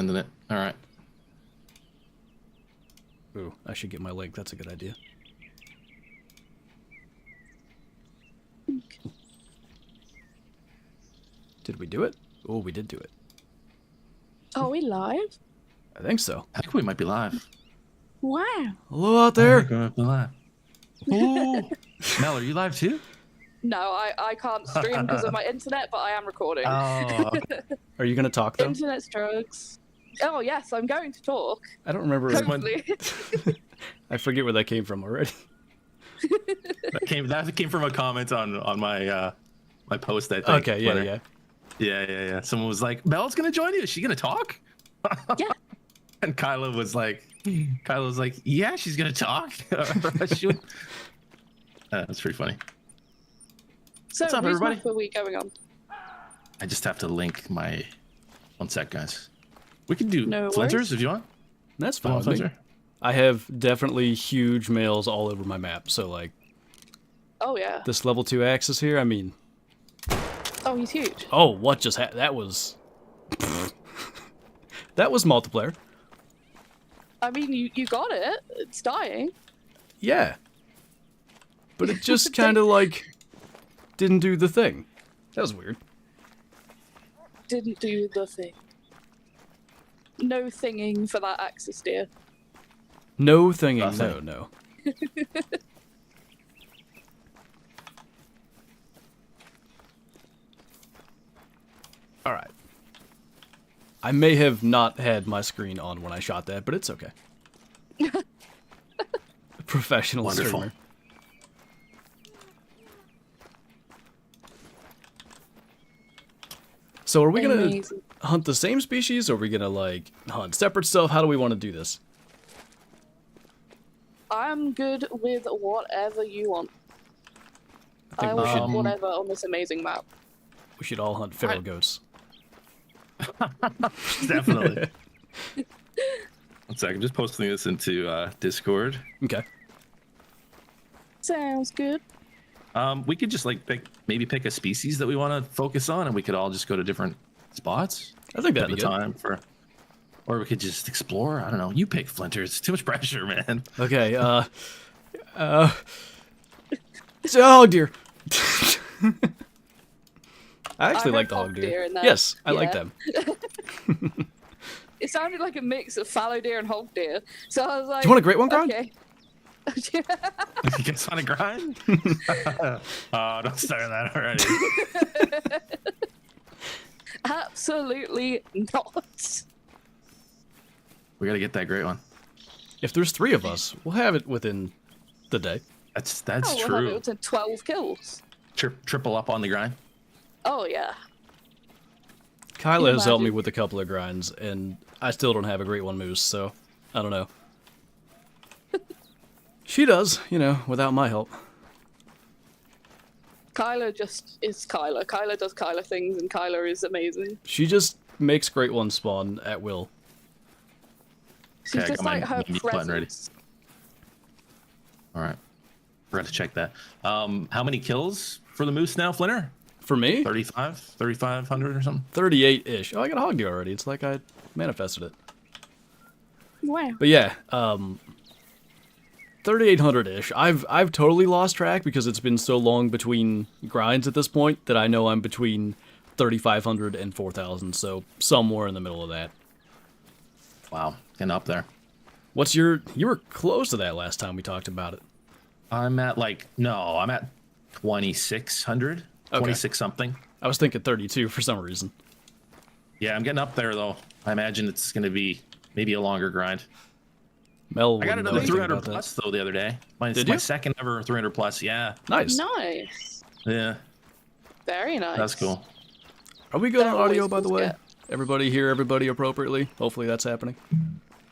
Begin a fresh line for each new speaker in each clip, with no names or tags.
Sending it. All right.
Ooh, I should get my link. That's a good idea. Did we do it? Oh, we did do it.
Are we live?
I think so.
I think we might be live.
Wow.
Hello out
I
there.
think we might be live. Ooh. Mel, are you live too?
No, I can't stream because of my internet, but I am recording.
Oh, okay.
Are you going to talk, though?
Internet's drugs. Oh, yes, I'm going to talk.
I don't remember.
Hopefully.
I forget where that came from already.
That came from a comment on my my post, I think.
Okay, yeah.
Yeah. Someone was like, Mel's gonna join you. Is she gonna talk?
Yeah.
And Kyla was like, yeah, she's gonna talk. That's pretty funny.
So,
What's up,
whose
everybody?
map are we going on?
I just have to link my. One sec, guys. We can do
No
Flinters
worries.
if you want.
That's
You
fine
want
with me.
Flinter?
I have definitely huge males all over my map, so, like,
Oh, yeah.
this level 2 axis here, I mean...
Oh, he's huge.
Oh, what just happened? That was... that was multiplayer.
I mean, you got it. It's dying.
Yeah. But it just kind of, like, didn't do the thing. That was weird.
Didn't do the thing. No thinging for that axis, dear.
No thinging,
Nothing.
no. Alright. I may have not had my screen on when I shot that, but it's okay. Professional
Wonderful.
streamer. So are we gonna
Amazing.
hunt the same species, or are we gonna, like, hunt separate stuff? How do we want to do this?
I'm good with whatever you want.
I think
I
we
will
should,
hunt whatever on this amazing map.
we should all hunt feral goats.
Definitely. One sec, I'm just posting this into Discord.
Okay.
Sounds good.
We could just like pick a species that we want to focus on, and we could all just go to different spots.
I think that'd
At
be
the
good.
time or we could just explore. I don't know. You pick Flinter. It's too much pressure, man.
Okay, it's a hog deer. I actually
I
like the
heard
hog
hog
deer.
deer in there.
Yes, I like
Yeah.
them.
It sounded like a mix of fallow deer and hog deer. So I was like,
Do you want a great one, Grind?
Okay.
You guys want to grind? Oh, don't start that already.
Absolutely not.
We got to get that great one.
If there's 3 of us, we'll have it within the day.
That's
Oh, we'll have
true.
it to 12 kills.
Triple up on the grind.
Oh, yeah.
Kyla
you
has helped me
imagine?
with a couple of grinds, and I still don't have a great one moose, so I don't know. She does, you know, without my help.
Kyla just is Kyla. Kyla does Kyla things, and Kyla is amazing.
She just makes great ones spawn at will.
She's
Okay, I
just
got my
like her
mute button ready.
presence.
All right. Forgot to check that. How many kills for the moose now, Flinter?
For me,
3,500 or something?
38-ish. Oh, I got a hog deer already. It's like I manifested it.
Wow.
But yeah, 3,800-ish. I've totally lost track because it's been so long between grinds at this point that I know I'm between 3,500 and 4,000, so somewhere in the middle of that.
Wow, getting up there.
What's your... You were close to that last time we talked about it.
I'm at 2,600.
Okay.
26 something.
I was thinking 32 for some reason.
Yeah, I'm getting up there though. I imagine it's going to be maybe a longer grind.
Mel
I got
wouldn't know
another
anything
300
about that.
plus though the other day.
Did
My
you?
second ever 300 plus. Yeah,
Nice.
Nice.
yeah,
Very nice.
that's cool.
Are we good
That
on audio,
always
by the
feels
way?
good.
Everybody hear everybody appropriately? Hopefully that's happening.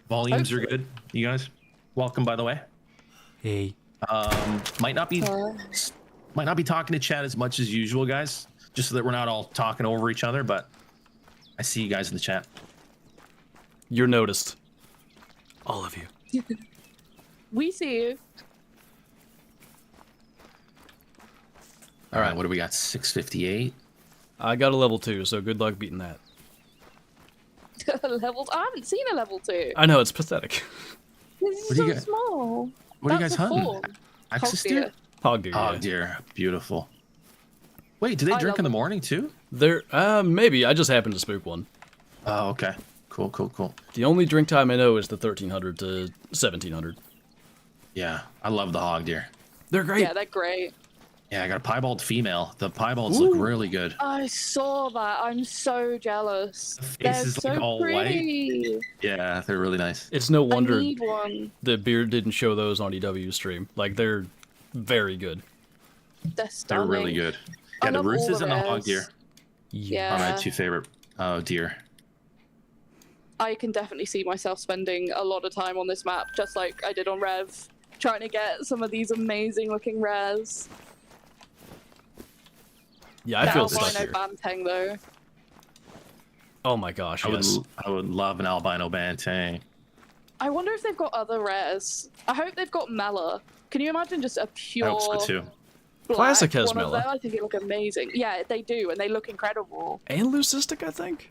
Volumes are good. You guys, welcome by the way.
Hey.
Might not be talking to chat as much as usual, guys. Just so that we're not all talking over each other. But I see you guys in the chat.
You're noticed. All of you.
We see you.
All right, what do we got? 658.
I got a level 2, so good luck beating that.
Levels. I haven't seen a level 2.
I know, it's pathetic.
This is
What do you
so
get?
small.
What are you
That's
guys
a
hunting?
fawn.
Axis
Hog deer.
deer?
Hog deer,
Oh
yeah.
dear, beautiful. Wait, do they
I
drink
love
in the
them.
morning too?
There, maybe. I just happened to spook one.
Oh, okay. Cool, cool, cool.
The only drink time I know is the 1300 to 1700.
Yeah, I love the hog deer.
They're great.
Yeah, they're great.
Yeah, I got a piebald female. The piebalds look really good.
I saw that. I'm so jealous.
The face
They're
is,
so
like, all white.
pretty.
Yeah, they're really nice.
It's no
I
wonder
need one.
the Beard didn't show those on EW's stream. Like, they're very good.
They're
They're
stunning.
really good.
I
Yeah, the
love all
roosters
the
and the hog
rares.
deer
Yeah.
are my 2 favorite deer.
I can definitely see myself spending a lot of time on this map, just like I did on Rev, trying to get some of these amazing looking rares.
Yeah, I feel stuck
albino
here.
banteng though.
Oh my gosh,
I
yes.
would love an albino banteng.
I wonder if they've got other rares. I hope they've got Mela. Can you imagine just a pure
I hope so too.
black
Classic has
one of
Mela.
them? I think it look amazing. Yeah, they do, and they look incredible.
And leucistic, I think?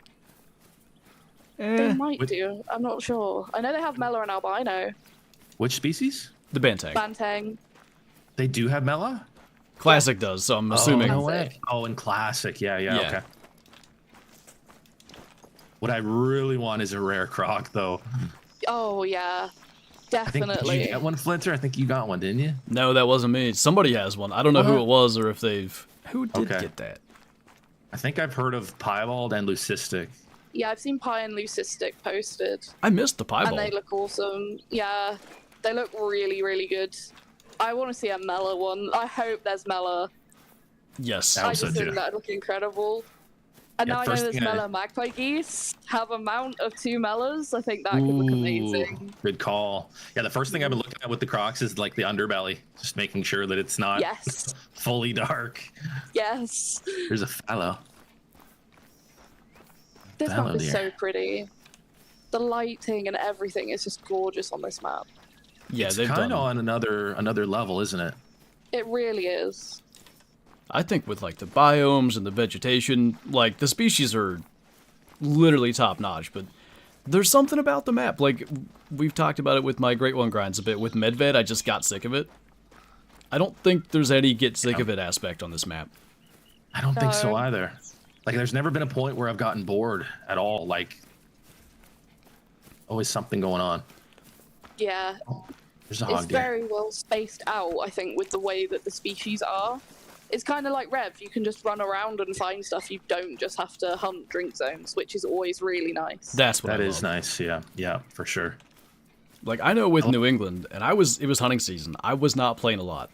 They
Eh,
might
With-
do. I'm not sure. I know they have Mela and albino.
Which species?
the Banteng.
Banteng.
They do have Mela?
Classic does, so I'm assuming.
Oh, no
Classic.
way. Oh, and classic. Yeah, yeah,
Yeah.
okay. What I really want is a rare croc, though.
Oh yeah,
I think, did
definitely.
you get one, Flinter? I think you got one, didn't you?
No, that wasn't me. Somebody has one. I don't know who
What?
it was or if they've... Who did
Okay.
get that?
I think I've heard of piebald and leucistic.
Yeah, I've seen Pie and Leucistic posted,
I missed the piebald.
and they look awesome. Yeah, they look really, really good. I want to see a Mela one. I hope there's Mela.
Yes.
That
I
was
just
so
think
good.
that'd look incredible. And
Yeah,
now I know
first
there's
thing I-
Mela magpie geese. Have a mount of 2 Melas. I think that could look amazing.
Good call. Yeah, the first thing I've been looking at with the crocs is like the underbelly, just making sure that it's not
Yes,
fully dark.
yes.
There's a fallow.
This
Fallow
map is
deer.
so pretty. The lighting and everything is just gorgeous on this map.
Yeah,
It's
they've
kind
done...
of on another level, isn't it?
It really is.
I think with, like, the biomes and the vegetation, like, the species are literally top-notch, but there's something about the map. Like, we've talked about it with my Great One grinds a bit. With Medved, I just got sick of it. I don't think there's any get sick of it aspect on this map.
I don't think so
No.
either. Like, there's never been a point where I've gotten bored at all. Like, always something going on.
Yeah,
There's a
it's
hog deer.
very well spaced out, I think, with the way that the species are. It's kind of like Rev. You can just run around and find stuff. You don't just have to hunt drink zones, which is always really nice.
That's what
That
I
is
love.
nice. Yeah, yeah, for sure.
Like, I know with New England, and it was hunting season. I was not playing a lot.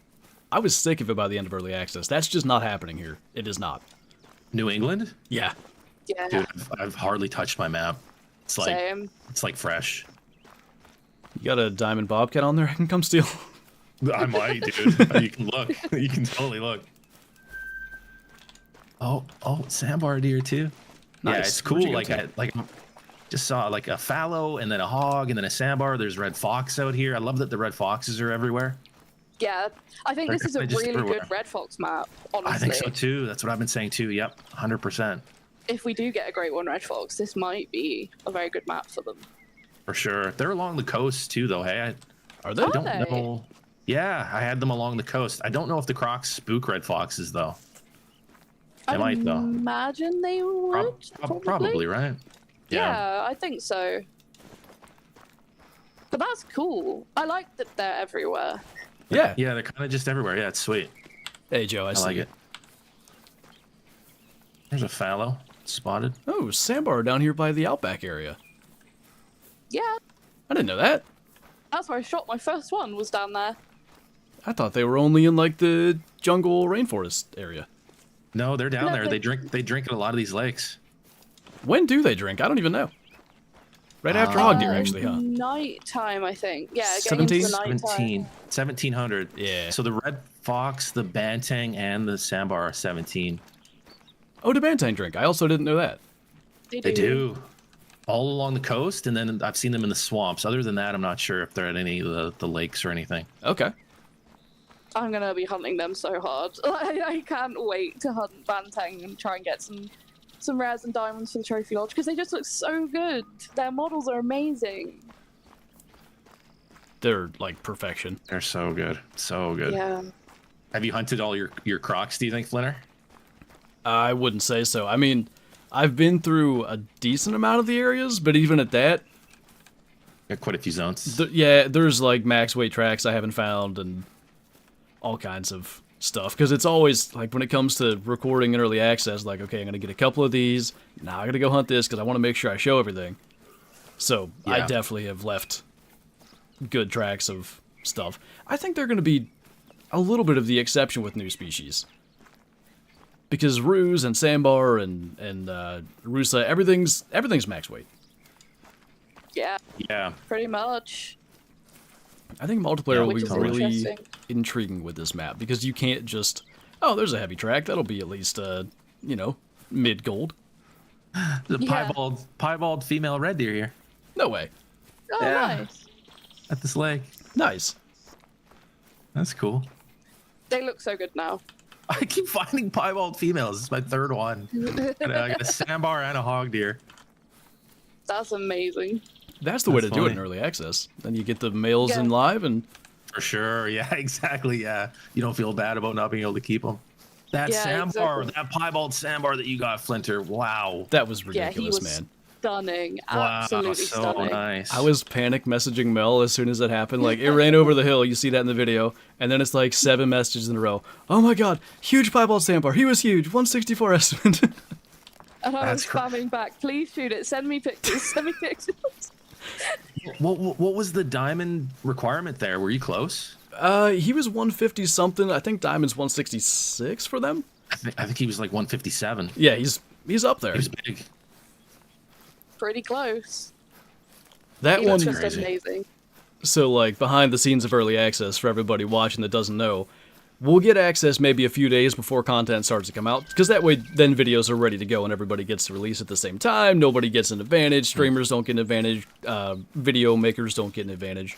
I was sick of it by the end of early access. That's just not happening here. It is not.
New England,
Yeah.
Yeah,
dude, I've hardly touched my map. It's like
same.
it's like fresh.
You got a diamond bobcat on there I can come steal?
I might, dude. You can look. You can totally look. Oh, sandbar deer too. Yeah,
Nice.
it's
Where'd you
cool.
go
Like
to?
I just saw like a fallow and then a hog and then a sandbar. There's red fox out here. I love that the red foxes are everywhere.
Yeah, I think
They're
this is a
kinda just
really
everywhere.
good Red Fox map, honestly.
I think so too. That's what I've been saying too. Yep, 100%
If we do get a Great One Red Fox, this might be a very good map for them.
for sure. They're along the coast too, though. Hey,
Are they?
I don't
they?
know. Yeah, I had them along the coast. I don't know if the crocs spook red foxes though. They
I
might though.
imagine they would.
Probably, right?
Yeah, I think so. But that's cool. I like that they're everywhere.
Yeah.
Yeah, they're kind of just everywhere. Yeah, it's sweet.
Hey, Joe, I
I
see
like
you.
it. There's a fallow spotted.
Oh, sandbar down here by the Outback area.
Yeah,
I didn't know that.
that's where I shot my first one, was down there.
I thought they were only in, like, the jungle rainforest area.
No, they're down
No,
there.
they-
They drink at a lot of these lakes.
When do they drink? I don't even know. Right after hog deer, actually, huh?
Nighttime, I think. Yeah, getting
17?
into the nighttime.
1700.
Yeah.
So the red fox, the banteng, and the sandbar are 17.
Oh, the Bantang drink. I also didn't know that.
They do. All along the coast, and then I've seen them in the swamps. Other than that, I'm not sure if they're at any of the lakes or anything.
Okay.
I'm gonna be hunting them so hard. I can't wait to hunt Banteng and try and get some rares and diamonds for the trophy lodge because they just look so good. Their models are amazing.
They're like perfection.
They're so good. So good.
Yeah.
Have you hunted all your crocs, do you think, Flinter?
I wouldn't say so. I mean, I've been through a decent amount of the areas, but even at that,
Got quite a few zones.
yeah, there's like max weight tracks I haven't found and all kinds of stuff. Because it's always, like, when it comes to recording in early access, like, okay, I'm going to get a couple of these. Now I got to go hunt this because I want to make sure I show everything. So I
Yeah.
definitely have left good tracks of stuff. I think they're going to be a little bit of the exception with new species. Because Ruse and Sandbar and Rusa, everything's max weight.
Yeah,
Yeah.
pretty much.
I think multiplayer
Yeah,
will
which
be
is
really
interesting.
intriguing with this map because you can't just, oh, there's a heavy track that'll be at least mid gold.
The
Yeah.
piebald female red deer here
No way.
Oh,
Yeah.
nice.
at this lake.
Nice.
That's cool.
They look so good now.
I keep finding piebald females. It's my third one. I got a sandbar and a hog deer.
That's amazing.
That's the way
That's
to do it in
funny.
early access. Then you get the males
Yeah.
in live and
For sure. Yeah, exactly. Yeah. You don't feel bad about not being able to keep them. That
Yeah,
sandbar,
exactly.
that piebald sandbar that you got, Flinter. Wow.
that was
Yeah, he
ridiculous,
was
man.
stunning.
Wow.
Absolutely
So
stunning.
nice.
I was panic messaging Mel as soon as that happened. Like, it ran over the hill. You see that in the video. And then it's like 7 messages in a row. Oh my god, huge piebald sandbar. He was huge. 164 estimate.
And I was
That's
spamming back. Please shoot it. Send me pictures. Send me pictures.
What was the diamond requirement there? Were you close?
He was 150 something. I think Diamond's 166 for them.
I think he was like 157.
Yeah, he's up there.
He was big.
Pretty close.
That
He
one.
looks just
crazy.
amazing.
So, like, behind the scenes of early access, for everybody watching that doesn't know, we'll get access maybe a few days before content starts to come out, because that way, then videos are ready to go and everybody gets to release at the same time. Nobody gets an advantage. Streamers don't get an advantage. Video makers don't get an advantage.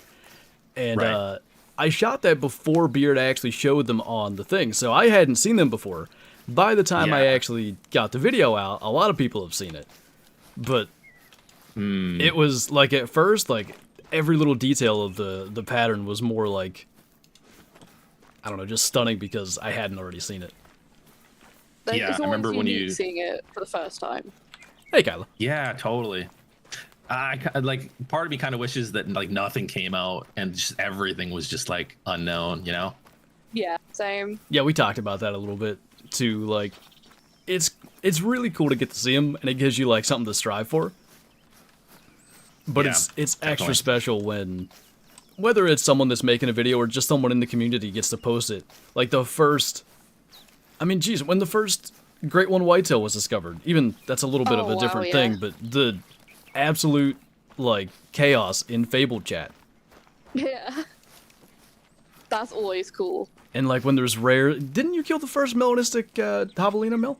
And
Right.
I shot that before Beard actually showed them on the thing, so I hadn't seen them before. By the time I
Yeah.
actually got the video out, a lot of people have seen it. But it was, like, at first, like, every little detail of the pattern was more like, I don't know, just stunning because I hadn't already seen it.
Like,
Yeah,
it's
I
always
remember when
unique
you-
seeing it for the first time.
Hey, Kyla.
Yeah, totally. Like part of me kind of wishes that like nothing came out and just everything was just like unknown, you know?
Yeah, same.
Yeah, we talked about that a little bit too. Like, it's really cool to get to see him, and it gives you like something to strive for. But
Yeah,
it's extra
definitely.
special when, whether it's someone that's making a video or just someone in the community gets to post it. Like the first, I mean, geez, when the first Great One Whitetail was discovered, even that's a little bit of
Oh,
a
wow,
different
yeah.
thing, but the absolute like chaos in Fabled chat.
Yeah. That's always cool.
And like when there's rare, didn't you kill the first melanistic javelina mill?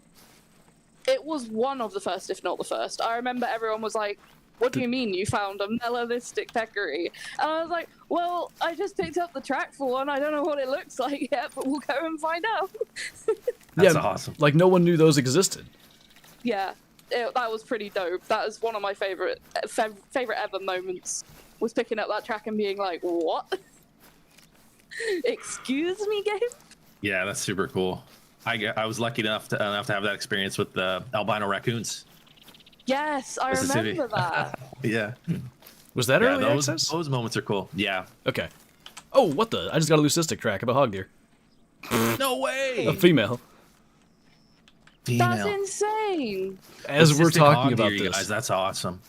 It was one of the first, if not the first. I remember everyone was like, what do you mean you found a melanistic peccary? And I was like, well, I just picked up the track for one. I don't know what it looks like yet, but we'll go and find out.
That's
Yeah,
awesome.
Like no one knew those existed.
Yeah, that was pretty dope. That is one of my favorite ever moments, was picking up that track and being like, what? Excuse me, game?
Yeah, that's super cool. I was lucky enough to have that experience with the albino raccoons.
Yes, I
Mississippi.
remember that.
Yeah.
Was that
Yeah,
early
those
access?
those moments are cool. Yeah.
Okay. Oh, what the? I just got a leucistic track of a hog deer.
No way.
A female.
That's
Female.
insane.
As we're
Leucistic
talking
hog
about
deer, you
this,
guys, that's awesome.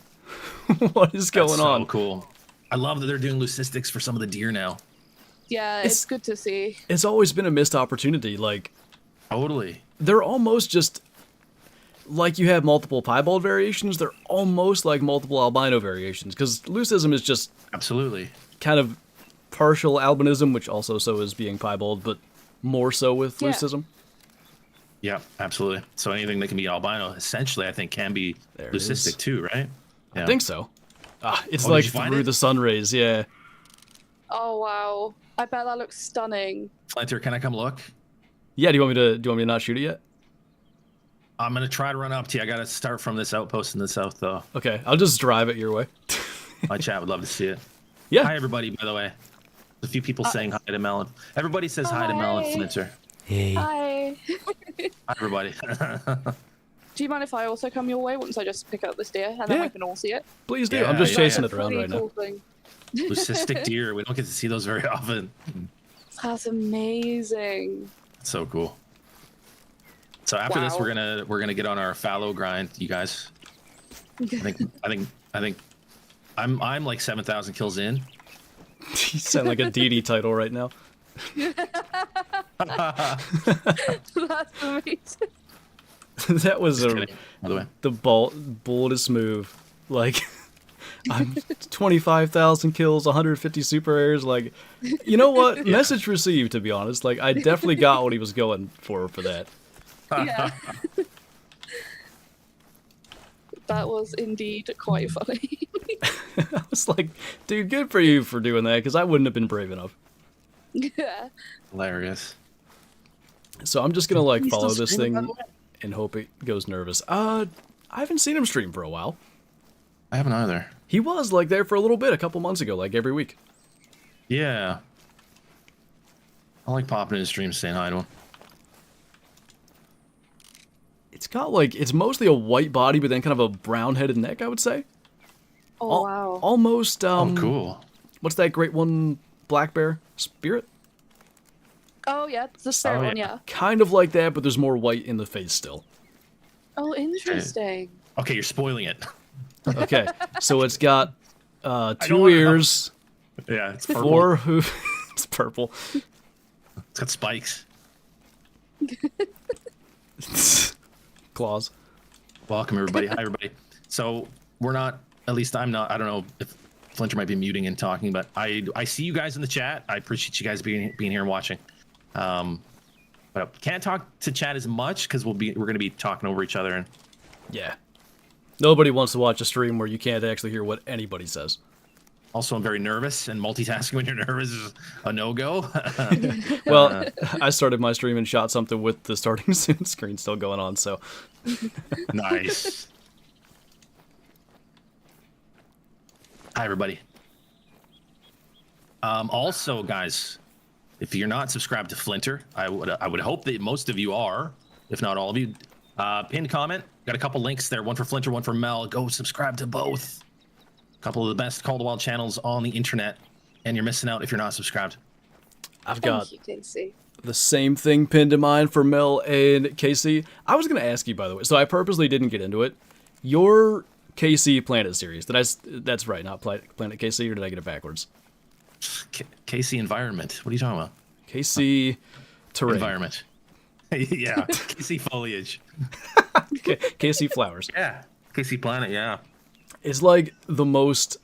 what is going
That's
on?
So cool. I love that they're doing leucistics for some of the deer now.
Yeah,
It's-
it's good to see.
It's always been a missed opportunity. Like,
Totally.
they're almost just like you have multiple piebald variations. They're almost like multiple albino variations because leucism is just
Absolutely.
kind of partial albinism, which also so is being piebald, but more so with
Yeah.
leucism.
Yeah, absolutely. So anything that can be albino, essentially, I think can be
There it
leucistic
is.
too, right? Yeah.
I think so. It's
Oh, did
like
you find
through
it?
the sun rays. Yeah.
Oh wow, I bet that looks stunning.
Flinter, can I come look?
Yeah. Do you want me to not shoot it yet?
I'm gonna try to run up to you. I gotta start from this outpost in the south, though.
Okay, I'll just drive it your way.
My chat would love to see it.
Yeah.
Hi, everybody. By the way, a few people saying hi to Mel. Everybody says hi to Mel and Flinter.
Hey.
Hi.
Hi, everybody.
Do you mind if I also come your way once I just pick up this deer and then we can all see it?
Please do.
Yeah,
I'm just
yeah,
chasing
yeah.
it around right now.
Thing.
Leucistic deer. We don't get to see those very often.
That's amazing.
So cool. So after this, we're gonna get on our fallow grind, you guys. I think I'm like 7,000 kills in.
You sound like a DD title right now.
That's amazing.
That was
Just kidding, by the way.
the boldest move. Like, I'm 25,000 kills, 150 super airs. Like, you know what?
Yeah.
Message received, to be honest. Like, I definitely got what he was going for that.
Yeah. That was indeed quite funny.
I was like, dude, good for you for doing that, because I wouldn't have been brave enough.
Yeah.
Hilarious.
So I'm just gonna like
He's
follow
still
this
streaming, by
thing
the way?
and hope it goes nervous. I haven't seen him stream for a while.
I haven't either.
He was like there for a little bit a couple months ago, like every week.
Yeah. I like popping in his stream, saying hi to him.
It's got like, it's mostly a white body, but then kind of a brown-headed neck, I would say.
Oh, wow.
Almost,
Oh, cool.
what's that great one, black bear? Spirit?
Oh, yeah. It's the spirit
Oh,
one,
yeah.
yeah.
Kind of like that, but there's more white in the face still.
Oh, interesting.
Okay, you're spoiling it.
Okay, so it's got
don't
2
wanna know.
ears,
Yeah, it's purple.
4 hooves. It's purple.
It's got spikes.
Claws.
Welcome, everybody. Hi, everybody. So we're not, at least I'm not, I don't know if Flinter might be muting and talking, but I see you guys in the chat. I appreciate you guys being here and watching. But can't talk to chat as much because we're going to be talking over each other. And
Yeah. Nobody wants to watch a stream where you can't actually hear what anybody says.
also, I'm very nervous, and multitasking when you're nervous is a no-go.
Well, I started my stream and shot something with the starting soon screen still going on, so.
Nice. Hi, everybody. Also, guys, if you're not subscribed to Flinter, I would hope that most of you are, if not all of you. Pinned comment, got a couple links there, one for Flinter, one for Mel. Go subscribe to both. A couple of the best Call of the Wild channels on the internet, and you're missing out if you're not subscribed.
I've got
Thank you, Casey.
the same thing pinned to mine for Mel and Casey. I was going to ask you, by the way, so I purposely didn't get into it. Your KC Planet series, that's right, not Planet KC, or did I get it backwards?
KC Environment. What are you talking about?
KC Terrain.
Environment. Yeah. KC Foliage.
KC Flowers.
Yeah. KC Planet, yeah.
It's like the most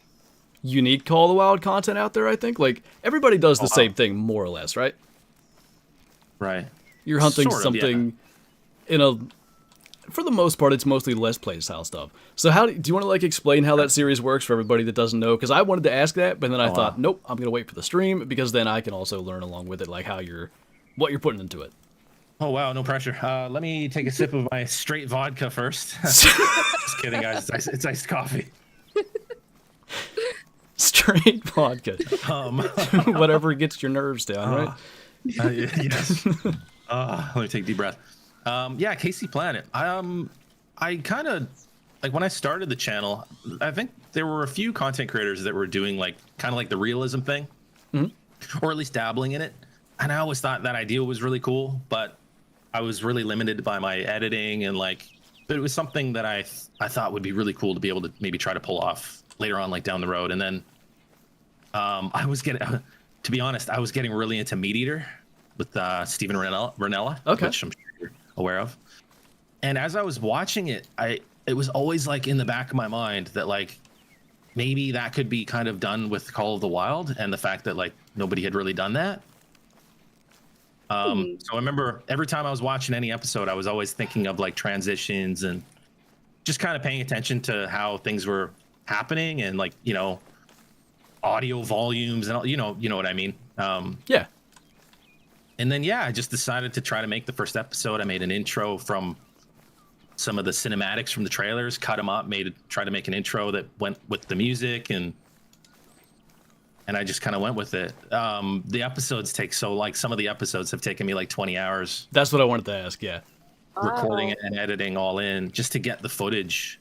unique Call of the Wild content out there, I think. Like, everybody does the same thing, more or less, right?
Right.
You're hunting
Sort of,
something in a... For the most part, it's mostly Let's Play style stuff. So how do you want to, like, explain how that series works for everybody that doesn't know? Because I wanted to ask that, but then I thought, nope, I'm going to wait for the stream, because then I can also learn along with it, like, what you're putting into it.
Oh, wow, no pressure. Let me take a sip of my straight vodka first. Just kidding, guys. It's iced coffee.
Straight vodka. Whatever gets your nerves down, right?
Yes. Let me take a deep breath. Yeah, KC Planet. I kind of, like, when I started the channel, I think there were a few content creators that were doing, like, kind of like the realism thing, or at least dabbling in it. And I always thought that idea was really cool, but I was really limited by my editing, and, like, but it was something that I thought would be really cool to be able to maybe try to pull off later on, like down the road. And then I was getting, to be honest, I was getting really into Meat Eater with Steven Ranella,
Okay.
which I'm sure you're aware of. And as I was watching it, it was always, like, in the back of my mind that, like, maybe that could be kind of done with Call of the Wild, and the fact that, like, nobody had really done that. So I remember every time I was watching any episode, I was always thinking of, like, transitions and just kind of paying attention to how things were happening, and, like, you know, audio volumes and all, you know what I mean?
Yeah.
And then, yeah, I just decided to try to make the first episode. I made an intro from some of the cinematics from the trailers, cut them up, tried to make an intro that went with the music, and I just kind of went with it. The episodes take some of the episodes have taken me like 20 hours.
That's what I wanted to ask. Yeah.
Recording it and editing all in just to get the footage,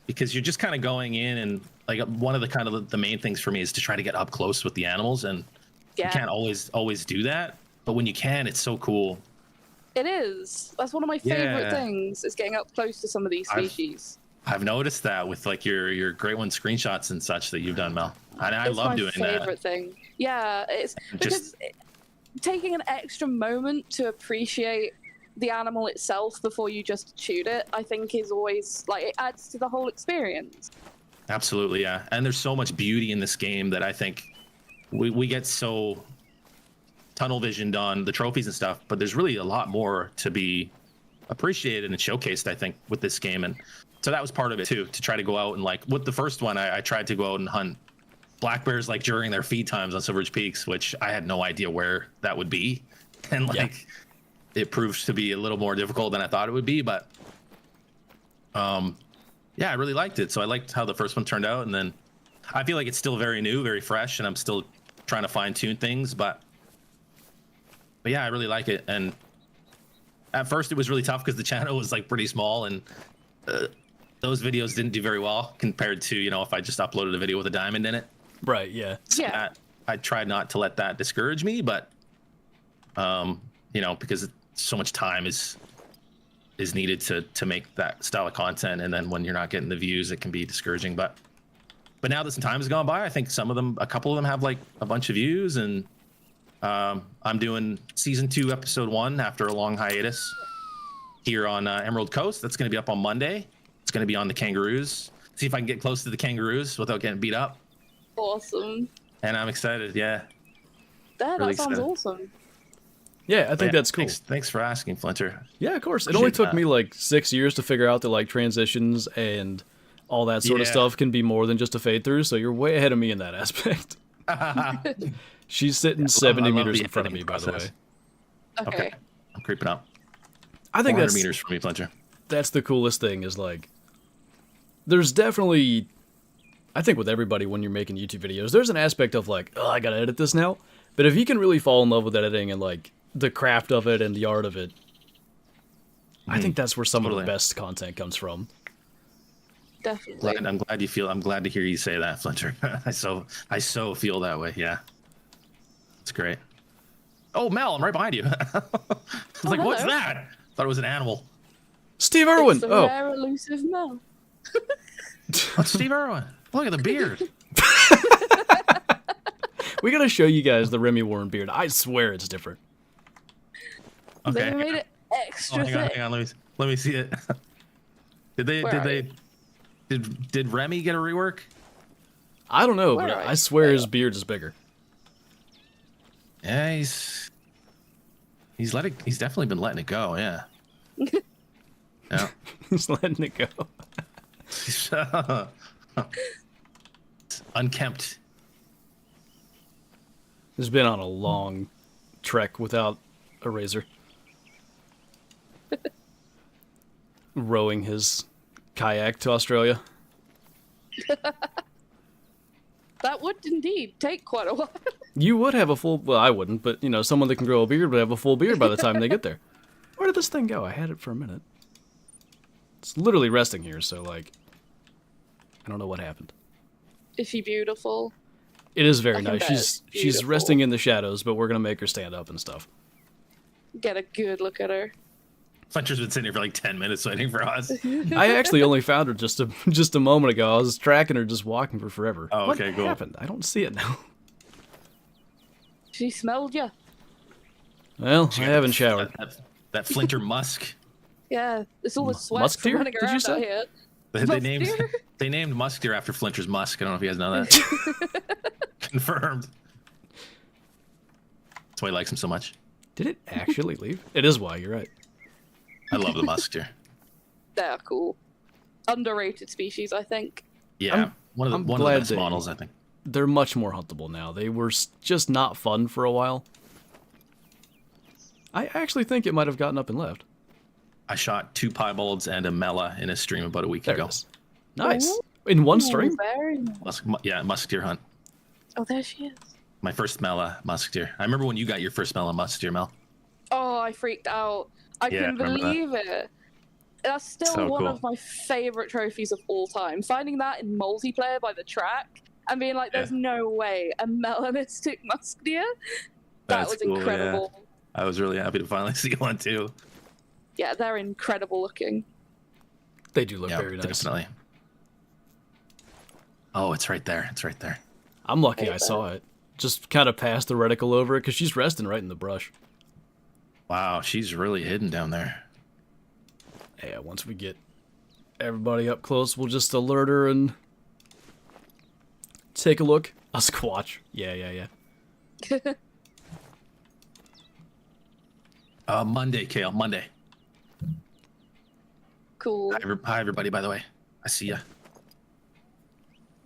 because you're just kind of going in, and like one of the kind of the main things for me is to try to get up close with the animals, and you can't always do that, but when you can, it's so cool.
It is. That's one of my favorite things, is getting up close to some of these species.
I've noticed that with like your great one screenshots and such that you've done, Mel. And I love doing that. It's my favorite
thing. Yeah, it's because taking an extra moment to appreciate the animal itself before you just shoot it, I think is always like, it adds to the whole experience.
Absolutely, yeah. And there's so much beauty in this game that I think we get so tunnel visioned on the trophies and stuff, but there's really a lot more to be appreciated and showcased, I think, with this game. And so that was part of it too, to try to go out and like with the first one, I tried to go out and hunt black bears like during their feed times on Silver Ridge Peaks, which I had no idea where that would be. And like it proved to be a little more difficult than I thought it would be, but yeah, I really liked it. So I liked how the first one turned out, and then I feel like it's still very new, very fresh, and I'm still trying to fine tune things, but yeah, I really like it. And at first it was really tough because the channel was like pretty small, and those videos didn't do very well compared to, you know, if I just uploaded a video with a diamond in it.
Right. Yeah.
So I tried not to let that discourage me, but you know, because so much time is needed to make that style of content, and then when you're not getting the views, it can be discouraging. But now that some time has gone by, I think a couple of them have like a bunch of views, and I'm doing season 2 episode 1 after a long hiatus here on Emerald Coast. That's going to be up on Monday. It's going to be on the kangaroos. See if I can get close to the kangaroos without getting beat up.
Awesome.
And I'm excited. Yeah.
That sounds awesome.
Yeah, I think that's cool.
Thanks for asking, Flinter.
Yeah, of course. It only took me like 6 years to figure out that like transitions and all that sort of stuff can be more than just a fade through. So you're way ahead of me in that aspect. She's sitting 70 meters in front of me, by the way.
Okay.
I'm creeping up.
I think that's
meters from me, Flinter.
That's the coolest thing, is like, there's definitely, I think with everybody when you're making YouTube videos, there's an aspect of like, oh, I gotta edit this now. But if you can really fall in love with editing and like the craft of it and the art of it, I think that's where some of the best content comes from.
Definitely.
I'm glad to hear you say that, Flinter. I so feel that way. Yeah. It's great. Oh, Mel, I'm right behind you. I was like, what's that? Thought it was an animal.
Steve Irwin.
It's the rare elusive Mel.
What's Steve Irwin? Look at the beard.
We gotta show you guys the Remy Warren beard. I swear it's different.
Okay.
They made it extra thick.
Hang on. Let me see it. Did Remy get a rework?
I don't know, but I swear his beard is bigger.
Yeah, he's definitely been letting it go. Yeah. Yeah.
He's letting it go.
He's, unkempt.
He's been on a long trek without a razor. Rowing his kayak to Australia.
That would indeed take quite a while.
You would have a full... Well, I wouldn't, but, you know, someone that can grow a beard would have a full beard by the time they get there. Where did this thing go? I had it for a minute. It's literally resting here, so, like... I don't know what happened.
Is she beautiful?
It is very nice. She's resting in the shadows, but we're going to make her stand up and stuff.
Get a good look at her.
Fletcher's been sitting here for like 10 minutes waiting for us.
I actually only found her just a moment ago. I was tracking her, just walking for forever.
Oh, okay, cool.
What happened? I don't see it now.
She smelled you.
Well, I haven't showered.
That Flinter musk.
Yeah, it's all the sweat
musk
from
deer?
running
Did you
around
say?
out here.
They named musk deer after Flinter's musk. I don't know if you guys know that. Confirmed. That's why he likes him so much.
Did it actually leave? It is why, you're right.
I love the musk deer.
They're cool. Underrated species, I think.
Yeah, one of the best models, I think.
They're much more huntable now. They were just not fun for a while. I actually think it might have gotten up and left.
I shot 2 piebalds and a mela in a stream about a week
There
ago.
it is. Nice.
Ooh.
In one stream?
Very nice.
Musk deer hunt.
Oh, there she is.
My first mela musk deer. I remember when you got your first mela musk deer, Mel.
Oh, I freaked out. I
Yeah,
couldn't
remember that.
believe it. That's still
So
one
cool.
of my favorite trophies of all time. Finding that in multiplayer by the track and being like, there's no way a melanistic musk deer. That
That's
was
cool, yeah.
incredible.
I was really happy to finally see one too.
Yeah, they're incredible looking.
They do look
Yeah,
very nice.
definitely. Oh, it's right there. It's right there.
I'm lucky I
Right
saw it. Just kind of passed the reticle over it because she's resting right in the brush.
Wow, she's really hidden down there.
Yeah, once we get everybody up close, we'll just alert her and take a look. A squatch. Yeah.
Monday, Kale. Monday.
Cool.
Hi, everybody. By the way, I see ya.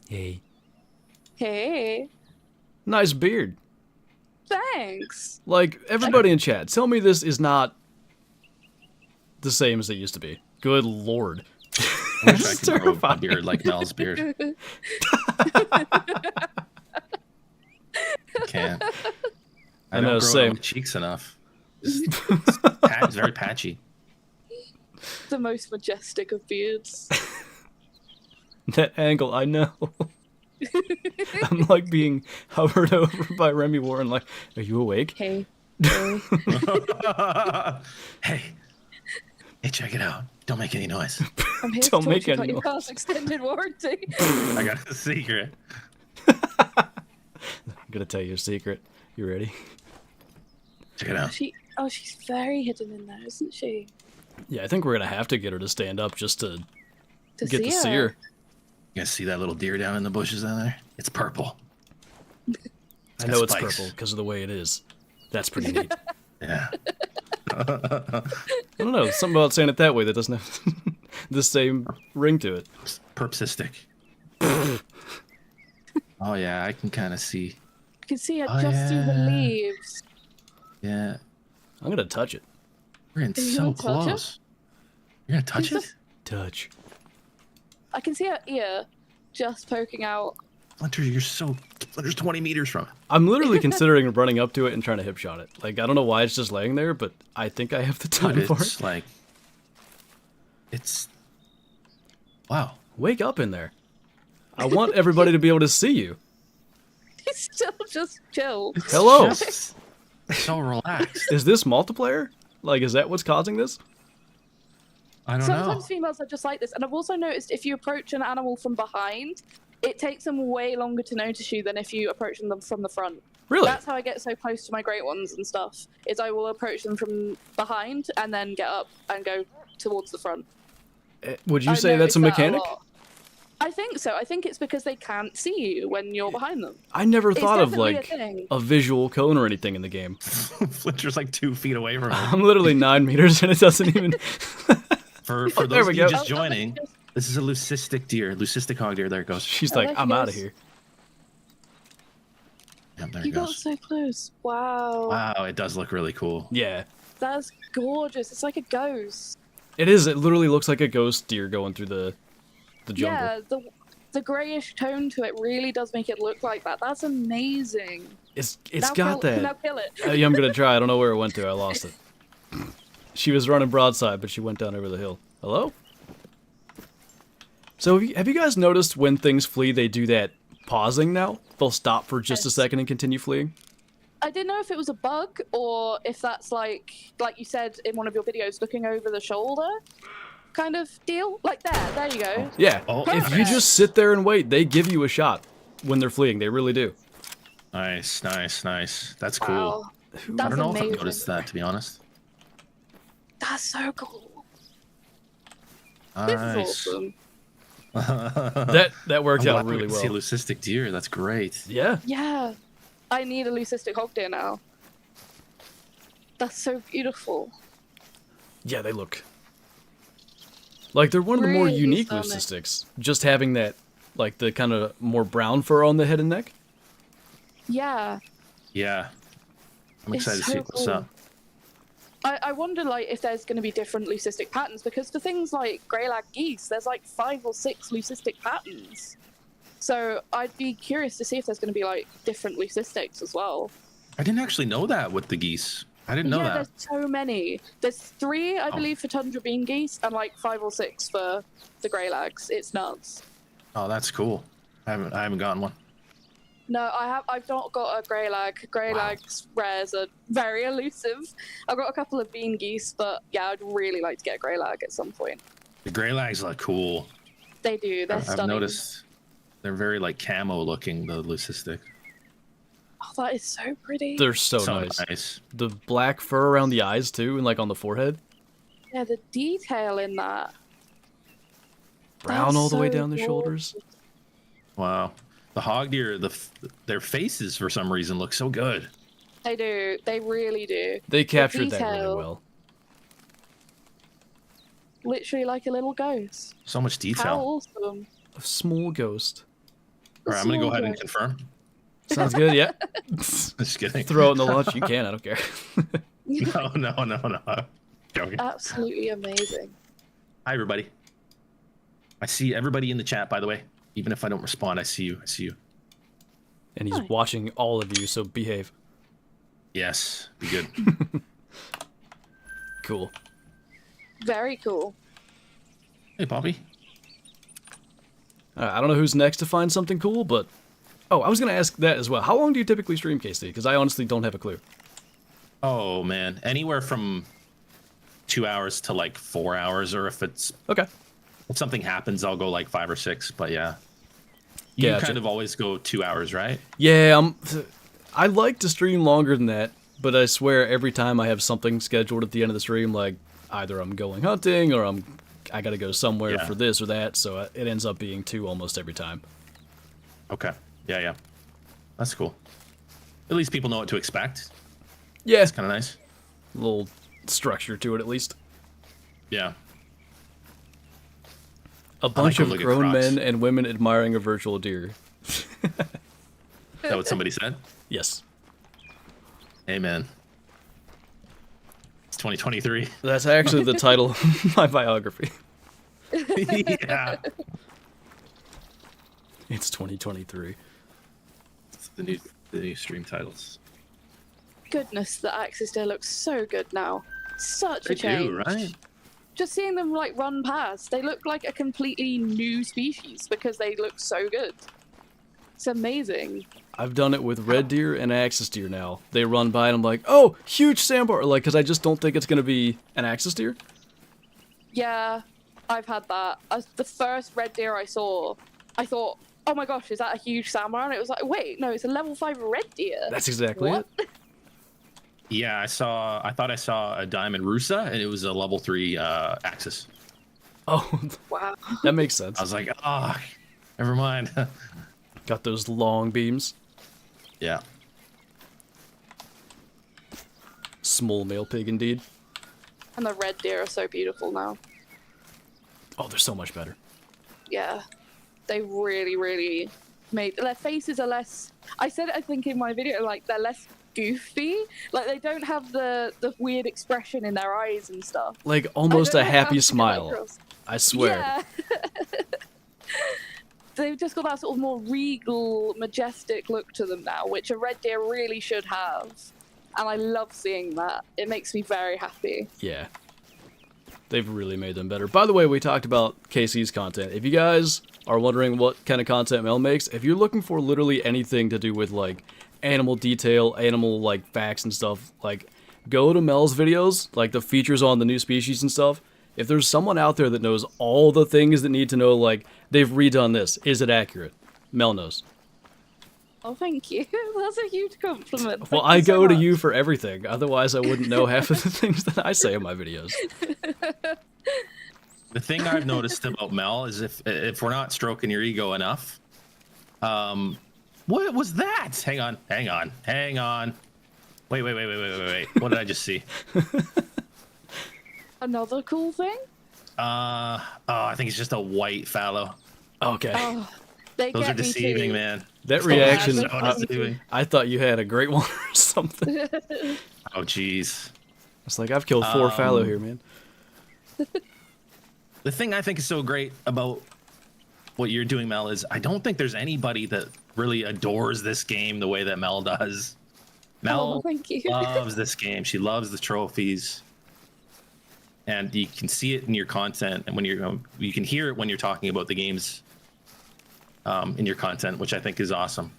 Hey.
Hey,
Nice beard.
thanks.
Like, everybody in chat, tell me this is not the same as it used to be. Good lord.
I wish I
It's
could grow a
terrifying.
beard like Mel's beard. Can't.
I
don't
know,
grow
same.
out my cheeks enough. It's very patchy.
The most majestic of beards.
That angle, I know. I'm like being hovered over by Remy Warren, like, are you awake?
Hey. Hey.
Hey, check it out. Don't make any noise.
I'm here
Don't
to
make
talk to
any
you about your
noise.
car's extended warranty.
I got a secret.
I'm gonna tell you a secret. You ready?
Check it out.
She's very hidden in there, isn't she?
Yeah, I think we're gonna have to get her to stand up just to
To
get to see her.
You guys see that little deer down in the bushes down there? It's purple.
I know it's
spikes.
purple because of the way it is. That's pretty neat.
Yeah.
I don't know, something about saying it that way that doesn't have the same ring to it.
Perpsistic. Oh yeah, I can kind of see.
You can see her
Oh,
just through the
yeah.
leaves.
Yeah,
I'm gonna touch it.
we're in
You
so
wanna touch it?
close. You're gonna touch
It's
it?
Touch.
I can see her ear just poking out.
Flinter, Flinter's 20 meters from it.
I'm literally considering running up to it and trying to hip shot it. Like, I don't know why it's just laying there, but I think I have the time
Dude,
for
it's
it.
like, it's, wow.
Wake up in there. I want everybody to be able to see you.
He's still just chill.
It's
Hello.
just so relaxed.
Is this multiplayer? Like, is that what's causing this?
I don't
Sometimes
know.
females are just like this, and I've also noticed if you approach an animal from behind, it takes them way longer to notice you than if you approach them from the front.
Really?
That's how I get so close to my great ones and stuff. Is I will approach them from behind and then get up and go towards the front.
Would you
I
say that's a
noticed that
mechanic?
lot. I think so. I think it's because they can't see you when you're behind them.
I never
It's
thought of,
definitely a
like,
thing.
a visual cone or anything in the game.
Flinter's like 2 feet away from it.
I'm literally 9 meters and it doesn't even...
For
there
those
we
of you
go.
just joining, this is a leucistic deer, leucistic hog deer. There it goes.
She's
Oh,
like,
there she
I'm out of
goes.
here.
Yep, there
You
it
got
goes.
so close. Wow.
Wow, it does look really cool.
Yeah.
That's gorgeous. It's like a ghost.
It is. It literally looks like a ghost deer going through the jungle.
Yeah, the grayish tone to it really does make it look like that. That's amazing.
It's
Now
got
kill, Now
that.
kill it.
Yeah, I'm gonna try. I don't know where it went to. I lost it. She was running broadside, but she went down over the hill. Hello? So have you guys noticed when things flee, they do that pausing now? They'll stop for just a
Yes.
second and continue fleeing?
I didn't know if it was a bug or if that's like you said in one of your videos, looking over the shoulder kind of deal. Like there you go.
Yeah.
Oh,
If you
Perfect.
just sit there and wait, they give you a shot when they're fleeing. They really do.
Nice, nice, nice. That's cool.
Wow.
I
That's
don't know
amazing.
if I've noticed that, to be honest.
That's so cool.
Nice.
This is awesome.
That worked
I'm
out
glad we
really
can see a
well.
leucistic deer. That's great.
Yeah.
Yeah. I need a leucistic hog deer now. That's so beautiful.
Yeah, they look like they're one of the more
Really
unique
stunning.
leucistics. Just having that, like, the kind of more brown fur on the head and neck.
Yeah.
Yeah. I'm
It's
excited to see
so
what's
cool.
up.
I wonder like if there's going to be different leucistic patterns, because for things like greylag geese, there's like 5 or 6 leucistic patterns. So I'd be curious to see if there's going to be like different leucistics as well.
I didn't actually know that with the geese. I didn't know that.
Yeah, there's so many. There's 3, I believe, for tundra bean geese, and like 5 or 6 for the greylags. It's nuts.
Oh, that's cool. I haven't gotten one.
No, I've not got a greylag. Greylags rares are very elusive. I've got a couple of bean geese, but yeah, I'd really like to get a greylag at some point.
The greylags look cool.
They do. They're stunning.
I've noticed they're very like camo looking, the leucistic.
Oh, that is so pretty.
They're so nice. The black fur around the eyes too, and like on the forehead.
Yeah, the detail in that.
Brown all the way down the shoulders.
Wow. The hog deer, their faces for some reason look so good.
They do. They really do.
They captured that really well.
Literally like a little ghost.
So much detail.
How awesome.
A small ghost.
All right, I'm going to go ahead and confirm.
Sounds good, yeah.
Just kidding.
Throw it in the lunch. You can, I don't care.
No. Joking.
Absolutely amazing.
Hi, everybody. I see everybody in the chat, by the way. Even if I don't respond, I see you.
And he's watching all of you, so behave.
Yes, be good.
Cool.
Very cool.
Hey, Poppy.
I don't know who's next to find something cool, but... Oh, I was going to ask that as well. How long do you typically stream, KC? Because I honestly don't have a clue.
Oh, man. Anywhere from 2 hours to like 4 hours, or if it's...
Okay.
If something happens, I'll go like 5 or 6, but yeah. You kind of always go 2 hours, right?
Yeah, I like to stream longer than that, but I swear every time I have something scheduled at the end of the stream, like either I'm going hunting or I gotta go somewhere for this or that, so it ends up being 2 almost every time.
Okay. Yeah. That's cool. At least people know what to expect.
Yeah.
It's kind of nice.
A little structure to it, at least.
Yeah.
A bunch of grown men and women admiring a virtual deer.
Is that what somebody said?
Yes.
Amen. It's 2023.
That's actually the title of my biography.
Yeah.
It's 2023.
It's the new stream titles.
Goodness, the Axis Deer looks so good now. Such a change.
They do, right?
Just seeing them like run past, they look like a completely new species because they look so good. It's amazing.
I've done it with red deer and axis deer now. They run by and I'm like, oh, huge sandbar, like, because I just don't think it's going to be an axis deer.
Yeah, I've had that. As the first red deer I saw, I thought, oh my gosh, is that a huge sandbar? And it was like, wait, no, it's a level 5 red deer.
That's exactly it.
Yeah, I thought I saw a diamond rusa, and it was a level 3 axis.
Oh,
wow.
That makes sense.
I was like, never mind.
Got those long beams.
Yeah.
Small male pig, indeed.
And the red deer are so beautiful now.
Oh, they're so much better.
Yeah. They really, really made... Their faces are less... I said it, I think, in my video, like, they're less goofy. Like, they don't have the weird expression in their eyes and stuff.
Like, almost a happy smile. I swear.
Yeah. They've just got that sort of more regal, majestic look to them now, which a red deer really should have. And I love seeing that. It makes me very happy.
Yeah. They've really made them better. By the way, we talked about KC's content. If you guys are wondering what kind of content Mel makes, if you're looking for literally anything to do with, like, animal detail, animal, like, facts and stuff, like, go to Mel's videos, like, the features on the new species and stuff. If there's someone out there that knows all the things that need to know, like, they've redone this, is it accurate? Mel knows.
Oh, thank you. That's a huge compliment.
Well, I go to you for everything. Otherwise, I wouldn't know half of the things that I say in my videos.
The thing I've noticed about Mel is if we're not stroking your ego enough, what was that? Hang on. Wait. What did I just see?
Another cool thing?
I think it's just a white fallow.
Okay.
Oh,
those are deceiving, man.
That reaction,
So deceiving.
I thought you had a great one or something.
Oh, jeez.
It's like, I've killed 4 fallow here, man.
The thing I think is so great about what you're doing, Mel, is I don't think there's anybody that really adores this game the way that Mel does. Mel
thank you.
loves this game. She loves the trophies. And you can see it in your content, and when you can hear it when you're talking about the games in your content, which I think is awesome.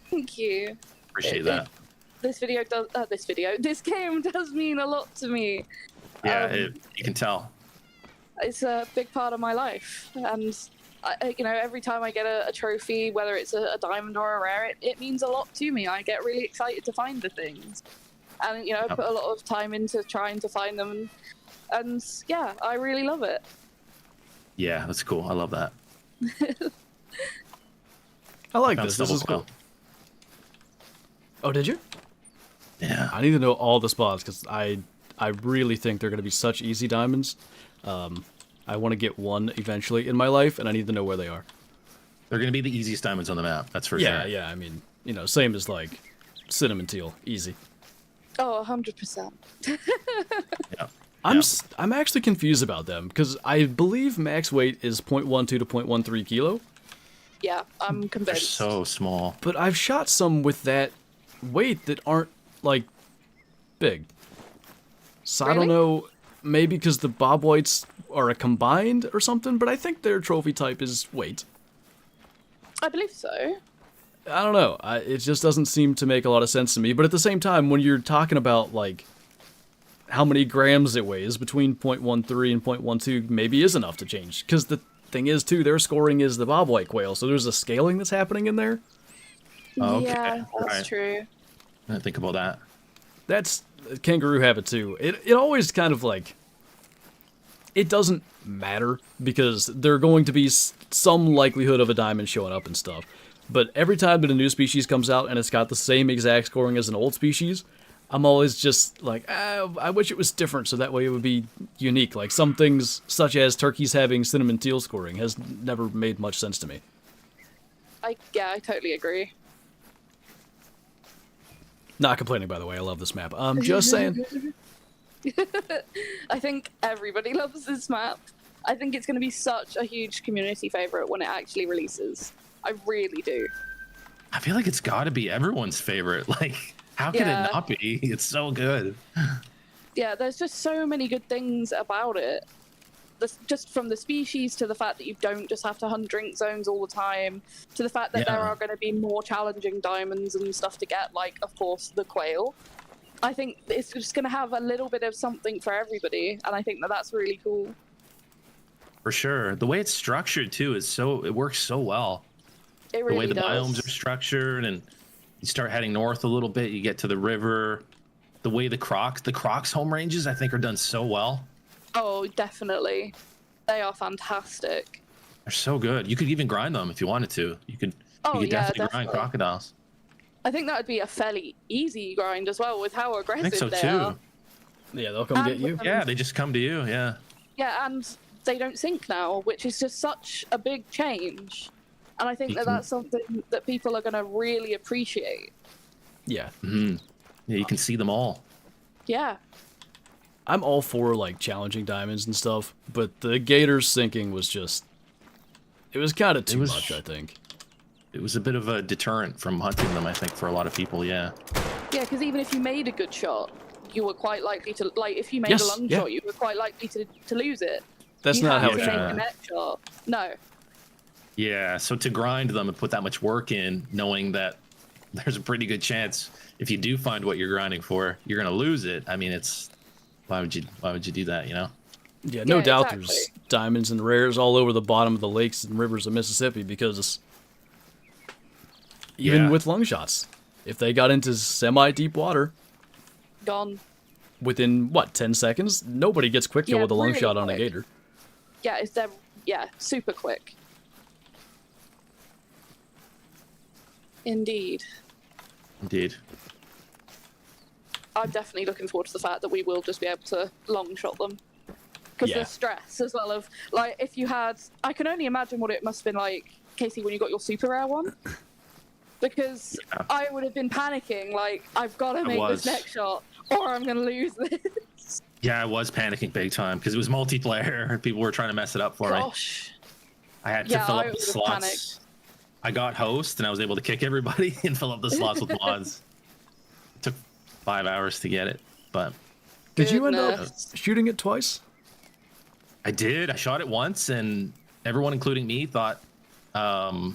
Thank you.
Appreciate that.
This game does mean a lot to me.
Yeah, you can tell.
It's a big part of my life, and every time I get a trophy, whether it's a diamond or a rare, it means a lot to me. I get really excited to find the things, and I put a lot of time into trying to find them, and yeah, I really love it.
Yeah, that's cool. I love that.
I like this. This is cool. Oh, did you?
Yeah.
I need to know all the spots because I really think they're going to be such easy diamonds. I want to get one eventually in my life, and I need to know where they are.
They're going to be the easiest diamonds on the map. That's for
sure.
sure.
Yeah. I mean, same as like cinnamon teal, easy.
Oh, 100%.
Yeah.
I'm actually confused about them because I believe max weight is 0.12 to 0.13 kilo.
Yeah, I'm convinced.
They're so small.
But I've shot some with that weight that aren't like big. So
Really?
I don't know. Maybe because the bob whites are a combined or something, but I think their trophy type is weight.
I believe so.
I don't know. It just doesn't seem to make a lot of sense to me. But at the same time, when you're talking about like how many grams it weighs, between 0.13 and 0.12 maybe is enough to change. Because the thing is, too, their scoring is the bob white quail, so there's a scaling that's happening in there.
Okay.
Yeah, that's
Right.
true.
I didn't think about that.
That's kangaroo have it too. It always kind of like, it doesn't matter because there's going to be some likelihood of a diamond showing up and stuff. But every time that a new species comes out and it's got the same exact scoring as an old species, I'm always just like, I wish it was different so that way it would be unique. Like some things, such as turkeys having cinnamon teal scoring, has never made much sense to me.
I totally agree.
Not complaining, by the way. I love this map. Just saying.
I think everybody loves this map. I think it's going to be such a huge community favorite when it actually releases. I really do.
I feel like it's got to be everyone's favorite. Like, how can it not be? It's so good.
Yeah, there's just so many good things about it. Just from the species to the fact that you don't just have to hunt drink zones all the time, to the fact that there are going to be more challenging diamonds and stuff to get, like, of course, the quail. I think it's just going to have a little bit of something for everybody, and I think that that's really cool.
For sure. The way it's structured, too, it works so well.
It really
the way the
does.
biomes are structured, and you start heading north a little bit, you get to the river. The way the crocs home ranges, I think, are done so well.
Oh, definitely. They are fantastic.
They're so good. You could even grind them if you wanted to. You could definitely grind crocodiles.
I think that would be a fairly easy grind as well with how aggressive
I think so
they
too.
are.
Yeah, they'll come get you.
Yeah, they just come to you, yeah.
Yeah, and they don't sink now, which is just such a big change. And I think that's something that people are going to really appreciate.
Yeah.
Mm-hmm. Yeah, you can see them all.
Yeah.
I'm all for, like, challenging diamonds and stuff, but the gators sinking was just... It was kind of too much, I think.
It was a bit of a deterrent from hunting them, I think, for a lot of people, yeah.
Yeah, because even if you made a good shot, you were quite likely to... Like, if you made a long shot, you were quite likely to lose it.
That's not how it should
make a net shot. No.
Yeah, so to grind them and put that much work in, knowing that there's a pretty good chance if you do find what you're grinding for, you're going to lose it. I mean, it's... Why would you do that, you know?
Yeah, no doubt there's diamonds and rares all over the bottom of the lakes and rivers of Mississippi because even with lung shots, if they got into semi-deep water,
gone.
Within, 10 seconds? Nobody gets quick kill with a lung shot on a gator.
Yeah, super quick. Indeed. I'm definitely looking forward to the fact that we will just be able to long shot them. Because the stress as well of, like, if you had... I can only imagine what it must have been like, Casey, when you got your super rare one. Because I would have been panicking, like, I've got to make this next shot. or I'm gonna lose this.
Yeah, I was panicking big time because it was multiplayer. People were trying to mess it up for me.
Gosh.
I had to fill up the
would've
slots.
panicked.
I got host and I was able to kick everybody and fill up the slots with mods. It took 5 hours to get it, but
Did you end up
Goodness.
shooting it twice?
I did. I shot it once, and everyone, including me, thought that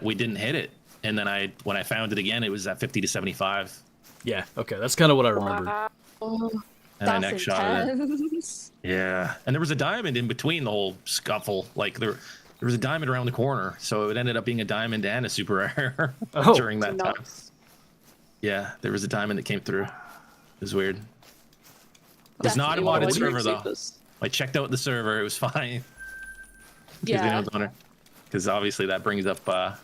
we didn't hit it. And then when I found it again, it was at 50 to 75.
Yeah, okay, that's kind of what I remembered.
Wow.
And I
That's
next shot it.
intense.
Yeah, and there was a diamond in between the whole scuffle. Like there was a diamond around the corner, so it ended up being a diamond and a super rare
Oh.
during that time.
Nuts.
Yeah, there was a diamond that came through. It was weird. It was not a
Definitely one of
modded
my
server
dream
though.
supers.
I checked out the server; it was fine.
Yeah.
Because obviously that brings up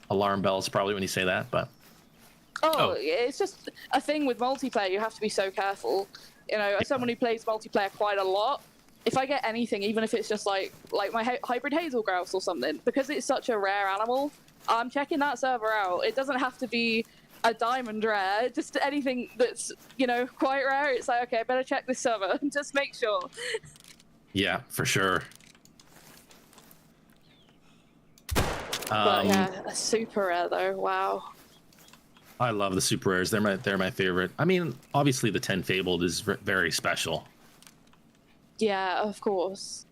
alarm bells probably when you say that, but.
Oh, yeah, it's just a thing with multiplayer. You have to be so careful. You know, as someone who plays multiplayer quite a lot, if I get anything, even if it's just like my hybrid hazel grouse or something, because it's such a rare animal, I'm checking that server out. It doesn't have to be a diamond rare, just anything that's, you know, quite rare. It's like, okay, I better check this server and just make sure.
Yeah, for sure.
But yeah, a super rare though. Wow.
I love the super rares. They're my favorite. I mean, obviously the 10 Fabled is very special.
Yeah, of course.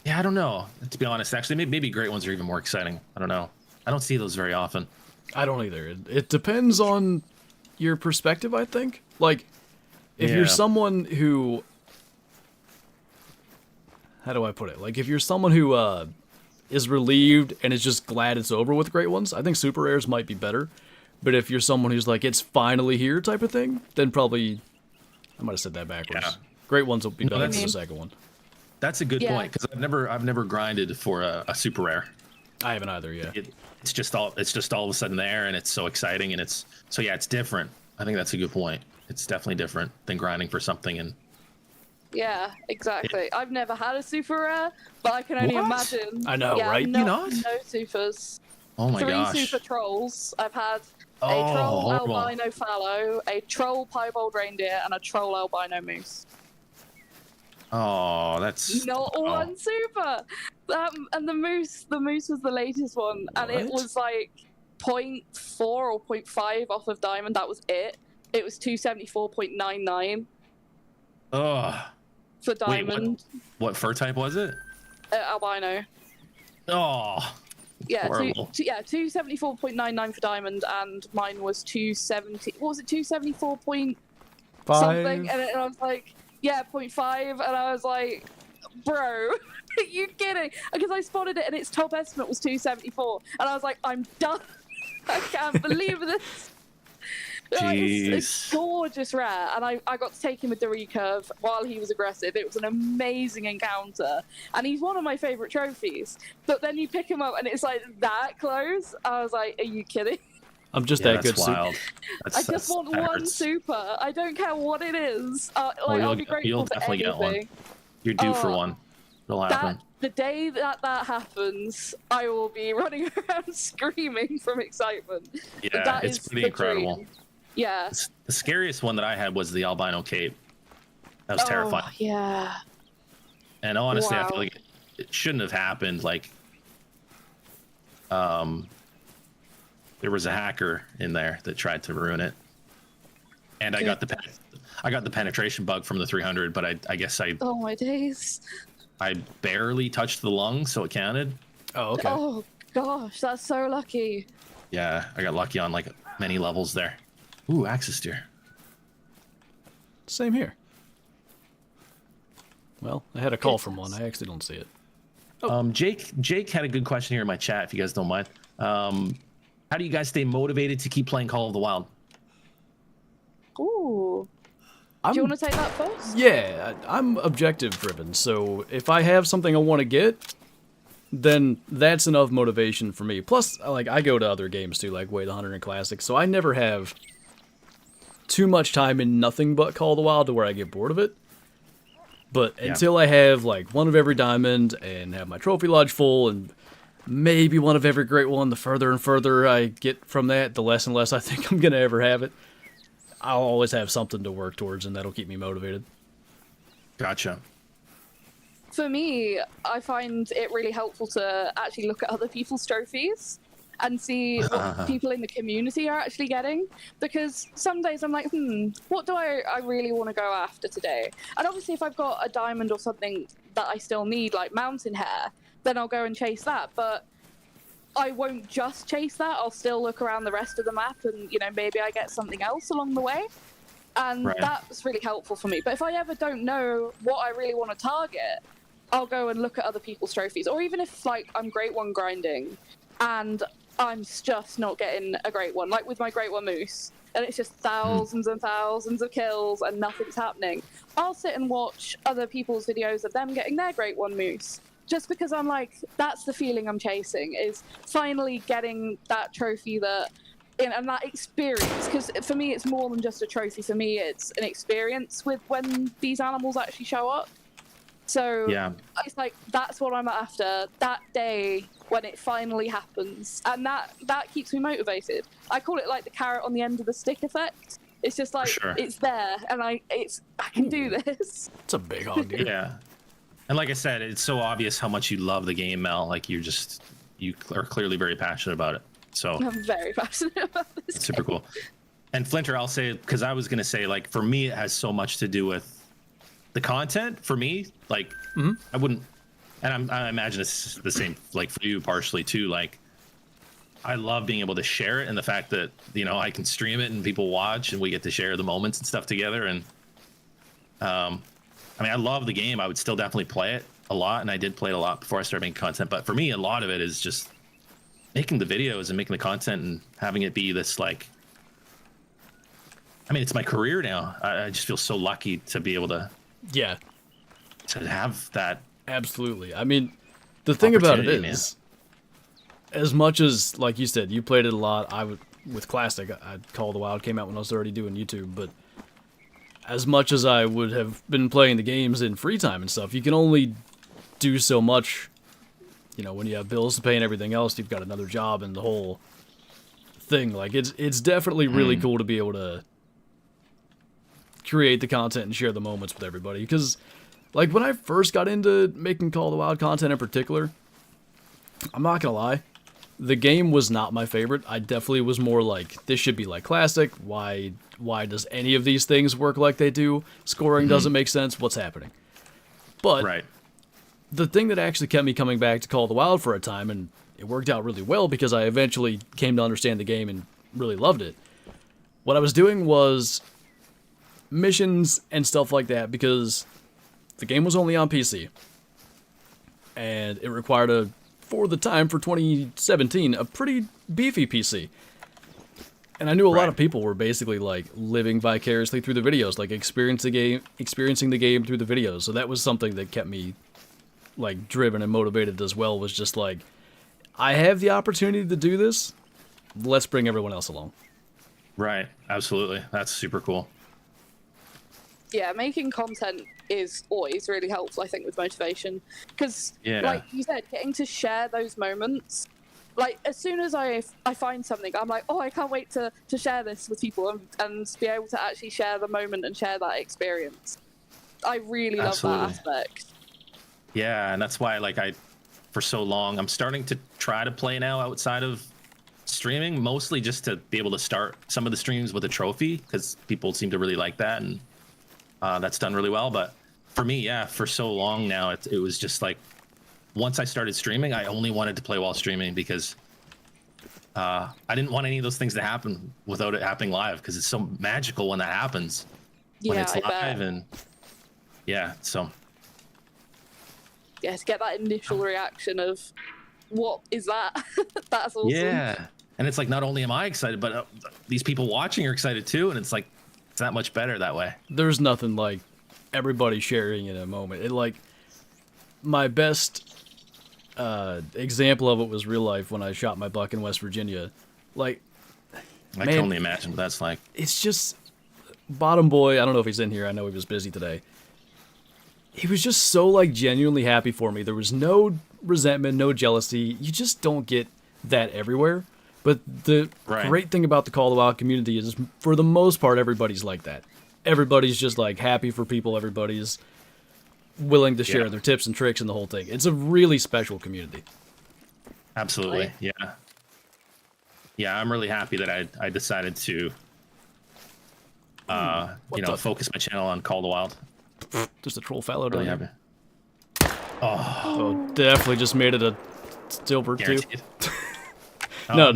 Yeah, I don't know. To be honest, actually, maybe great ones are even more exciting. I don't know. I don't see those very often.
I don't either. It depends on your perspective, I think. Like, if you're
Yeah.
someone who... How do I put it? Like, if you're someone who is relieved and is just glad it's over with great ones, I think super rares might be better. But if you're someone who's like, it's finally here type of thing, then probably... I might have said that backwards.
Yeah.
Great ones will be better than
that's-
the second one.
That's a good
Yeah.
point because I've never grinded for a super rare.
I haven't either, yeah.
It's just all of a sudden there, and it's so exciting, and it's different. I think that's a good point. It's definitely different than grinding for something. And
Yeah, exactly. I've never had a super rare, but I can only
What?
imagine.
I know,
yeah,
right?
No,
You not?
no supers.
oh my
3
gosh,
super trolls. I've had a
Oh,
troll
horrible.
albino fallow, a troll piebald reindeer, and a troll albino moose.
oh, that's
Not
oh.
one super. And the moose was the latest one, and it
What?
was like 0.4 or 0.5 off of diamond. That was it. It was 274.99
Ugh.
for
Wait,
diamond.
what fur type was it?
Albino.
Oh,
Yeah,
horrible.
274.99 for diamond, and mine was 270. What was it? 274 point
Five.
something, and I was like, yeah, 0.5, and I was like, bro, are you kidding? Because I spotted it, and its top estimate was 274, and I was like, I'm done. I can't believe this. Like, it's
Jeez.
gorgeous rare, and I got to take him with the recurve while he was aggressive. It was an amazing encounter, and he's one of my favorite trophies. But then you pick him up, and it's like that close. I was like, are you kidding?
I'm just
Yeah,
that good.
that's wild.
I just want
that
one
hurts.
super. I don't care what it is. Like,
you'll-
I'll be grateful
you'll
for
definitely get one.
anything.
You're due for
Oh,
one. It'll happen.
The day that happens, I will be running around screaming from excitement.
Yeah,
That
it's
is
pretty
the
incredible.
dream. Yeah.
The scariest one that I had was the albino cape. That was terrifying.
Oh, yeah.
And honestly, I
Wow.
feel like it shouldn't have happened. Like, there was a hacker in there that tried to ruin it, and I got the penetration bug from the 300. But I guess
Oh my days.
I barely touched the lung, so it counted.
Oh, okay.
Oh gosh, that's so lucky.
Yeah, I got lucky on like many levels there. Ooh, axis steer.
Same here. Well, I had a call from one. I actually don't see it.
Jake had a good question here in my chat, if you guys don't mind. How do you guys stay motivated to keep playing Call of the Wild?
Ooh.
I'm,
Do you want to take that first?
Yeah, I'm objective driven. So if I have something I want to get, then that's enough motivation for me. Plus, like, I go to other games too, like Way the Hunter and Classic, so I never have too much time in nothing but Call of the Wild to where I get bored of it. But
Yeah.
until I have like one of every diamond and have my trophy lodge full and maybe one of every great one. The further and further I get from that, the less and less I think I'm going to ever have it. I'll always have something to work towards, and that'll keep me motivated.
Gotcha.
For me, I find it really helpful to actually look at other people's trophies and see what people in the community are actually getting. Because some days I'm like, what do I really want to go after today? And obviously if I've got a diamond or something that I still need, like mountain hair, then I'll go and chase that. But I won't just chase that. I'll still look around the rest of the map and, you know, maybe I get something else along the way. And that's really helpful for me. But if I ever don't know what I really want to target, I'll go and look at other people's trophies. Or even if, like, I'm Great One grinding and I'm just not getting a Great One, like with my Great One Moose, and it's just thousands and thousands of kills and nothing's happening, I'll sit and watch other people's videos of them getting their Great One Moose. Just because I'm like, that's the feeling I'm chasing, is finally getting that trophy that, and that experience. Because for me, it's more than just a trophy. For me, it's an experience with when these animals actually show up. So yeah, it's like, that's what I'm after, that day when it finally happens. And that keeps me motivated. I call it like the carrot on the end of the stick effect. It's just like, it's there, and I can do this.
It's a big hog, dude.
Yeah. And like I said, it's so obvious how much you love the game, Mel. Like you are clearly very passionate about it. So
I'm very passionate about this.
It's super cool. And Flinter, I'll say, because I was going to say, like, for me, it has so much to do with the content. For me, like, I wouldn't, and I imagine it's the same, like, for you partially too. Like, I love being able to share it, and the fact that, you know, I can stream it and people watch and we get to share the moments and stuff together. And I mean, I love the game. I would still definitely play it a lot, and I did play it a lot before I started making content. But for me, a lot of it is just making the videos and making the content and having it be this, like, I mean, it's my career now. I just feel so lucky to be able to to have that.
Absolutely. I mean, the thing about it is, as much as, like you said, you played it a lot, with Classic, Call of the Wild came out when I was already doing YouTube, but as much as I would have been playing the games in free time and stuff, you can only do so much. You know, when you have bills to pay and everything else, you've got another job and the whole thing. Like, it's definitely really cool to be able to create the content and share the moments with everybody. Because, like, when I first got into making Call of the Wild content in particular, I'm not gonna lie, the game was not my favorite. I definitely was more like, this should be like Classic. Why does any of these things work like they do? Scoring doesn't make sense. What's happening? But the thing that actually kept me coming back to Call of the Wild for a time, and it worked out really well because I eventually came to understand the game and really loved it. What I was doing was missions and stuff like that, because the game was only on PC. And it required for the time, for 2017, a pretty beefy PC. And I knew a lot of people were basically like living vicariously through the videos, like experiencing the game through the videos. So that was something that kept me like driven and motivated as well, was just like, I have the opportunity to do this, let's bring everyone else along. Right,
absolutely. That's super cool.
Yeah, making content is always really helpful, I think, with motivation. Because, like you said, getting to share those moments, like, as soon as I find something, I'm like, oh, I can't wait to share this with people and be able to actually share the moment and share that experience. I really love that aspect.
Yeah, and that's why, like, for so long, I'm starting to try to play now outside of streaming, mostly just to be able to start some of the streams with a trophy, because people seem to really like that, and that's done really well. But for me, for so long now, it was just like, once I started streaming, I only wanted to play while streaming, because I didn't want any of those things to happen without it happening live, because it's so magical when that happens, when it's live. And so
to get that initial reaction of, what is that? That's awesome.
Yeah, and it's like, not only am I excited, but these people watching are excited too, and it's like, it's that much better that way.
There's nothing like everybody sharing in a moment. It, like, my best example of it was real life when I shot my buck in West Virginia. Like,
I can only imagine what that's like.
It's just, Bottom Boy, I don't know if he's in here, I know he was busy today. He was just so, like, genuinely happy for me. There was no resentment, no jealousy. You just don't get that everywhere. But the great thing about the Call of the Wild community is, for the most part, everybody's like that. Everybody's just like happy for people. Everybody's willing to share their tips and tricks and the whole thing. It's a really special community.
Absolutely, yeah. Yeah, I'm really happy that I decided to, focus my channel on Call of the Wild.
Just a troll fallow
Really
down
happy.
there. Oh, definitely just made it a stillbird too. No.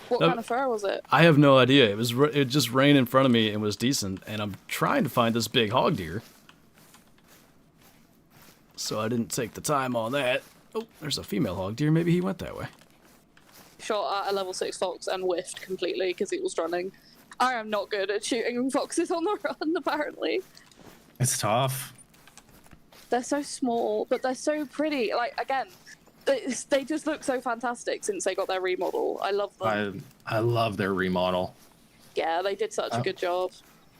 What kind of fur was it?
I have no idea. It just rained in front of me and was decent, and I'm trying to find this big hog deer. So I didn't take the time on that. Oh, there's a female hog deer. Maybe he went that way.
Shot at a level 6 fox and whiffed completely because it was running. I am not good at shooting foxes on the run, apparently.
It's tough.
They're so small, but they're so pretty. Like, again, they just look so fantastic since they got their remodel. I love them.
I love their remodel.
Yeah, they did such a good job.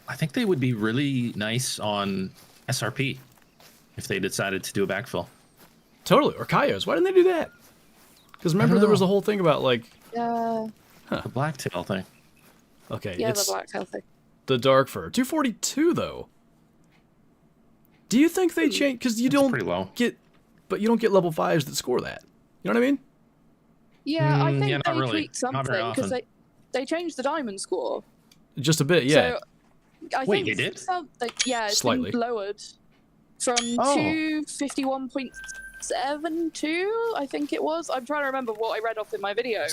I think they would be really nice on SRP if they decided to do a backfill.
Totally. Or coyotes. Why didn't they do that? Because remember there was a whole thing about like...
Yeah.
The blacktail thing.
Okay.
Yeah,
it's
the blacktail thing.
The dark fur. 242 though. Do you think they change? Because you don't get... But you don't get level 5s that score that. You know what I mean?
Yeah, I think they
really.
tweaked something because they changed the diamond score.
Just a bit, yeah.
So, I
Wait,
think
they did?
Yeah, it's
Slightly.
been lowered from 251.72, I think it was. I'm trying to remember what I read off in my video.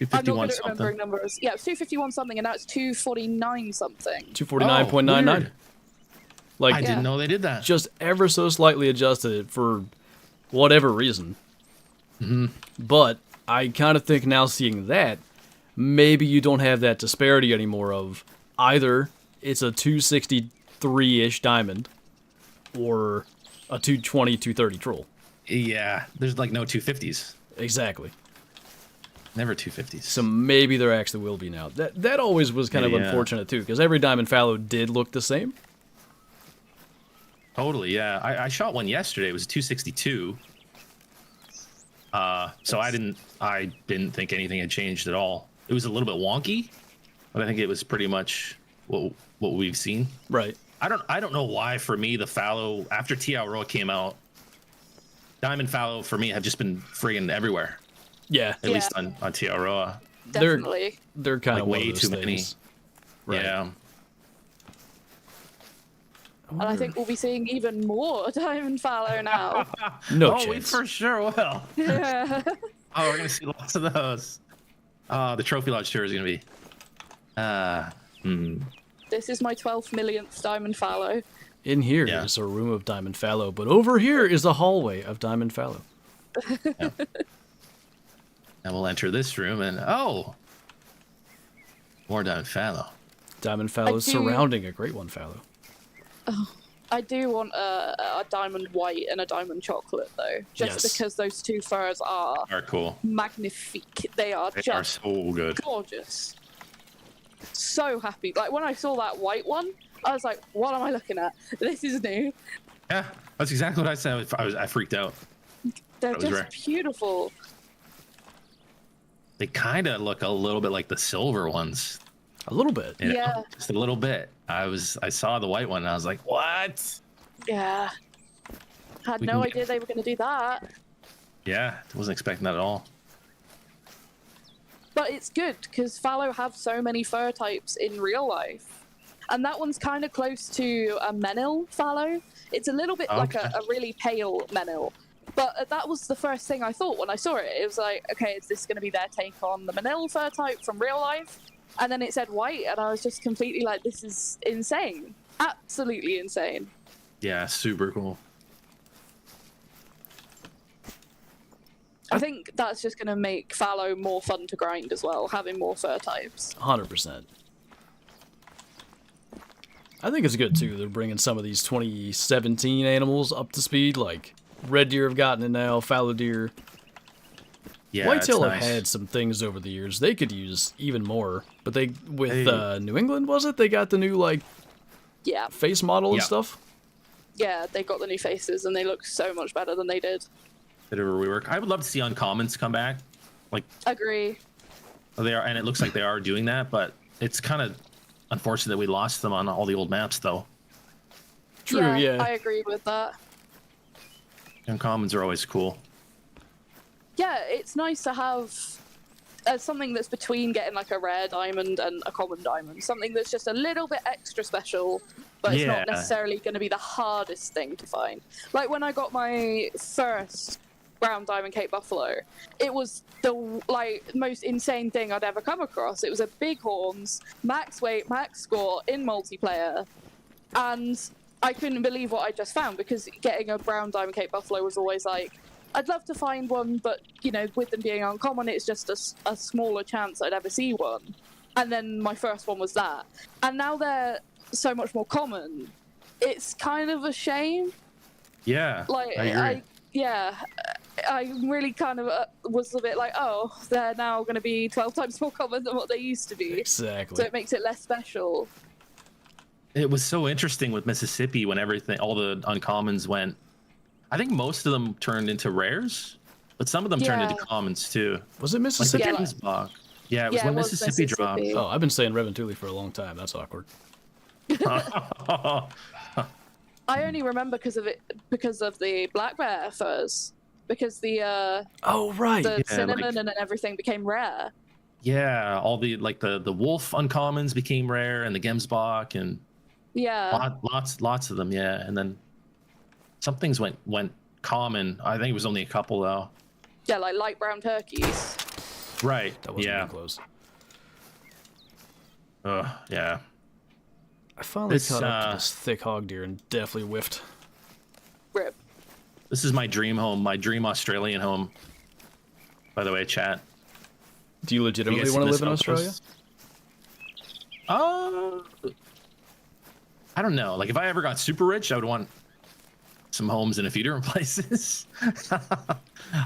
I'm not good at remembering numbers. Yeah, it's 251 something, and now it's 249 something.
249.99. Like,
I didn't know they did that.
Just ever so slightly adjusted it for whatever reason. But I kind of think now, seeing that, maybe you don't have that disparity anymore of either it's a 263-ish diamond or a 220, 230 troll.
Yeah, there's like no 250s.
Exactly.
Never 250s.
So maybe there actually will be now. That always was kind of unfortunate too, because every diamond fallow did look the same.
Totally, yeah. I shot one yesterday. It was 262. So I didn't think anything had changed at all. It was a little bit wonky, but I think it was pretty much what we've seen.
Right.
I don't know why, for me, the fallow after Aotearoa came out, diamond fallow for me have just been friggin' everywhere.
Yeah.
At least on Aotearoa.
Definitely.
They're kind of
way too many.
Right.
Yeah.
And I think we'll be seeing even more diamond fallow now.
No
we
chance.
for sure will.
Yeah.
Oh, we're gonna see lots of those. The trophy lodge tour is gonna be.
This is my 12th millionth diamond fallow.
In here is a room of diamond fallow, but over here is a hallway of diamond fallow.
Yeah. And we'll enter this room, and more diamond fallow.
Diamond fallow surrounding a great one fallow.
Oh, I do want a diamond white and a diamond chocolate, though. Just because those two furs are
cool.
Magnifique. They are just
so good.
Gorgeous. So happy. Like, when I saw that white one, I was like, what am I looking at? This is new.
Yeah, that's exactly what I said. I freaked out.
They're just beautiful.
They kind of look a little bit like the silver ones.
A little bit.
You know?
Yeah.
Just a little bit. I saw the white one and I was like, what?
Yeah. Had no idea they were going to do that.
Yeah, wasn't expecting that at all.
But it's good because fallow have so many fur types in real life. And that one's kind of close to a menil fallow. It's a little bit like a really pale menil. But that was the first thing I thought when I saw it. It was like, okay, is this going to be their take on the menil fur type from real life? And then it said white, and I was just completely like, this is insane. Absolutely insane.
Yeah, super cool.
I think that's just going to make fallow more fun to grind as well, having more fur types.
100%. I think it's good, too. They're bringing some of these 2017 animals up to speed, like red deer have gotten it now, fallow deer.
Yeah,
Whitetail have had some things over the years they could use even more, but New England, was it? They got the new face model and stuff.
Yeah, they got the new faces and they look so much better than they did.
Bit of a rework. I would love to see uncommons come back. Like
Agree.
they are, and it looks like they are doing that, but it's kind of unfortunate that we lost them on all the old maps, though.
True, yeah.
I agree with that.
Uncommons are always cool.
Yeah, it's nice to have something that's between getting like a rare diamond and a common diamond. Something that's just a little bit extra special, but it's not necessarily going to be the hardest thing to find. Like when I got my first brown diamond Cape Buffalo, it was the most insane thing I'd ever come across. It was a big horns, max weight, max score in multiplayer, and I couldn't believe what I just found, because getting a brown diamond Cape Buffalo was always like, I'd love to find one, but, you know, with them being uncommon, it's just a smaller chance I'd ever see one. And then my first one was that. And now they're so much more common. It's kind of a shame.
Yeah,
Like,
I agree.
I really kind of was a bit like, oh, they're now going to be 12 times more common than what they used to be.
Exactly.
So it makes it less special.
It was so interesting with Mississippi when all the uncommons went. I think most of them turned into rares, but some of them turned into commons too.
Was it
Like
Mississippi?
the Gemsbach. Yeah, it was when Mississippi dropped.
Oh, I've been saying Reventuli for a long time. That's awkward.
I only remember because of the black bear furs, because the
Oh, right.
the
Yeah,
cinnamon and everything became rare.
Yeah, all the the wolf uncommons became rare, and the Gemsbach, and
Yeah.
lots of them. Yeah, and then some things went common. I think it was only a couple though.
Yeah, like light brown turkeys.
Right.
That wasn't
Yeah.
even close.
Yeah.
I finally caught up to this thick hog deer and definitely whiffed.
Rip.
This is my dream home, my dream Australian home. By the way, chat.
Do you legitimately want to live in Australia?
I don't know. Like, if I ever got super rich, I would want some homes in a few different places.
Fair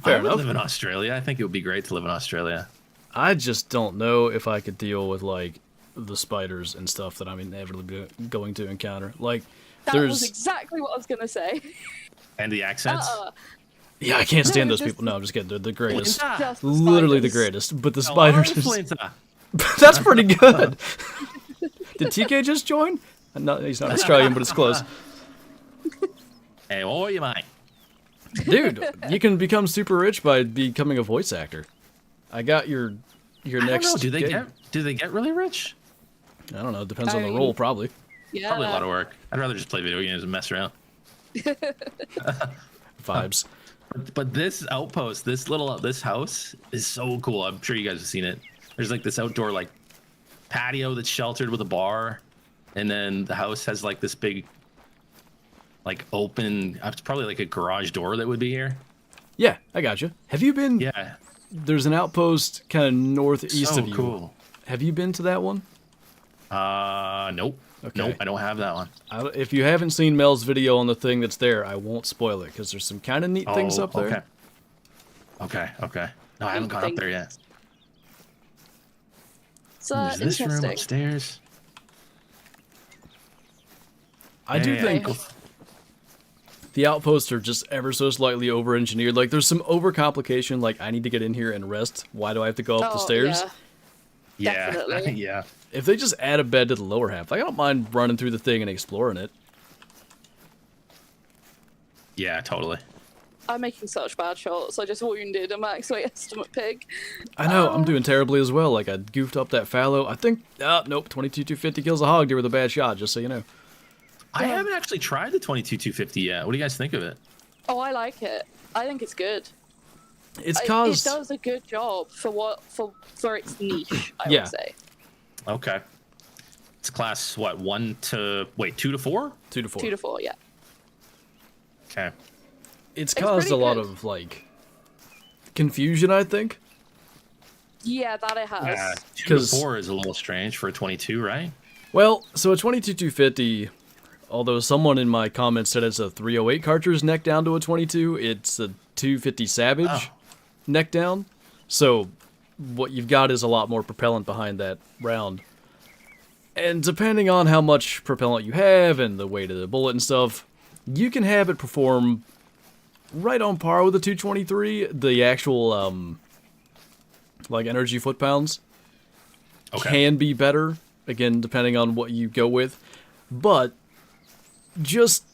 I would
enough.
live in Australia. I think it would be great to live in Australia.
I just don't know if I could deal with, like, the spiders and stuff that I'm inevitably going to encounter. Like,
That
there's...
was exactly what I was gonna say.
And the accents.
Yeah, I can't stand
No,
those
just-
people. No, I'm just kidding. They're the greatest.
Just the
Literally the
spiders.
greatest. But the
Hello,
spiders...
Flinter.
That's pretty good. Did TK just join? No, he's not Australian, but it's close.
Hey, how are you, mate?
Dude, you can become super rich by becoming a voice actor. I got your
I don't
next
know. Do
gig.
they get really rich?
I don't know. It depends on
I
the
mean-
role, probably.
Yeah.
Probably a lot of work. I'd rather just play video games and mess around.
Vibes.
But this outpost, this house is so cool. I'm sure you guys have seen it. There's like this outdoor like patio that's sheltered with a bar, and then the house has like this big like open, it's probably like a garage door that would be here.
Yeah, I got you. Have you been?
Yeah.
There's an outpost kind of northeast
So
of you.
cool.
Have you been to that one?
Nope.
Okay.
Nope, I don't have that one.
If you haven't seen Mel's video on the thing that's there, I won't spoil it because there's some kind of neat things up there.
Okay. No, I haven't gone up there yet.
It's
There's this room
interesting.
upstairs.
I do
Yeah.
think the outposts are just ever so slightly over-engineered. Like, there's some overcomplication, like, I need to get in here and rest. Why do I have to go up the stairs?
Yeah.
Definitely.
Yeah.
If they just add a bed to the lower half, like, I don't mind running through the thing and exploring it.
Yeah, totally.
I'm making such bad shots. I just wounded a max weight estimate pig.
I know, I'm doing terribly as well. Like, I goofed up that fallow. I think, nope, 22-250 kills a hog deer with a bad shot, just so you know.
I haven't actually tried the 22-250 yet. What do you guys think of it?
Oh, I like it. I think it's good.
It's
It
caused...
does a good job for its niche, I
Yeah.
would say.
Okay. It's class, what, 2 to 4?
2 to 4.
2 to 4, yeah.
Okay.
It's
It's
caused a
pretty
lot
good.
of, like, confusion, I think.
Yeah, that it has.
Yeah, 2 to
'Cause-
4 is a little strange for a 22, right?
Well, so a 22-250, although someone in my comments said it's a 308 cartridge neck down to a 22, it's a 250 Savage
Oh.
neck down. So what you've got is a lot more propellant behind that round. And depending on how much propellant you have and the weight of the bullet and stuff, you can have it perform right on par with the 223. The actual, like, energy foot-pounds can be better, again, depending on what you go with. But just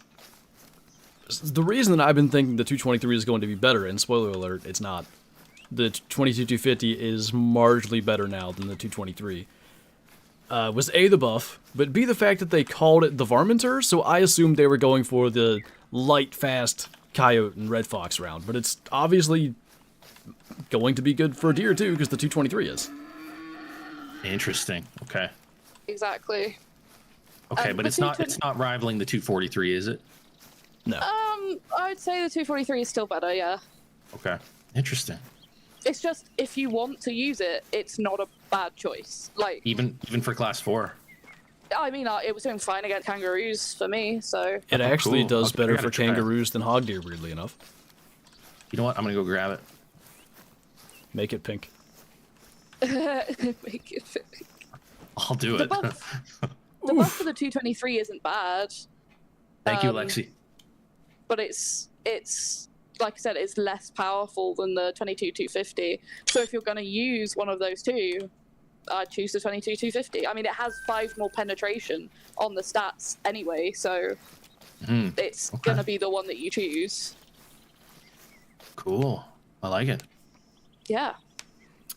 the reason that I've been thinking the 223 is going to be better, and spoiler alert, it's not. The 22-250 is marginally better now than the 223. Was A, the buff, but B, the fact that they called it the Varminter, so I assumed they were going for the light, fast Coyote and Red Fox round, but it's obviously going to be good for deer too, because the 223 is.
Interesting. Okay.
Exactly.
Okay, but it's not rivaling the 243, is it?
No.
I'd say the 243 is still better, yeah.
Okay. Interesting.
It's just, if you want to use it, it's not a bad choice. Like,
Even for class 4.
I mean, it was doing fine against kangaroos for me, so...
It actually
cool.
does
Okay, I
better
gotta
for
try it.
kangaroos than hog deer, weirdly enough.
You know what? I'm gonna go grab it.
Make it pink.
Make it fit.
I'll do
The
it.
buff, the buff for the 223 isn't bad.
Thank you, Lexi.
But it's like I said, it's less powerful than the 22-250. So if you're going to use one of those two, I'd choose the 22-250. I mean, it has 5 more penetration on the stats anyway, so it's going to be the one that you choose.
Cool. I like it.
Yeah.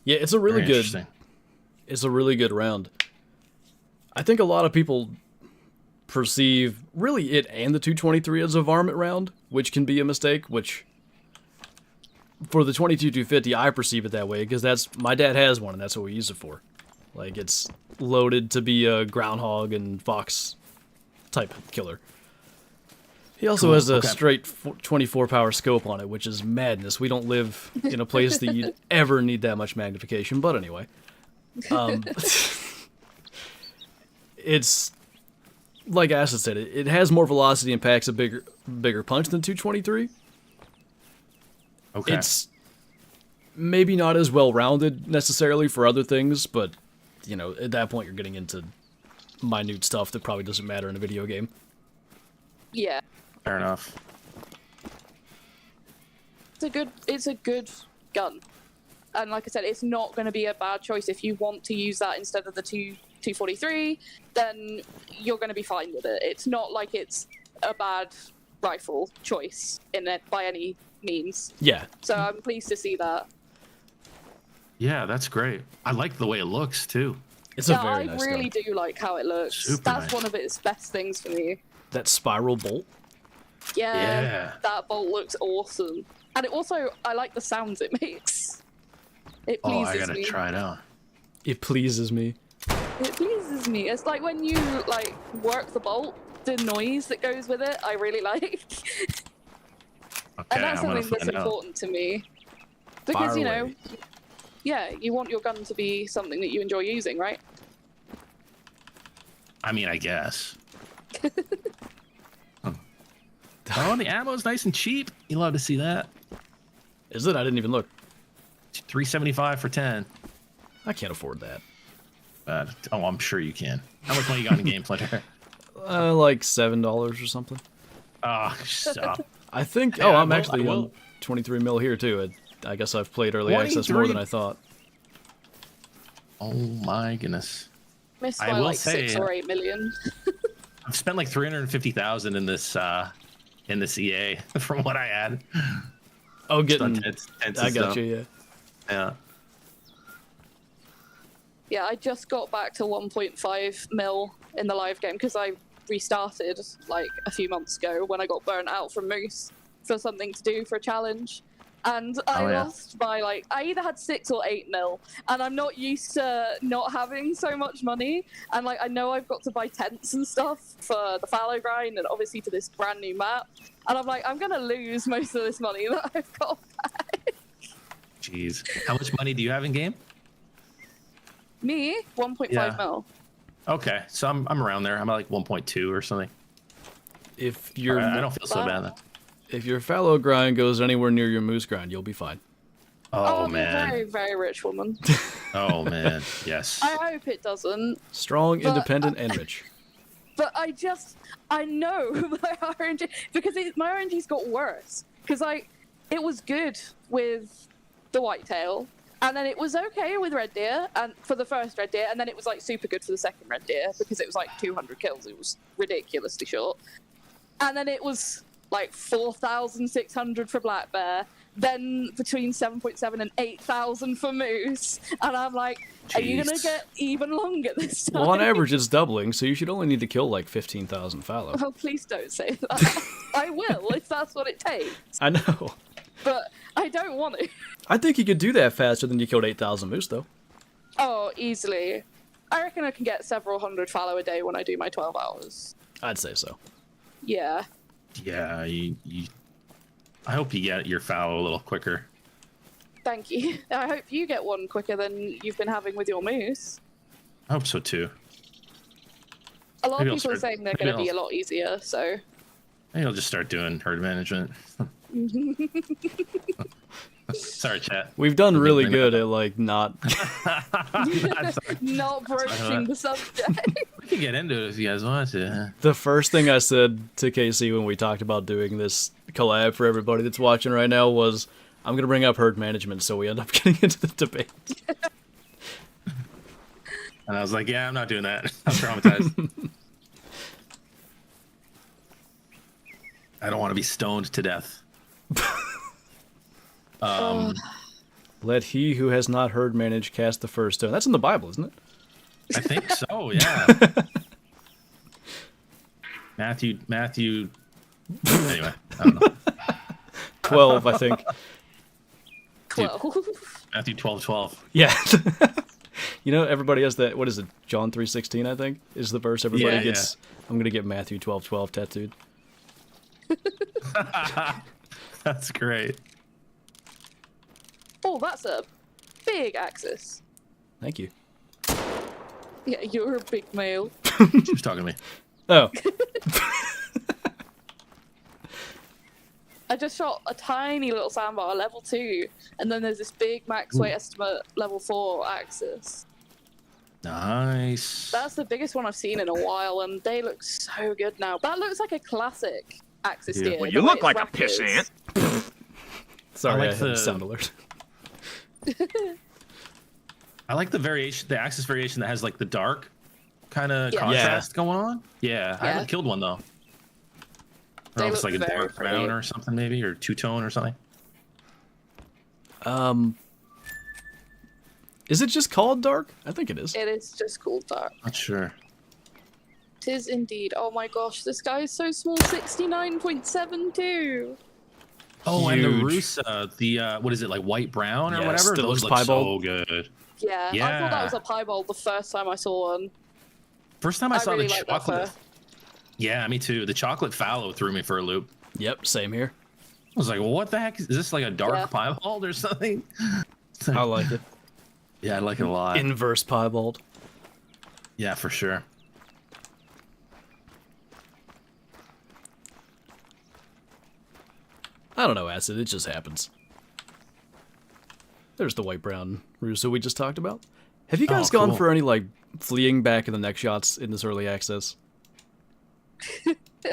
Yeah, it's a really
Very
good.
interesting.
It's a really good round. I think a lot of people perceive really it and the 223 as a varmint round, which can be a mistake, which for the 22-250 I perceive it that way because that's my dad has one and that's what we use it for. Like it's loaded to be a groundhog and fox type killer. He also has a straight 24 power scope on it, which is madness. We don't live in a place that you'd ever need that much magnification, but anyway. It's like Acid said, it has more velocity and packs a bigger punch than 223.
Okay.
It's maybe not as well rounded necessarily for other things, but you know, at that point you're getting into minute stuff that probably doesn't matter in a video game.
Yeah.
Fair enough.
It's a good gun. And like I said, it's not going to be a bad choice. If you want to use that instead of the 243, then you're going to be fine with it. It's not like it's a bad rifle choice in it by any means.
Yeah.
So I'm pleased to see that.
Yeah, that's great. I like the way it looks too.
It's a very nice
I really
gun.
do like how it looks.
Super
That's
nice.
one of its best things for me.
That spiral bolt.
Yeah, that bolt looks awesome. And it also, I like the sounds it makes. It pleases
I gotta
me.
try it out.
It pleases me.
It pleases me. It's like when you like work the bolt, the noise that goes with it, I really like.
Okay,
And that's
I'm gonna
something that's
find out.
important to me. Because,
Fire
you know,
away.
yeah, you want your gun to be something that you enjoy using, right?
I mean, I guess. Oh, the ammo's nice and cheap. You love to see that.
Is it? I didn't even look.
$375 for 10.
I can't afford that.
Oh, I'm sure you can. How much money you got in the game, Flinter?
Like $7 or something.
Oh, stop.
I think.
Yeah,
Oh, I'm
I
actually
will.
on 23 mil here too. I guess I've played early access more
23?
than I thought.
Oh my goodness.
Missed
I
by
will
like
say-
6 or 8 million.
I've spent like 350,000 in this EA from what I had.
Oh,
Just on
getting.
tents and
I got
stuff.
you. Yeah.
Yeah.
Yeah, I just got back to 1.5 mil in the live game because I restarted like a few months ago when I got burnt out from Moose for something to do for a challenge. And I lost by like, I either had 6 or 8 mil, and I'm not used to not having so much money. And like, I know I've got to buy tents and stuff for the fallow grind and obviously to this brand new map. And I'm like, I'm gonna lose most of this money that I've got back.
Jeez. How much money do you have in game?
Me, 1.5
Yeah.
mil.
Okay, so I'm around there. I'm at like 1.2 or something.
If your
I don't feel so bad then.
if your fallow grind goes anywhere near your moose grind, you'll be fine.
Oh,
I'm a
man.
very, very rich woman.
Oh man. Yes.
I hope it doesn't.
Strong,
But,
independent, and rich.
But I know my RNG, because my RNG's got worse. Because, like, it was good with the whitetail, and then it was okay with red deer, and for the first red deer, and then it was, like, super good for the second red deer, because it was, like, 200 kills. It was ridiculously short. And then it was, like, 4,600 for black bear, then between 7.7 and 8,000 for moose, and I'm like, are you gonna get even longer this time?
Well, on average, it's doubling, so you should only need to kill like 15,000 fallow.
Oh, please don't say that. I will, if that's what it takes.
I know.
But I don't want to.
I think you could do that faster than you killed 8,000 moose, though.
Oh, easily. I reckon I can get several hundred fallow a day when I do my 12 hours.
I'd say so.
Yeah.
Yeah, I hope you get your fallow a little quicker.
Thank you. I hope you get one quicker than you've been having with your moose.
I hope so too.
A lot
Maybe
of
I'll
people are
start-
saying they're
maybe
going to be a
I'll-
lot easier, so...
Maybe I'll just start doing herd management. Sorry, chat.
We've done
We've
really
been-
good at, like, not...
Not broaching the subject.
We can get into it if you guys want to.
The first thing I said to Casey when we talked about doing this collab for everybody that's watching right now was, I'm going to bring up herd management, so we end up getting into the debate.
And I was like, yeah, I'm not doing that. I'm traumatized. I don't want to be stoned to death.
Let he who has not herd managed cast the first stone. That's in the Bible, isn't it?
I think so, yeah. Matthew. Anyway, I don't know.
12, I think.
12.
Matthew 12:12.
Yeah. You know, everybody has that, what is it, John 3:16, I think, is the verse everybody
Yeah,
gets. I'm going to get Matthew 12:12 tattooed.
That's great.
Oh, that's a big axis.
Thank you.
Yeah, you're a big male.
She was talking to me.
Oh,
I just shot a tiny little sandbar, level 2, and then there's this big max weight estimate level 4 axis.
Nice.
That's the biggest one I've seen in a while, and they look so good now. That looks like a classic axis
Yeah.
deer.
Well,
the
you
way
look
it's
like a
wrapped
piss
is.
ant.
sorry,
I
I
like
had a
the-
sound alert.
I like the variation, the axis variation that has like the dark kind of
Yeah.
contrast going on. Yeah, I
Yeah.
haven't killed one though. I
They
don't know if it's
look
like a
very
dark brown
pretty.
or something maybe, or two-tone or something.
Is it just called dark? I think it is.
It is just cool dark.
Not sure.
It is indeed. Oh my gosh, this guy is so small. 69.72.
Oh, and the
Huge.
Rusa, the what is it, like white brown or
Yes,
whatever?
that
Those
looks
look so
piebald.
good.
Yeah, I thought that
Yeah.
was a piebald the first time I saw one.
First time I saw
really
the
like that
chocolate.
fur.
Yeah, me too. The chocolate fallow threw me for a loop.
Yep, same here.
I was like, well, what the heck? Is this like a dark
Yeah.
piebald or something?
I like it.
Yeah, I like it a lot.
Inverse piebald.
Yeah, for sure.
I don't know, Acid. It just happens. There's the white brown Russo we just talked about. Have you guys
Oh,
gone
cool.
for any like fleeing back in the neck shots in this early access?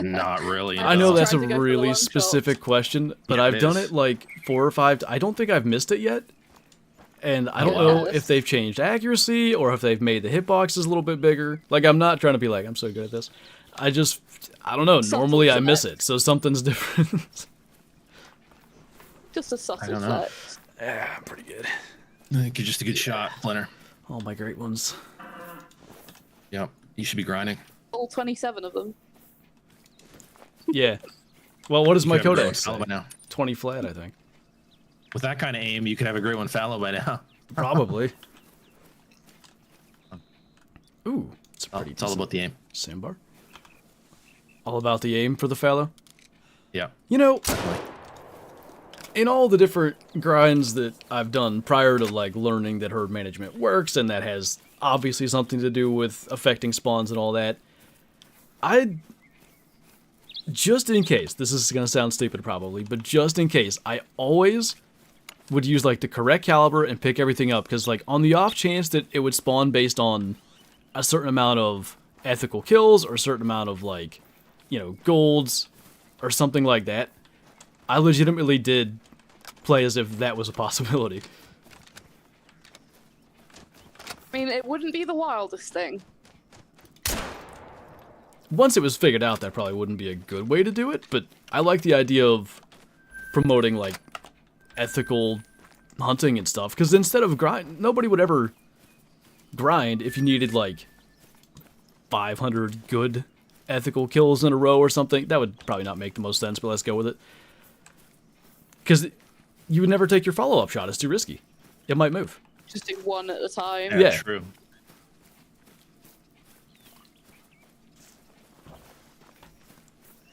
Not really.
I know
no.
that's a
Tried to go for the
really
long shot.
specific question, but
Yeah,
I've
it
done
is.
it like 4 or 5. I don't think I've missed it yet. And I don't
Oh,
know
wow.
if they've changed accuracy or if they've made the hitboxes a little bit bigger. Like, I'm not trying to be like, I'm so good at this. I don't know. Normally I miss
select.
it, so something's different.
Just a subtle
don't know.
flex.
Yeah, I'm pretty good.
I think you're just a good shot, Flinter.
All my great ones.
Yep. You should be grinding.
All 27 of them.
Yeah. Well, what does my
You could have a great
codex say?
one fallow by now.
20 flat, I think.
With that kind of aim, you could have a great one fallow by now.
Probably. Ooh, it's a
Oh,
pretty
it's all
decent
about the aim.
sandbar. All about the aim for the fallow.
Yeah.
You know,
Definitely.
in all the different grinds that I've done prior to like learning that herd management works, and that has obviously something to do with affecting spawns and all that, just in case, this is gonna sound stupid probably, but just in case, I always would use like the correct caliber and pick everything up, because like on the off chance that it would spawn based on a certain amount of ethical kills or a certain amount of like, golds or something like that, I legitimately did play as if that was a possibility.
I mean, it wouldn't be the wildest thing.
Once it was figured out, that probably wouldn't be a good way to do it, but I like the idea of promoting, like, ethical hunting and stuff, because instead of grind, nobody would ever grind if you needed, like, 500 good ethical kills in a row or something. That would probably not make the most sense, but let's go with it. Because you would never take your follow-up shot. It's too risky. It might move.
Just do one at a time.
Yeah.
True.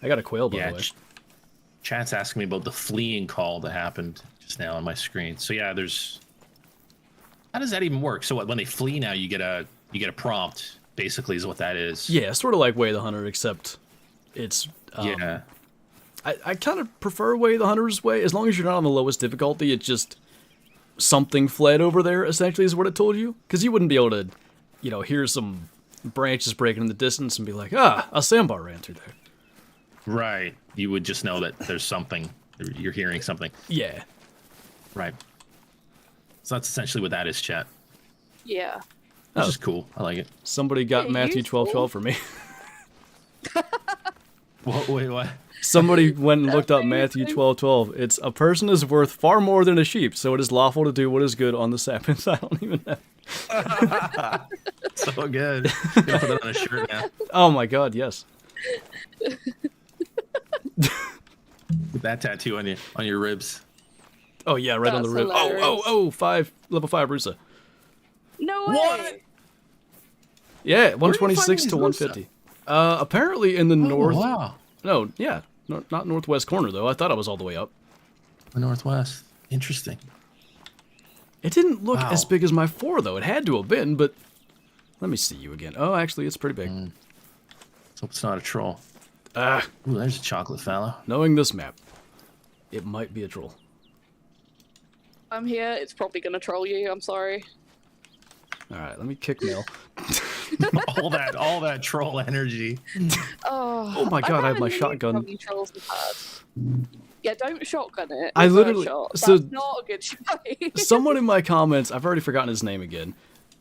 I got a quail, by the way.
Chat's asking me about the fleeing call that happened just now on my screen. So yeah, there's. How does that even work? So when they flee now, you get a prompt. Basically, is what that is.
Yeah, sort of like Way the Hunter, except it's.
Yeah.
I kind of prefer Way the Hunter's way. As long as you're not on the lowest difficulty, it's just something fled over there. Essentially, is what it told you. Because you wouldn't be able to, hear some branches breaking in the distance and be like, a sandbar ran through there.
Right. You would just know that there's something. You're hearing something.
Yeah.
Right. So that's essentially what that is, chat.
Yeah.
Which is cool. I like it.
Somebody got
Yeah,
Matthew
useful.
12:12 for me.
Wait, what?
Somebody went and looked up Matthew 12:12. It's a person is worth far more than a sheep, so it is lawful to do what is good on the Sabbath. I don't even know.
So good. You can put that on a shirt now.
Oh my god, yes.
With that tattoo on your ribs.
Oh yeah, right on the
That's
rib.
hilarious.
Level 5 Rusa.
No way.
What?
Yeah,
Where are you
126
finding
to
these
150. Apparently in the north.
Wow.
No, yeah, not northwest corner though. I thought I was all the way up.
The Northwest. Interesting.
It didn't look
Wow.
as big as my 4 though. It had to have been, but let me see you again. Oh, actually, it's pretty big.
Let's hope it's not a troll.
Ah,
Ooh, there's a chocolate fellow.
knowing this map, it might be a troll.
I'm here. It's probably gonna troll you. I'm sorry.
All right, let me kick Mail.
all that troll energy.
Oh
my God, I have my
haven't used
shotgun.
how many trolls we've had. Yeah, don't shotgun it.
I
with
literally-
birdshot. That's
so-
not a good shot.
Someone in my comments, I've already forgotten his name again,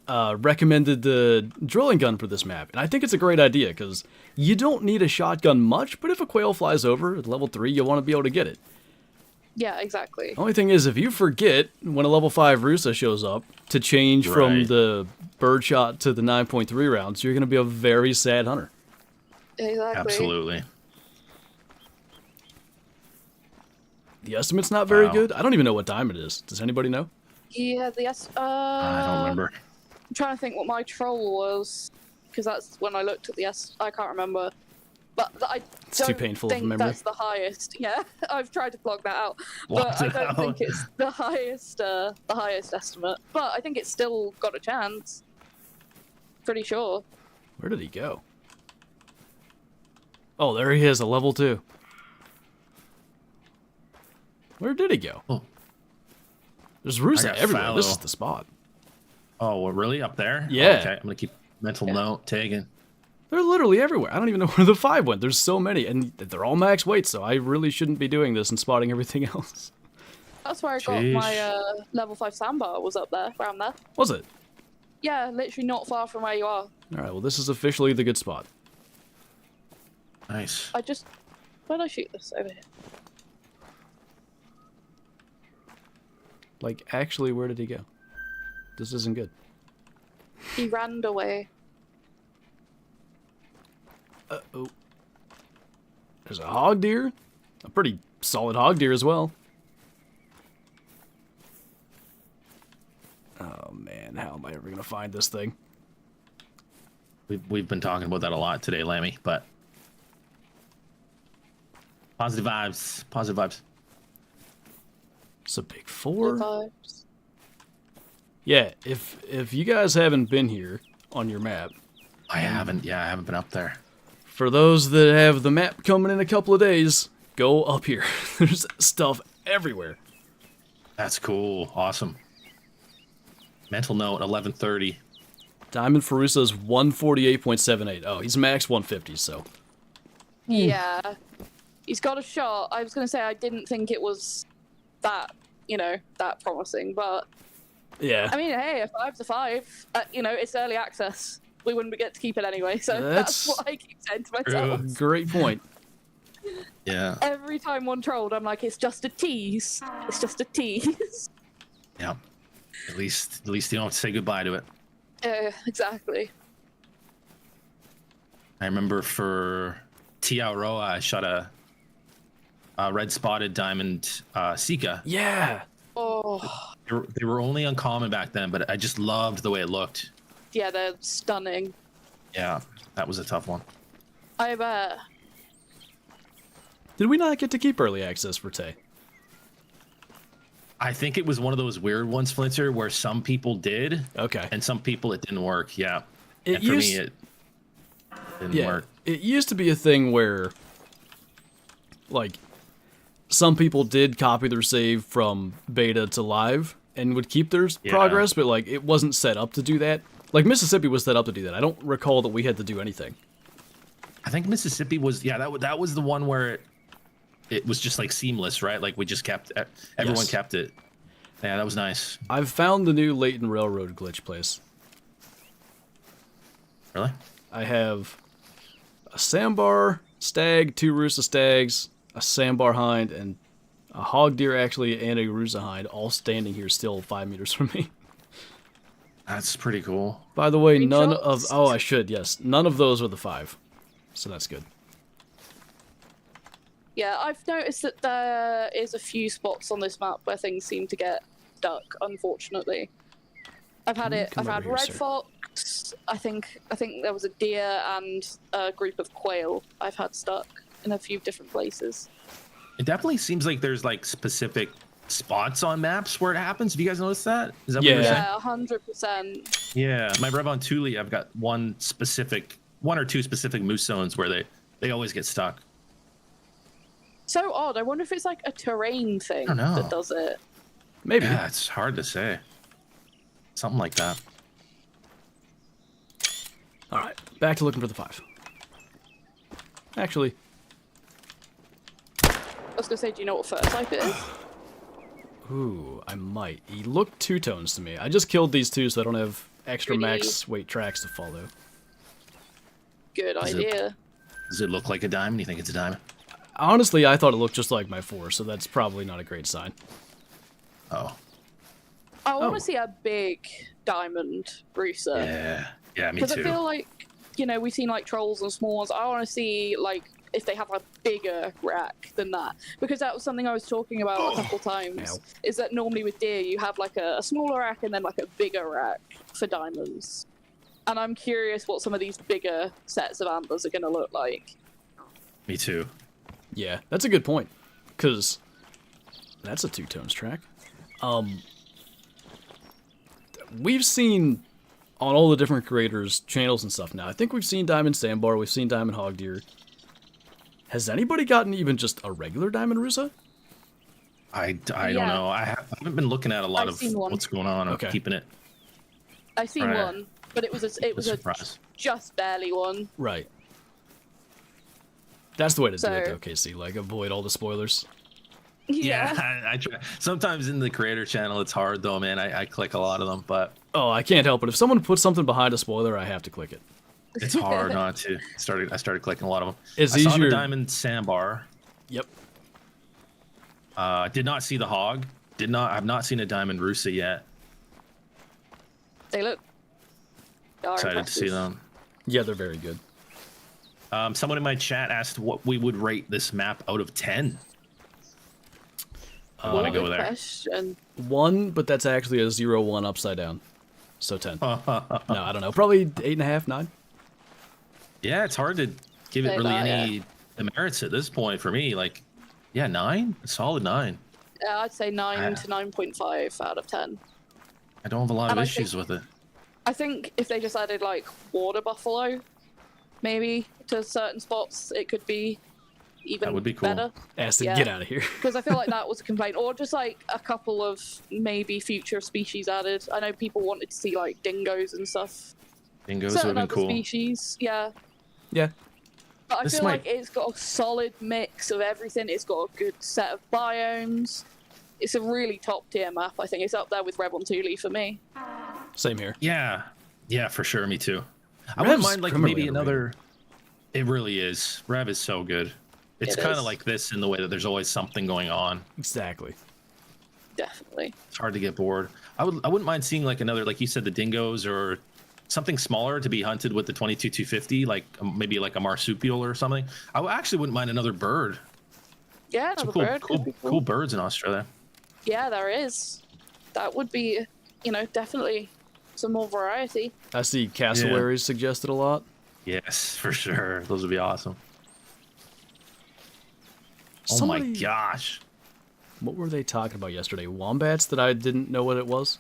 recommended the drilling gun for this map, and I think it's a great idea because you don't need a shotgun much, but if a quail flies over at level 3, you want to be able to get it.
Yeah, exactly.
Only thing is, if you forget when a level 5 Rusa shows up to change from
Right.
the birdshot to the 9.3 rounds, you're going to be a very sad hunter.
Exactly.
Absolutely.
The estimate's not very
Wow.
good. I don't even know what time it is. Does anybody know?
Yeah, the S.
I don't remember.
I'm trying to think what my troll was, because that's when I looked at the S. I can't remember. But I
It's too
don't
painful of a
think
memory.
that's the highest. Yeah, I've tried to block that out,
Blocked
but I
it
don't
out.
think it's the highest estimate. But I think it's still got a chance. Pretty sure.
Where did he go? Oh, there he is, a level 2. Where did he go?
Oh.
There's
I
Rusa
got
everywhere. This is
fallow.
the spot.
Oh, well, really? Up there?
Yeah.
Okay, I'm gonna keep mental note taking.
They're literally everywhere. I don't even know where the 5 went. There's so many, and they're all max weight, so I really shouldn't be doing this and spotting everything else.
That's where I got
Jeez.
my level 5 sandbar. Was up there, around there.
Was it?
Yeah, literally not far from where you are.
Alright, well, this is officially the good spot.
Nice.
I just. Where did I shoot this? Over here.
Like, actually, where did he go? This isn't good.
He ran away.
Uh-oh. There's a hog deer. A pretty solid hog deer as well. Oh, man, how am I ever going to find this thing?
We've been talking about that a lot today, Lammy, but positive vibes. Positive vibes.
It's a big
Good
4.
vibes.
Yeah, if you guys haven't been here on your map,
I haven't been up there.
for those that have the map coming in a couple of days, go up here. There's stuff everywhere.
That's cool. Awesome. Mental note, 11:30.
Diamond Farusa's 148.78. Oh, he's max 150, so.
Yeah. He's got a shot. I was going to say I didn't think it was that, that promising, but...
Yeah.
I mean, hey, a 5's a 5. It's early access. We wouldn't get to keep it anyway, so that's what I keep saying to myself.
Great point.
Yeah.
Every time one trolled, I'm like, it's just a tease. It's just a tease.
Yeah. At least you don't have to say goodbye to it.
Exactly.
I remember for Tiaroa, I shot a red spotted diamond Sika.
Yeah.
Oh.
They were only uncommon back then, but I just loved the way it looked.
Yeah, they're stunning.
Yeah, that was a tough one.
I bet.
Did we not get to keep early access for Tay?
I think it was one of those weird ones, Flinter, where some people did.
Okay.
And some people it didn't work. Yeah.
It
and for me, it didn't work.
It used to be a thing where, like, some people did copy their save from beta to live and would keep their progress, but, like, it wasn't set up to do that. Like, Mississippi was set up to do that. I don't recall that we had to do anything.
I think Mississippi was, that was the one where it was just, like, seamless, right? Like, we just kept, everyone kept it. Yeah, that was nice.
I've found the new Leighton Railroad glitch place.
Really?
I have a sandbar stag, 2 Rusa stags, a sandbar hind, and a hog deer, actually, and a Rusa hind, all standing here still 5 meters from me.
That's pretty cool.
By the way, none
Screenshots?
of... Oh, I should, yes. None of those are the 5. So that's good.
Yeah, I've noticed that there is a few spots on this map where things seem to get stuck, unfortunately. I've had
Come over
red
here, sir.
fox, I think there was a deer and a group of quail I've had stuck in a few different places.
It definitely seems like there's, like, specific spots on maps where it happens. Have you guys noticed that? Is that what you're saying?
Yeah, 100%.
Yeah, my Revon Thule, I've got one or two specific moose zones where they always get stuck.
So odd. I wonder if it's like a terrain thing
I don't know.
that does it.
Maybe.
Yeah, it's hard to say. Something like that.
All right, back to looking for the 5. Actually,
I was gonna say, do you know what first type it is?
ooh, I might. He looked 2-tones to me. I just killed these 2 so I don't have extra
Pretty.
max weight tracks to follow.
Good
Is it-
idea.
Does it look like a diamond? You think it's a diamond?
Honestly, I thought it looked just like my 4, so that's probably not a great sign.
Oh.
I want
Oh.
to see a big diamond Rusa.
Yeah, me
Because I
too.
feel like, we've seen like trolls and small ones. I want to see like if they have a bigger rack than that. Because that was something I was talking about a couple times.
Ow.
Is that normally with deer you have like a smaller rack and then like a bigger rack for diamonds. And I'm curious what some of these bigger sets of antlers are going to look like.
Me too.
Yeah, that's a good point, because that's a 2-tones track. We've seen on all the different creators' channels and stuff now. I think we've seen Diamond Sandbar, we've seen Diamond Hog Deer. Has anybody gotten even just a regular Diamond Rusa?
I don't
Yeah.
know. I haven't been looking at a lot
I've
of
seen one.
what's going on. I'm
Okay.
keeping it
I've seen
Right.
one, but it was a
surprise.
just barely one.
Right. That's the way to do it,
So-
though, Casey. Like, avoid all the spoilers.
Yeah, I try. Sometimes in the creator channel, it's hard though, man. I click a lot of them, but
Oh, I can't help it. If someone puts something behind a spoiler, I have to click it.
it's hard not to. I started clicking a lot of them.
It's
I saw
easier-
the diamond sandbar.
Yep.
Did not see the hog. I've not seen a diamond Rusa yet.
They look. They are
Excited to see
impressive.
them.
Yeah, they're very good.
Someone in my chat asked what we would rate this map out of 10. I want to
What
go
a
there.
question.
1, but that's actually a 0-1 upside down. So 10. No, I don't know. Probably 8.5, 9.
Yeah, it's hard to give it
Say
really
that,
any demerits at this point for me. Like, yeah, 9, a solid 9.
Yeah, I'd say 9 to 9.5 out of 10.
I don't have a lot of
And I
issues
think-
with it.
I think if they just added like water buffalo, maybe to certain spots, it could be even
That would be cool.
better.
Aston,
Yeah.
get out of here.
Because I feel like that was a complaint, or just like a couple of maybe future species added. I know people wanted to see like dingoes and stuff
Dingoes would have
certain
been
other
cool.
species, yeah.
Yeah.
But I
This
feel
might-
like it's got a solid mix of everything. It's got a good set of biomes. It's a really top tier map. I think it's up there with Rev on Thule for me.
Same here.
Yeah, yeah, for sure. Me too. I wouldn't
Rev's
mind like
criminally
maybe
underrated.
another. It really is. Rev is so good. It's
It
kind
is.
of like this in the way that there's always something going on.
Exactly.
Definitely.
It's hard to get bored. I wouldn't mind seeing like another, like you said, the dingoes or something smaller to be hunted with the 22-250, like maybe like a marsupial or something. Actually wouldn't mind another bird.
Yeah,
Some
another bird could be
cool birds in Australia.
Yeah, there is. That would be, definitely some more variety.
I see cassowaries suggested a lot.
Yes, for sure. Those would be awesome. Oh
Somebody-
my gosh.
What were they talking about yesterday? Wombats that I didn't know what it was?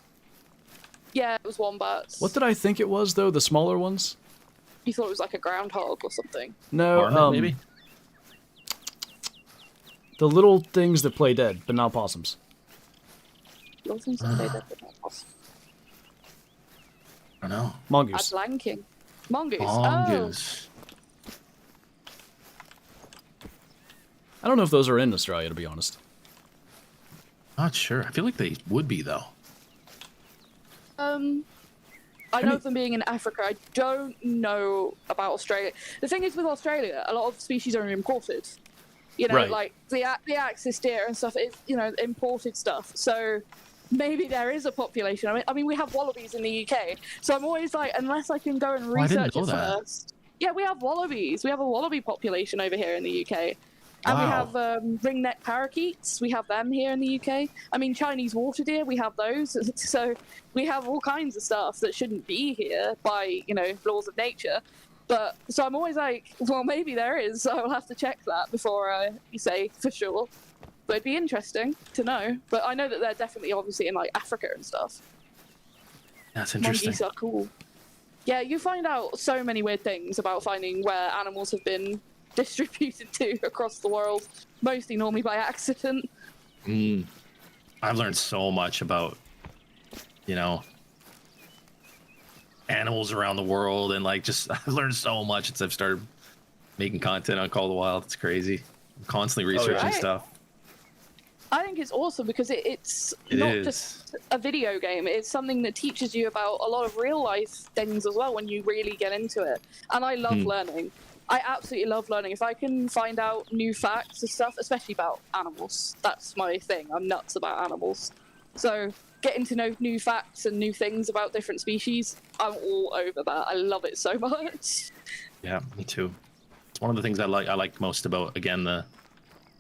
Yeah, it was wombats.
What did I think it was, though? The smaller ones?
You thought it was like a groundhog or something?
No,
Marmot, maybe?
the little things that play dead, but not possums.
Little things that they did, but not possible.
I don't know.
Mongoose.
Blanking. Mongoose.
Mongoose.
I don't know if those are in Australia, to be honest.
Not sure. I feel like they would be though.
I know of them being in Africa. I don't know about Australia. The thing is with Australia, a lot of species are imported.
Right.
Like the axis deer and stuff is, imported stuff. So maybe there is a population. I mean, we have wallabies in the UK. So I'm always like, unless I can go and
I didn't
research
know
it
that.
first. Yeah, we have wallabies. We have a wallaby population over here in the UK. And we
Wow.
have ringneck parakeets. We have them here in the UK. I mean, Chinese water deer, we have those. So we have all kinds of stuff that shouldn't be here by, laws of nature. But so I'm always like, well, maybe there is. So I'll have to check that before you say for sure. But it'd be interesting to know. But I know that they're definitely obviously in like Africa and stuff.
That's interesting.
Monkeys are cool. Yeah, you find out so many weird things about finding where animals have been distributed to across the world, mostly normally by accident.
I've learned so much about, animals around the world, and like just I've learned so much since I've started making content on Call of the Wild. It's crazy. I'm constantly researching
Right.
stuff.
I think it's awesome because it's
It
not
is.
just a video game. It's something that teaches you about a lot of real life things as well when you really get into it. And I love learning. I absolutely love learning. If I can find out new facts and stuff, especially about animals, that's my thing. I'm nuts about animals. So getting to know new facts and new things about different species, I'm all over that. I love it so much.
Yeah, me too. It's one of the things I like most about, again, the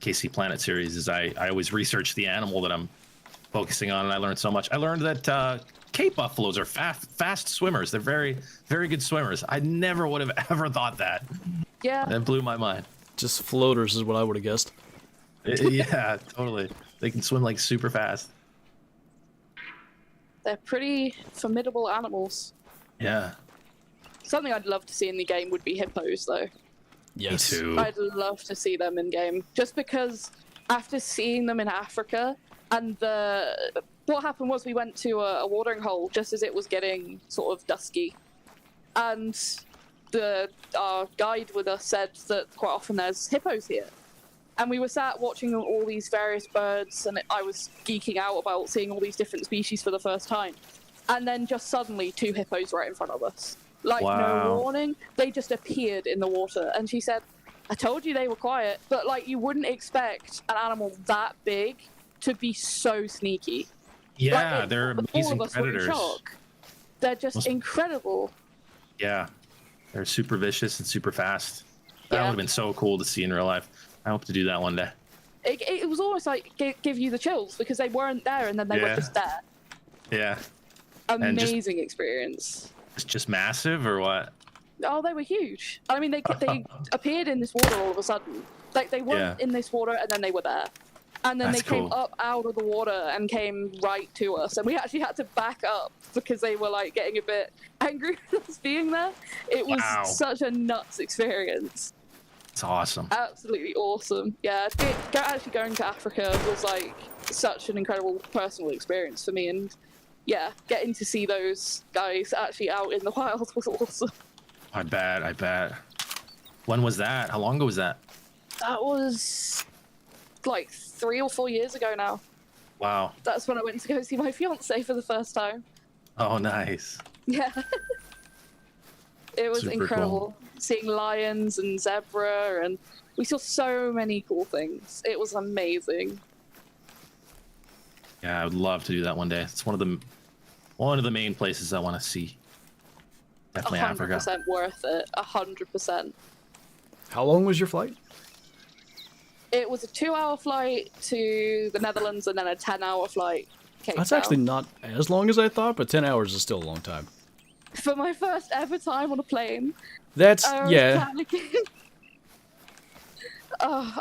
KC Planet series is I always research the animal that I'm focusing on, and I learned so much. I learned that Cape buffaloes are fast swimmers. They're very, very good swimmers. I never would have ever thought that.
Yeah.
That blew my mind.
Just floaters is what I would have guessed.
Yeah, totally. They can swim like super fast.
They're pretty formidable animals.
Yeah.
Something I'd love to see in the game would be hippos, though.
Yes.
Me too.
I'd love to see them in game, just because after seeing them in Africa, and what happened was we went to a watering hole just as it was getting sort of dusky, and our guide with us said that quite often there's hippos here, and we were sat watching all these various birds, and I was geeking out about seeing all these different species for the first time, and then just suddenly 2 hippos right in front of us. Like,
Wow.
no warning, they just appeared in the water. And she said, I told you they were quiet, but like you wouldn't expect an animal that big to be so sneaky.
Yeah,
Like,
they're
all
amazing
of us were in
predators.
shock. They're just
Must-
incredible.
Yeah, they're super vicious and super fast. That
Yeah.
would have been so cool to see in real life. I hope to do that one day.
It was almost like give you the chills because they weren't there and then they were
Yeah.
just there.
Yeah. And just-
Amazing experience.
It's just massive or what?
Oh, they were huge. I mean, they appeared in this water all of a sudden. Like they weren't
Yeah.
in this water and then they were there. And then
That's
they came
cool.
up out of the water and came right to us. And we actually had to back up because they were like getting a bit angry with us being there. It was
Wow.
such a nuts experience.
It's awesome.
Absolutely awesome. Yeah, actually going to Africa was like such an incredible personal experience for me. And yeah, getting to see those guys actually out in the wild was awesome.
I bet. When was that? How long ago was that?
That was like 3 or 4 years ago now.
Wow.
That's when I went to go see my fiance for the first time.
Oh, nice.
Yeah. It was
Super
incredible.
cool.
Seeing lions and zebra, and we saw so many cool things. It was amazing.
Yeah, I would love to do that one day. It's one of the main places I want to see. Definitely
100%
Africa.
worth it. 100%.
How long was your flight?
It was a 2-hour flight to the Netherlands and then a 10-hour flight. Cape
That's
Town.
actually not as long as I thought, but 10 hours is still a long time.
For my first ever time on a plane.
That's,
I was
yeah.
panicking.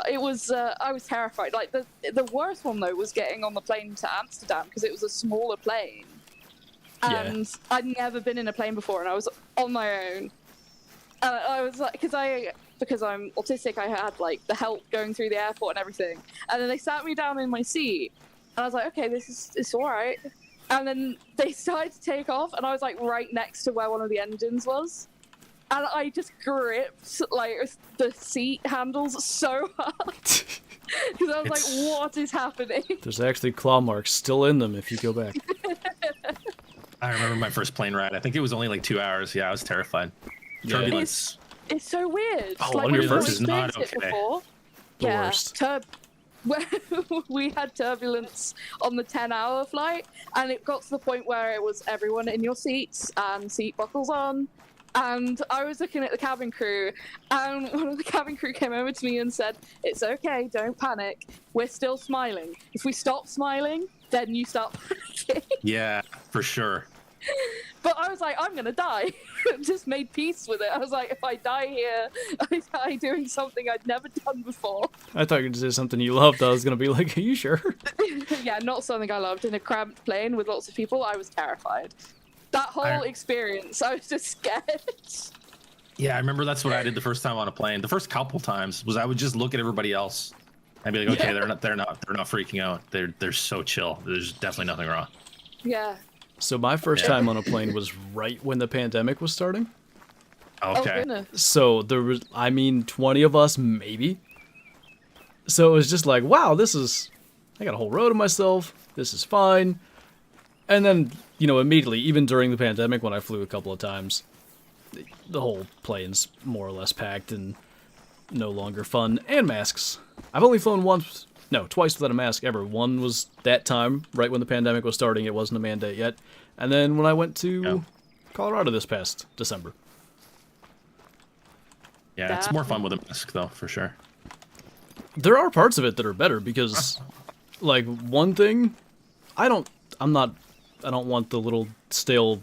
It was. I was terrified. Like the worst one though was getting on the plane to Amsterdam because it was a smaller plane, and I'd never been in a plane before, and I was on my own. And I was like, because I'm autistic, I had like the help going through the airport and everything, and then they sat me down in my seat, and I was like, okay, it's all right. And then they started to take off, and I was like right next to where one of the engines was. And I just gripped like the seat handles so hard because I was like, "What is happening?"
There's actually claw marks still in them if you go back.
I remember my first plane ride. I think it was only like 2 hours. Yeah, I was terrified.
Yeah.
Turbulence.
It's so weird.
Oh,
like
on your
we've
first
is not
experienced it
okay.
before.
The
Yeah,
worst.
we had turbulence on the 10-hour flight, and it got to the point where it was everyone in your seats and seat buckles on. And I was looking at the cabin crew, and one of the cabin crew came over to me and said, "It's okay, don't panic. We're still smiling. If we stop smiling, then you start panicking."
Yeah, for sure.
But I was like, I'm gonna die. Just made peace with it. I was like, if I die here, I die doing something I'd never done before.
I thought you were going to say something you loved. I was going to be like, are you sure?
Yeah, not something I loved. In a cramped plane with lots of people, I was terrified. That whole experience, I was just scared.
Yeah, I remember that's what I did the first time on a plane. The first couple times was I would just look at everybody else and be like, okay, they're not freaking out. They're so chill. There's definitely nothing wrong.
Yeah.
So my first time on a plane was right when the pandemic was starting.
Oh,
Okay.
goodness.
So there was, 20 of us, maybe. So it was just like, wow, I got a whole row to myself. This is fine. And then, immediately, even during the pandemic when I flew a couple of times, the whole plane's more or less packed and no longer fun. And masks. I've only flown twice without a mask ever. One was that time, right when the pandemic was starting. It wasn't a mandate yet. And then when I went to Colorado this past December.
Yeah, it's more fun with a mask, though, for sure.
There are parts of it that are better because, like, one thing, I don't want the little stale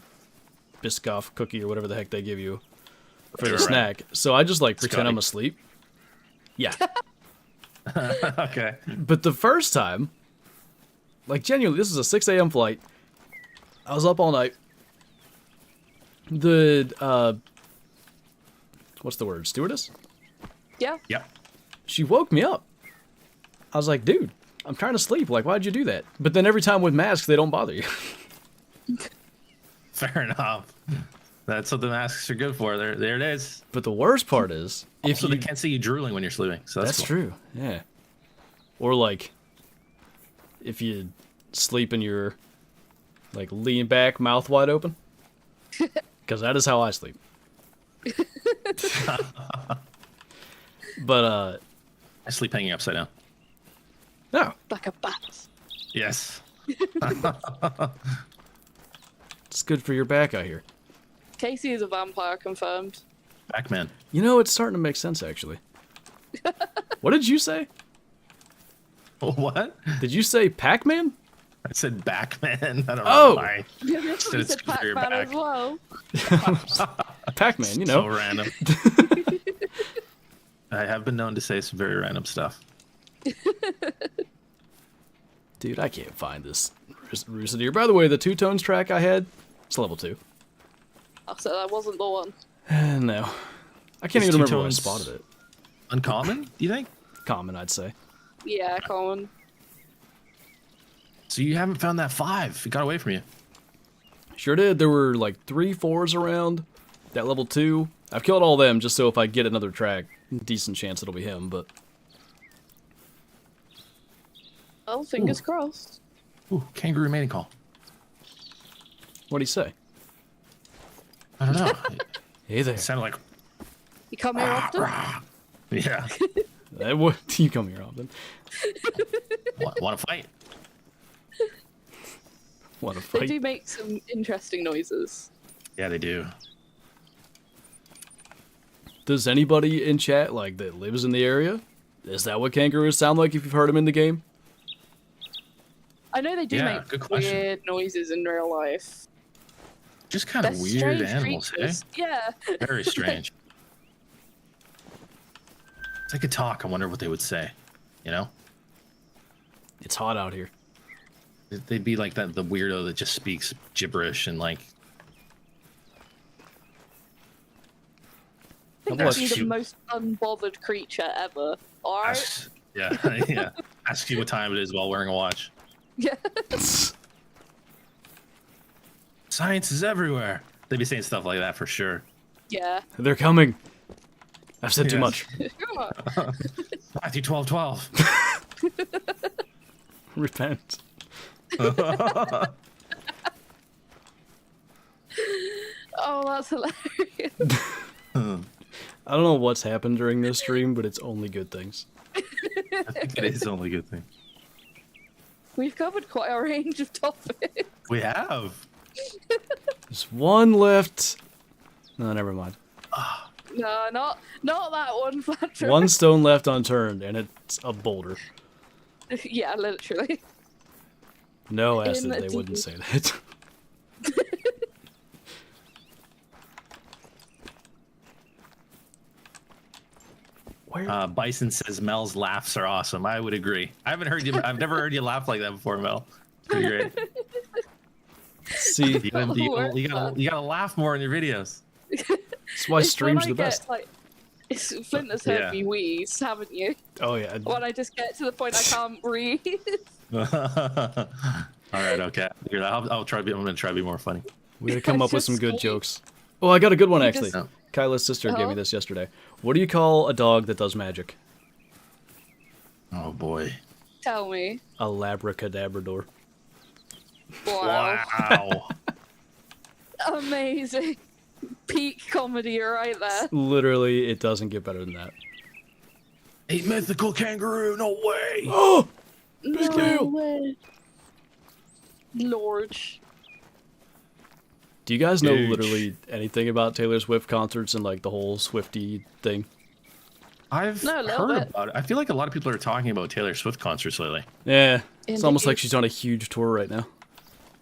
Biscoff cookie or whatever the heck they give you for the snack. So I just, pretend I'm asleep. Yeah.
Okay.
But the first time, genuinely, this is a 6 a.m. flight. I was up all night. The, what's the word? Stewardess?
Yeah.
Yep.
She woke me up. I was like, dude, I'm trying to sleep. Why'd you do that? But then every time with masks, they don't bother you.
Fair enough. That's what the masks are good for. There it is.
But the worst part is,
So they can't see you drooling when you're sleeping. So that's cool.
true. Yeah. Or if you sleep and you're lean back, mouth wide open. Because that is how I sleep. But
I sleep hanging upside down.
no,
Like a bat.
Yes.
it's good for your back, I hear.
Casey is a vampire, confirmed.
Pac-Man.
It's starting to make sense actually. What did you say?
What?
Did you say Pac-Man?
I said Backman. I don't
Oh.
know why.
Yeah, that's what
Said
he
it's
said
good for your
Pac-Man as
back.
well.
Pac-Man,
So random. I have been known to say some very random stuff.
Dude, I can't find this Rooster Deer. By the way, the Two Tones track I had, it's level 2.
Oh, so that wasn't the one.
No. I can't
Is
even remember
Two
where I
Tones
spotted it.
Uncommon, do you think?
Common, I'd say.
Yeah, common.
So you haven't found that 5. It got away from you.
Sure did. There were like 3 4s around. That level 2. I've killed all them just so if I get another track, decent chance it'll be him, but...
Well, fingers crossed.
Ooh, kangaroo mating call.
What'd he say?
I don't know.
Hey there.
It sounded like...
You come here often?
Yeah.
You come here often.
Want to fight?
What a
They
fight.
do make some interesting noises.
Yeah, they do.
Does anybody in chat, like, that lives in the area? Is that what kangaroos sound like if you've heard them in the game?
I know they do
Yeah,
make
good question.
weird noises in real life.
Just kind of
They're
weird
strange
animals,
creatures. Yeah.
Very strange. If they could talk, I wonder what they would say. You know?
It's hot out here.
They'd be like that, the weirdo that just speaks gibberish and like...
I think
That's
that'd be the
cute.
most unbothered creature ever. Alright?
Asks, yeah, yeah. Ask you what time it is while wearing a watch.
Yeah.
Science is everywhere. They'd be saying stuff like that for sure.
Yeah.
They're coming. I've said too
Yes.
much.
Matthew 12:12.
Repent.
Oh, that's hilarious.
I don't know what's happened during this stream, but it's only good things.
I think it is the only good thing.
We've covered quite a range of topics.
We have.
There's one left. No, never mind.
No, not that one, Flinter.
One stone left unturned, and it's a boulder.
Yeah, literally.
No
In
acid,
the
they wouldn't
deep.
say that. Where?
Bison says Mel's laughs are awesome. I would agree. I've never heard you laugh like that before, Mel. Pretty great.
See,
You gotta laugh more in your videos.
that's why
It's
streams
when
are the
I
best.
get, like, Flinter's heard
Yeah.
me wheeze, haven't you?
Oh yeah.
When I just get to the point I can't breathe.
All right, okay. Here, I'll try. I'm gonna try to be more funny.
We gotta come
It's
up with some
just
good
sweet.
jokes. Oh, I got a good one
You
actually.
just-
Kyla's sister gave me
Uh-huh.
this yesterday. What do you call a dog that does magic?
Oh boy.
Tell me.
A labracadabrador.
Wow.
Wow.
Amazing. Peak comedy right there.
Literally, it doesn't get better than that.
A mythical kangaroo. No way.
Oh!
No
deal.
way. Lord.
Do you guys know
Huge.
literally anything about Taylor Swift concerts and like the whole Swiftie thing?
I've
No, a little
heard
bit.
about it. I feel like a lot of people are talking about Taylor Swift concerts lately.
Yeah, it's almost
Indeed.
like she's on a huge tour right now.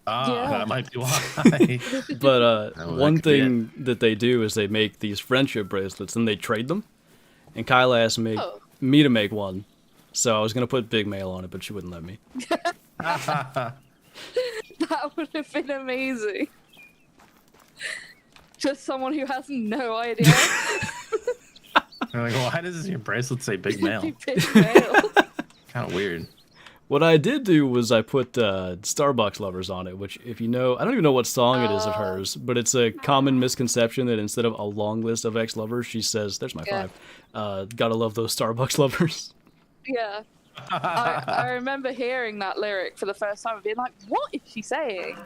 Ah,
Yeah.
that might be why.
But
Oh, that
one
could be
thing that they do is they make these friendship bracelets and they trade them. And Kyla asked
Oh.
me to make one, so I was gonna put Big Mail on it, but she wouldn't let me.
That would have been amazing. Just someone who has no idea.
They're like, why does your bracelet say big male?
Big male.
Kind of weird.
What I did do was I put Starbucks Lovers on it, which, if you know, I don't even know what song it is of hers, but it's a common misconception that instead of a long list of ex-lovers, she says, there's my
Yeah.
5, gotta love those Starbucks lovers.
Yeah. I remember hearing that lyric for the first time and being like, what is she saying?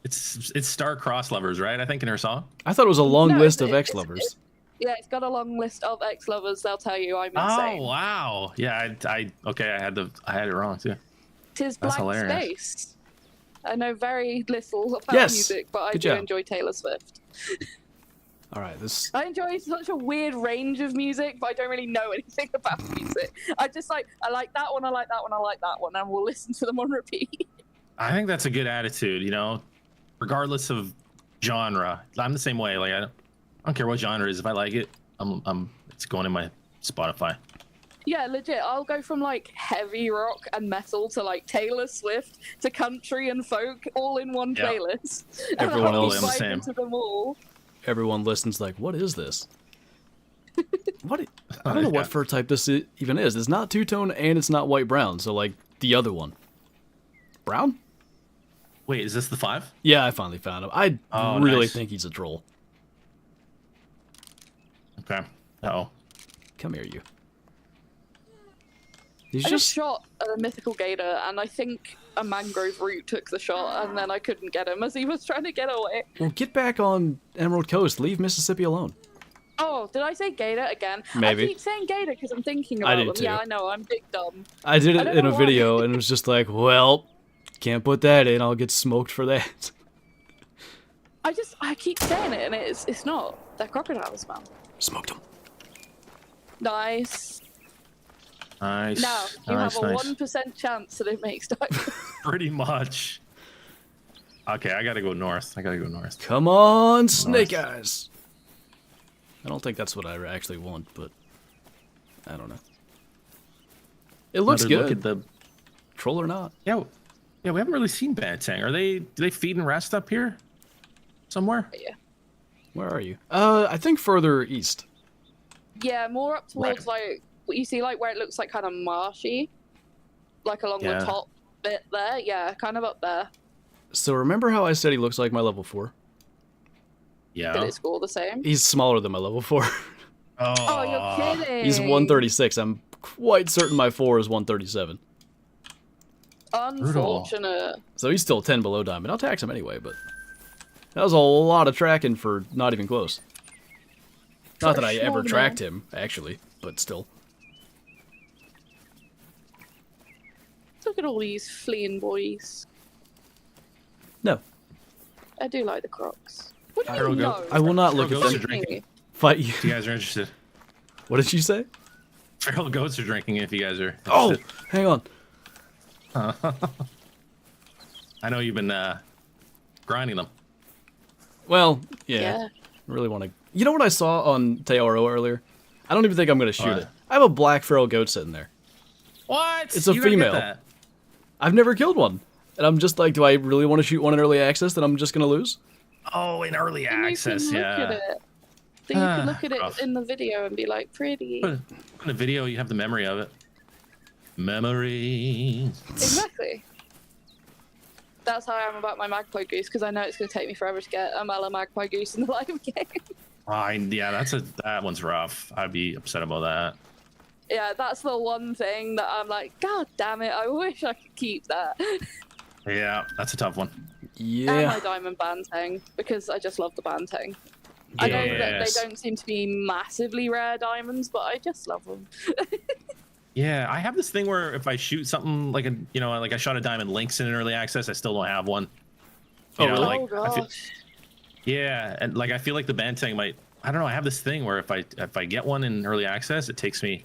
It's star-crossed lovers, right? I think in her song.
I thought it was a long
No,
list of
it's-
ex-lovers.
Yeah, it's got a long list of ex-lovers. They'll tell you I'm
Oh
insane.
wow. Yeah. Okay. I had it wrong too.
Tis
That's
blank
hilarious.
space. I know very little about
Yes.
music, but I
Good
do
job.
enjoy Taylor Swift.
All right, this...
I enjoy such a weird range of music, but I don't really know anything about music. I like that one, I like that one, I like that one, and we'll listen to them on repeat.
I think that's a good attitude. You know, regardless of genre. I'm the same way. Like I don't care what genre it is. If I like it, it's going in my Spotify.
Yeah, legit. I'll go from like heavy rock and metal to like Taylor Swift to country and folk all in one
Yeah.
playlist.
Everyone
and I'll
else
be
is the
vibing
same.
to them all.
Everyone listens like, what is this? What? I don't know what fur type this even is. It's not two-tone and it's not white-brown, so like the other one. Brown?
Wait, is this the 5?
Yeah, I finally found him. I really think he's a troll.
Okay. Uh-oh.
Come here, you. He's
I
just
just shot a mythical gator, and I think a mangrove root took the shot, and then I couldn't get him as he was trying to get away.
Well, get back on Emerald Coast. Leave Mississippi alone.
Oh, did I say gator again?
Maybe.
I keep saying gator because I'm thinking about them.
too.
Yeah, I know, I'm big dumb.
I did it
don't
in a
know
video,
why.
and it was just like, well, can't put that in. I'll get smoked for that.
I keep saying it, and it's not. They're crocodiles, man.
Smoked him.
Nice.
Nice.
Now, you
nice,
have a
nice.
1% chance that it makes diamonds.
Pretty much. Okay, I gotta go north.
Come on, Snake Eyes. I don't think that's what I actually want, but I don't know. It looks
Another
good.
Look at the...
Troll or not.
Yeah, we haven't really seen Bantang. Do they feed and rest up here? Somewhere?
Yeah.
Where are you? I think further east.
Yeah, more up towards like what you see, like where it looks like kind of marshy, like along the top bit there. Yeah, kind of up there.
So remember how I said he looks like my level 4?
Yeah.
Did it score the same?
He's smaller than my level 4.
Oh, you're kidding.
He's 136. I'm quite certain my 4 is 137.
Unfortunate.
So he's still 10 below diamond. I'll tax him anyway, but that was a lot of tracking for not even close. Not that I ever tracked him, actually, but still.
Look at all these fleeing boys.
No.
I do like the Crocs. What do you
Feral
know?
goat.
I will not look
Feral
at
goats
them.
are drinking.
Fight you.
If you guys are interested.
What did you say?
Feral goats are drinking if you guys are
Oh,
interested.
hang on.
I know you've been grinding them.
Well, yeah.
Yeah.
I really want to. You know what I saw on Teoro earlier? I don't even think I'm going to shoot
What?
it. I have a black feral goat sitting there.
What?
It's a
You gotta get
female.
that.
I've never killed one. And I'm just like, do I really want to shoot one in early access that I'm just going to lose?
Oh, in early
And
access,
you can
yeah.
look at it. Then you can look at it
Rough.
in the video and be like, pretty.
Put it in the video, you have the memory of it. Memory.
Exactly. That's how I am about my magpie goose, because I know it's going to take me forever to get a Mala magpie goose in the live game.
Yeah, that one's rough. I'd be upset about that.
Yeah, that's the one thing that I'm like, God damn it, I wish I could keep that.
Yeah, that's a tough one.
And
Yeah.
my diamond banteng, because I just love the banteng. I know that
Yes.
they don't seem to be massively rare diamonds, but I just love them.
Yeah, I have this thing where if I shoot something like like I shot a diamond lynx in an early access, I still don't have one.
Oh, really?
Like,
Oh gosh.
yeah, and like I feel like the Banteng might. I don't know. I have this thing where if I get one in early access, it takes me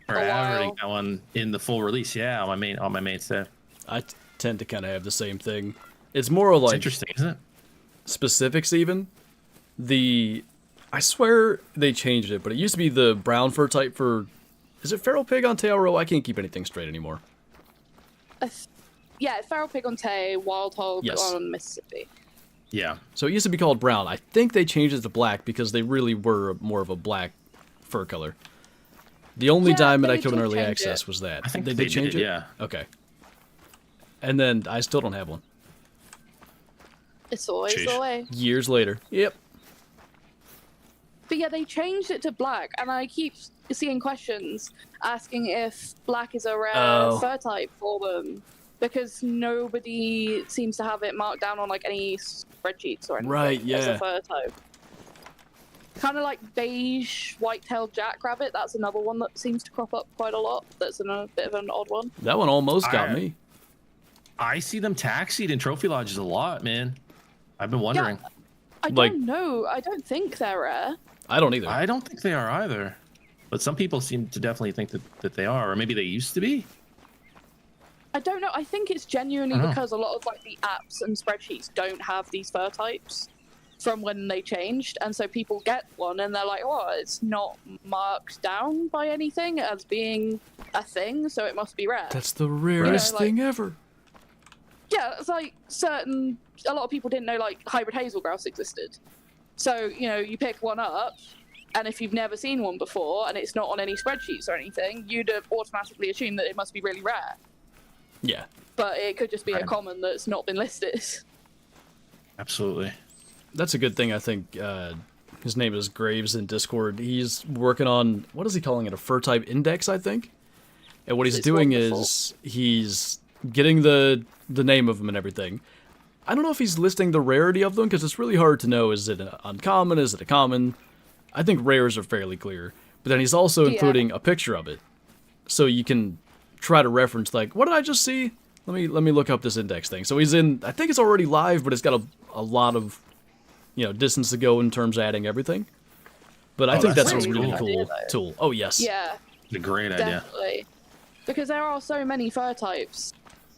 forever to
while.
get one in the full release. Yeah, on my main set.
I tend to kind of have the same thing. It's more like
Interesting, isn't it?
specifics even. I swear they changed it, but it used to be the brown fur type for. Is it feral pig on tail row? I can't keep anything straight anymore.
Yeah, feral pig on Tay, wild hog
Yes.
on Mississippi.
Yeah.
So it used to be called brown. I think they changed it to black because they really were more of a black fur color. The only
Yeah,
diamond
they
I killed in
did
early
change
access
it.
was that.
I think
they
they
did change
did,
it.
yeah.
Okay. And then I still don't have one.
It's always
Sheesh.
the way.
Years later. Yep.
But yeah, they changed it to black, and I keep seeing questions asking if black is a rare
Oh.
fur type for them, because nobody seems to have it marked down on like any spreadsheets or anything
Right,
as
yeah.
a fur type. Kind of like beige white-tailed jackrabbit. That's another one that seems to crop up quite a lot. That's a bit of an odd one.
That one almost got
I-
me.
I see them taxied in trophy lodges a lot, man. I've been wondering.
I
Like-
don't know. I don't think they're rare.
I don't either.
I don't think they are either. But some people seem to definitely think that they are, or maybe they used to be.
I don't know. I think it's genuinely
I don't know.
because a lot of like the apps and spreadsheets don't have these fur types from when they changed, and so people get one and they're like, "Oh, it's not marked down by anything as being a thing, so it must be rare."
That's the rarest
like-
thing ever.
Yeah, it's like a lot of people didn't know like hybrid hazel grouse existed. So you pick one up, and if you've never seen one before and it's not on any spreadsheets or anything, you'd have automatically assumed that it must be really rare.
Yeah.
But it could just be a
Right.
common that's not been listed.
Absolutely.
That's a good thing, I think. His name is Graves in Discord. He's working on, what is he calling it, a fur type index, I think? And what he's
It's
doing
wonderful.
is he's getting the name of them and everything. I don't know if he's listing the rarity of them, because it's really hard to know. Is it an uncommon? Is it a common? I think rares are fairly clear. But then he's also
Yeah.
including a picture of it. So you can try to reference, like, what did I just see? Let me look up this index thing. So he's in, I think it's already live, but it's got a lot of, distance to go in terms of adding everything. But I think
that's
that's a
really
really
cool
cool
idea, though.
tool. Oh, yes.
Yeah,
It's a great idea.
definitely. Because there are so many fur types,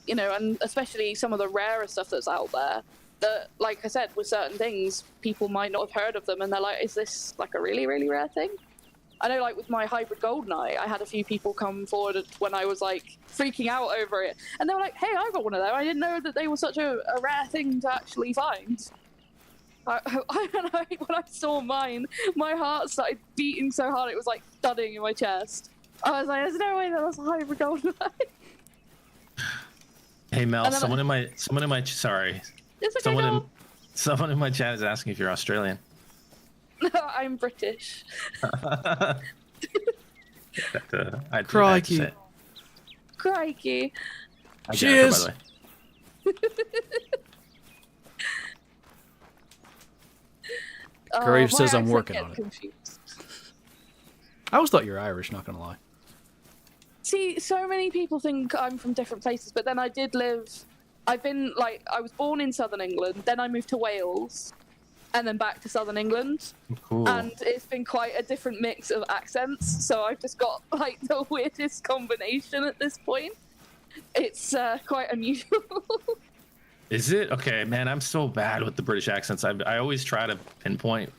and especially some of the rarer stuff that's out there, that, like I said, with certain things, people might not have heard of them, and they're like, is this like a really, really rare thing? I know, like with my hybrid goldeneye, I had a few people come forward when I was like freaking out over it, and they were like, hey, I got one of them. I didn't know that they were such a rare thing to actually find. I don't know, when I saw mine, my heart started beating so hard it was like thudding in my chest. I was like, there's no way that was a hybrid goldeneye.
Hey Mel,
And then
someone in my sorry,
It's okay,
someone in my chat is asking if you're Australian.
no, I'm British.
I'd
Crikey.
say it.
Crikey.
Hi,
Cheers.
Jennifer, by the way.
Graves
My
says I'm
accent
working
gets
on it.
confused.
I always thought you were Irish, not gonna lie.
See, so many people think I'm from different places, but then I was born in southern England, then I moved to Wales, and then back to southern England.
Cool.
And it's been quite a different mix of accents, so I've just got like the weirdest combination at this point. It's quite unusual.
Is it? Okay, man, I'm so bad with the British accents. I always try to pinpoint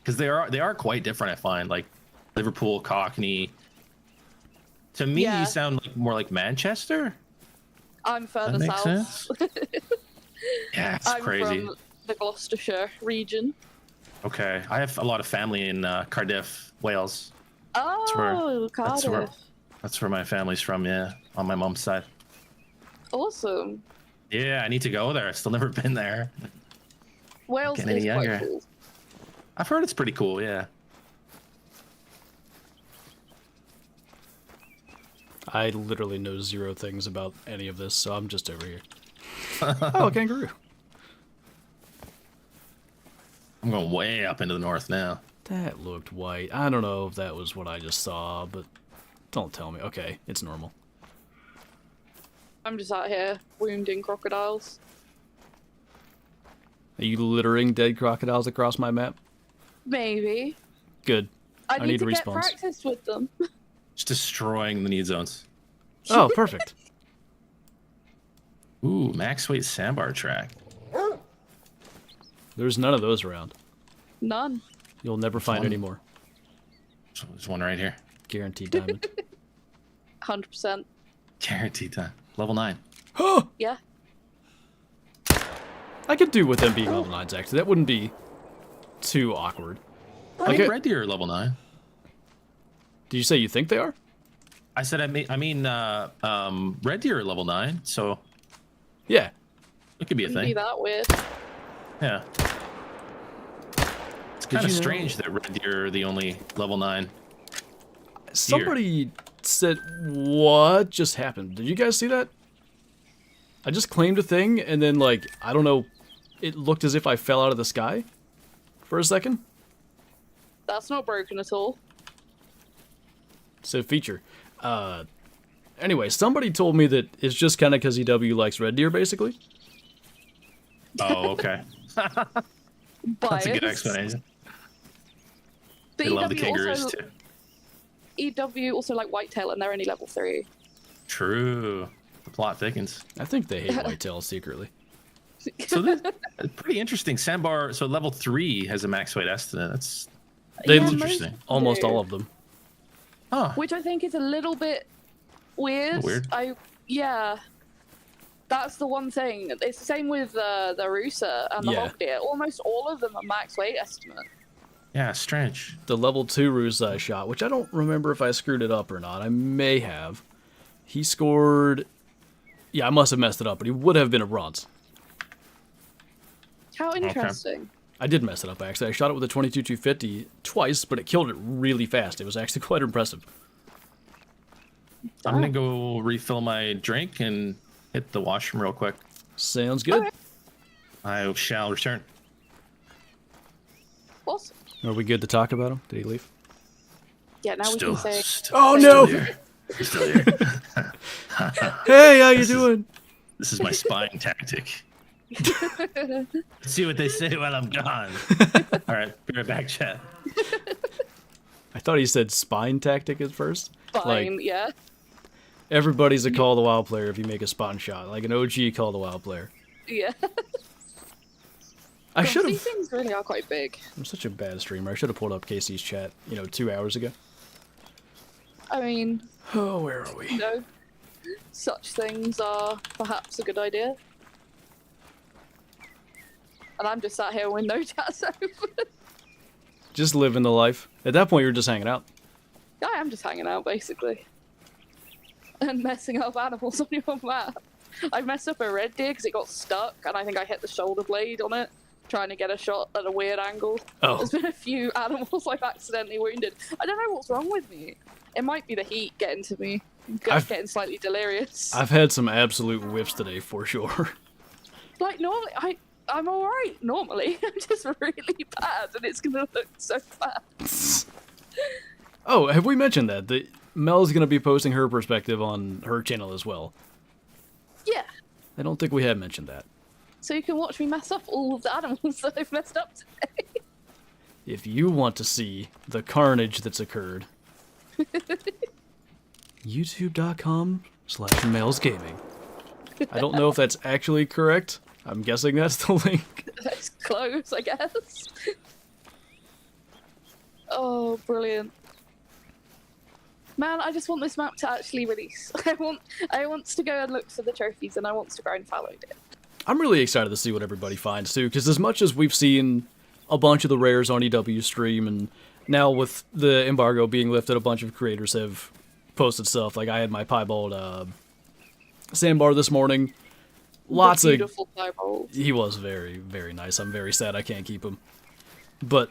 because they are quite different. I find like Liverpool Cockney. To me,
Yeah.
you sound more like Manchester.
I'm further
That makes
south.
sense. Yeah, it's
I'm
crazy.
from the Gloucestershire region.
Okay, I have a lot of family in Cardiff, Wales. where-
Oh,
That's where
Cardiff.
that's where my family's from. Yeah, on my mom's side.
Awesome.
Yeah, I need to go there. I've still never been there.
Wales
Getting
is
any
quite
younger.
cool.
I've heard it's pretty cool. Yeah.
I literally know zero things about any of this, so I'm just over here. Oh, a kangaroo.
I'm going way up into the north now.
That looked white. I don't know if that was what I just saw, but don't tell me. Okay, it's normal.
I'm just out here wounding crocodiles.
Are you littering dead crocodiles across my map?
Maybe.
Good.
I
I
need
need
to get
respawns.
practice with them.
Just destroying the need zones.
Oh, perfect.
Ooh, max weight sandbar track.
There's none of those around.
None.
You'll never find
one?
any more.
So there's one right here.
Guaranteed diamond.
100%.
Guaranteed time. Level 9.
Oh!
Yeah.
I could do with them being level 9s, actually. That wouldn't be too awkward.
I
Okay.
think Red Deer are level 9.
Did you say you think they are?
I said Red Deer are level 9, so
Yeah.
it could be a
Wouldn't be
thing.
that weird.
Yeah. It's kind of
you know-
strange that Red Deer are the only level 9.
Somebody said, what just happened? Did you guys see that? I just claimed a thing, and then, like, I don't know, it looked as if I fell out of the sky for a second.
That's not broken at all.
So feature. Anyway, somebody told me that it's just kind of because EW likes Red Deer, basically.
Oh, okay. That's a good
Bias.
explanation.
But
They love the
EW
kangaroos
also,
too.
EW also like whitetail, and they're only level 3.
True. The plot thickens.
I think they hate whitetails secretly.
So that's pretty interesting. Sandbar, so level 3 has a max weight estimate. That's
They
Yeah,
interesting.
most
Almost
do.
all of them.
Huh.
Which I think is a little bit weird.
Weird.
Yeah. That's the one thing. It's the same with the Rusa and the
Yeah.
hog deer. Almost all of them are max weight estimate.
Yeah, strange.
The level 2 ruse I shot, which I don't remember if I screwed it up or not. I may have. He scored Yeah, I must have messed it up, but he would have been a bronze.
How interesting.
I did mess it up, actually. I shot it with a 22-250 twice, but it killed it really fast. It was actually quite impressive.
I'm going to go refill my drink and hit the washroom real quick.
Sounds good.
Okay.
I shall return.
Awesome.
Are we good to talk about him? Did he leave?
Yeah, now we can say.
Oh, no!
You're still here.
Hey, how you doing?
This is my spying tactic. Let's see what they say while I'm gone. All right, be right back, chat.
I thought he said spine tactic at first.
Fine,
Like,
yeah.
everybody's a Call of the Wild player if you make a spawn shot. Like an OG Call of the Wild player.
Yeah.
I should
These
have...
things really are quite big.
I'm such a bad streamer. I should have pulled up Casey's chat, 2 hours ago.
I mean,
Oh, where are we?
such things are perhaps a good idea. And I'm just sat here with no chats open.
Just living the life. At that point, you're just hanging out.
I am just hanging out, basically. And messing up animals on your map. I messed up a red deer because it got stuck, and I think I hit the shoulder blade on it, trying to get a shot at a weird angle.
Oh.
There's been a few animals I've accidentally wounded. I don't know what's wrong with me. It might be the heat getting to me. I'm getting slightly delirious.
I've had some absolute whiffs today, for sure.
Like, normally, I'm alright, normally. I'm just really bad, and it's gonna look so bad.
Oh, have we mentioned that? Mel's going to be posting her perspective on her channel as well.
Yeah.
I don't think we have mentioned that.
So you can watch me mess up all of the animals that I've messed up today.
If you want to see the carnage that's occurred, youtube.com/MelsGaming. I don't know if that's actually correct. I'm guessing that's the link.
That's close, I guess. Oh, brilliant. Man, I just want this map to actually release. I want to go and look for the trophies, and I want to grind fallow it.
I'm really excited to see what everybody finds, too, because as much as we've seen a bunch of the rares on EW stream, and now with the embargo being lifted, a bunch of creators have posted stuff. Like, I had my piebald sandbar this morning. Lots of
beautiful piebald.
He was very, very nice. I'm very sad I can't keep him. But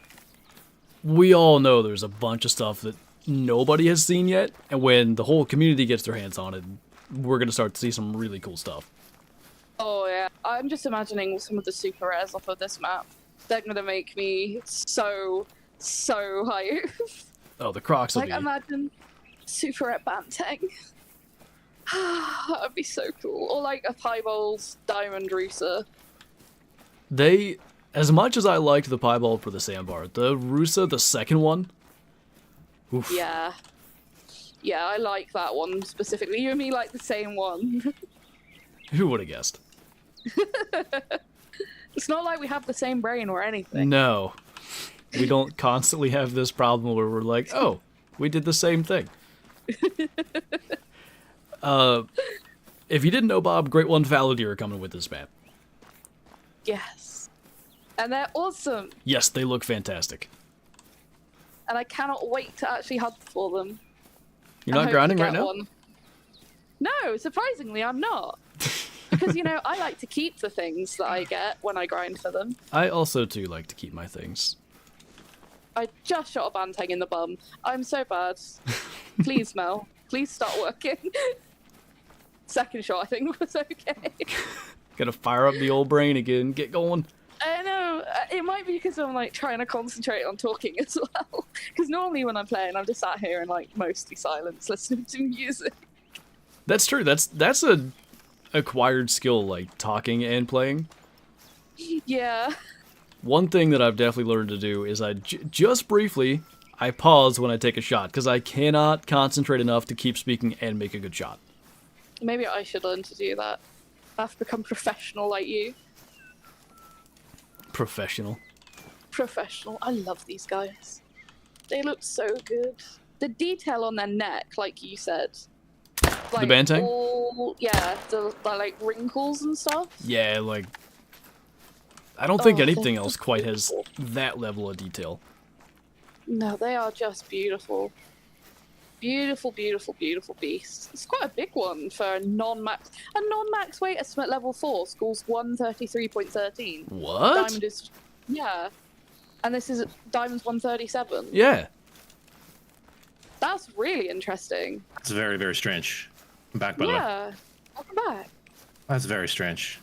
we all know there's a bunch of stuff that nobody has seen yet, and when the whole community gets their hands on it, we're going to start to see some really cool stuff.
Oh, yeah. I'm just imagining some of the super rares off of this map. They're going to make me so hype.
Oh, the Crocs will
Like,
be...
imagine super rare Banteng. That would be so cool. Or like a Piebald's Diamond Rusa.
They, as much as I liked the piebald for the sandbar, the Rusa, the second one, oof.
Yeah. Yeah, I like that one specifically. You and me like the same one.
Who would have guessed?
It's not like we have the same brain or anything.
No. We don't constantly have this problem where we're like, oh, we did the same thing. If you didn't know, Bob, Great One fallow deer are coming with this map.
Yes. And they're awesome.
Yes, they look fantastic.
And I cannot wait to actually hunt for them.
You're not grinding right now?
One. No, surprisingly, I'm not. Because, I like to keep the things that I get when I grind for them.
I also, too, like to keep my things.
I just shot a Banteng in the bum. I'm so bad. Please, Mel. Please start working. Second shot, I think, was okay.
Gotta fire up the old brain again. Get going.
I know. It might be because I'm, trying to concentrate on talking as well. Because normally when I'm playing, I'm just sat here in, mostly silence, listening to music. That's
true. That's a acquired skill, talking and playing.
Yeah.
One thing that I've definitely learned to do is just briefly, I pause when I take a shot, because I cannot concentrate enough to keep speaking and make a good shot.
Maybe I should learn to do that. I have to become professional like you.
Professional.
I love these guys. They look so good. The detail on their neck, like you said.
The Banteng?
Yeah, the wrinkles and stuff.
Yeah, I don't think anything else quite has that level of detail.
No, they are just beautiful. Beautiful, beautiful, beautiful beast. It's quite a big one for a non-max. A non-max weight estimate level 4 schools 133.13.
What?
Diamond is, yeah. And this is Diamond's 137.
Yeah.
That's really interesting.
That's very, very strange. I'm back, by the way.
Yeah. Welcome back.
That's very strange.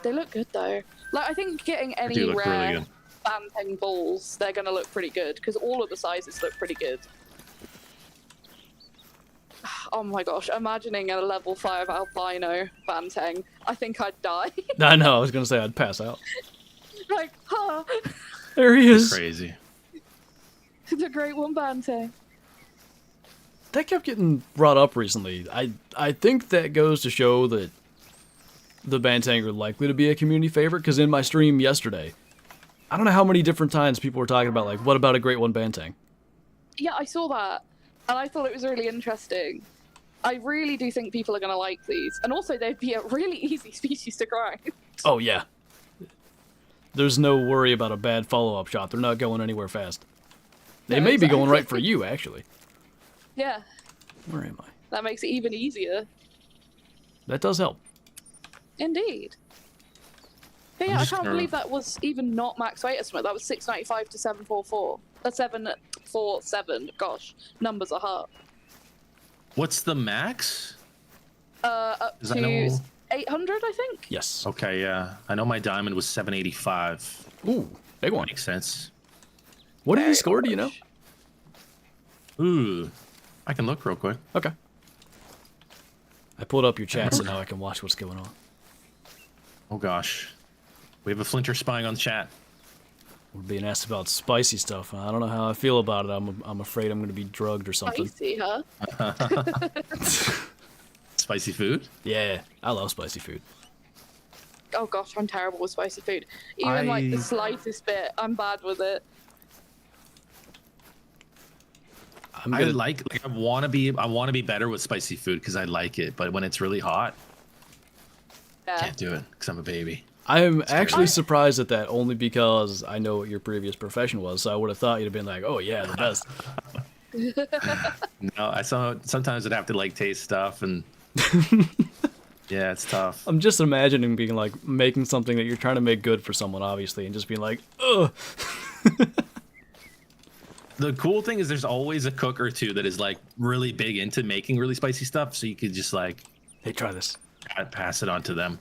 They look good though. Like I think getting
They
any
do look really
rare
good.
Banteng balls, they're gonna look pretty good because all of the sizes look pretty good. Oh my gosh, imagining a level 5 albino Banteng. I think I'd die.
I know, I was gonna say I'd pass out.
Like, huh.
There he is.
Crazy.
It's a great one Banteng.
That kept getting brought up recently. I think that goes to show that the Banteng are likely to be a community favorite, because in my stream yesterday, I don't know how many different times people were talking about, like, what about a Great One Banteng?
Yeah, I saw that, and I thought it was really interesting. I really do think people are going to like these, and also they'd be a really easy species to grind.
Oh, yeah. There's no worry about a bad follow-up shot. They're not going anywhere fast. They
No,
may be going
exactly.
right for you, actually.
Yeah,
Where am I?
that makes it even easier.
That does help.
Indeed. But yeah,
I'm
I
just
can't
gonna-
believe that was even not max weight estimate. That was 695 to 744. 747. Gosh, numbers are hard.
What's the max?
Up
'Cause I
to
know-
800, I think.
Yes.
Okay, yeah. I know my diamond was 785.
Ooh, big one.
Makes sense.
What did he
Very
score, do you know?
much.
Ooh. I can look real quick.
Okay. I pulled up your chat, so now I can watch what's going on.
Oh gosh. We have a Flinter spying on the chat.
We're being asked about spicy stuff. I don't know how I feel about it. I'm afraid I'm going to be drugged or something.
Spicy, huh?
Spicy food?
Yeah, I love spicy food.
Oh gosh, I'm terrible with spicy food. Even like the
I-
slightest bit, I'm bad with it.
I'm
I
gonna,
like I want to be better with spicy food because I like it, but when it's really hot,
Yeah.
can't do it because I'm a baby.
I'm actually
I-
surprised at that only because I know what your previous profession was, so I would have thought you'd have been like, oh yeah, the best.
No, I sometimes I'd have to like taste stuff and yeah, it's tough.
I'm just imagining being like making something that you're trying to make good for someone, obviously, and just being like, ugh.
The cool thing is there's always a cook or two that is like really big into making really spicy stuff, so you could just like
Hey, try this.
pass it on to them.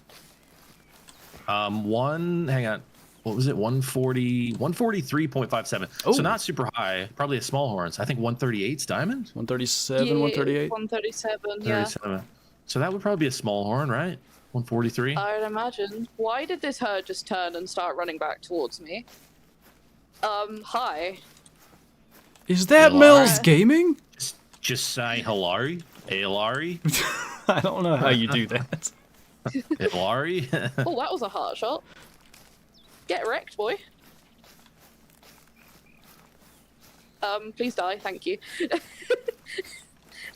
Hang on. What was it? 143.57.
Oh.
So not super high, probably a small horns. I think 138's diamond.
137,
Yeah,
138.
137, yeah.
37. So that would probably be a small horn, right? 143.
I would imagine. Why did this herd just turn and start running back towards me? Hi.
Is that
Hello.
Mel's Gaming?
Just say Hilari. Hilari.
I don't know how you do that.
Hilari.
Oh, that was a hard shot. Get wrecked, boy. Please die, thank you.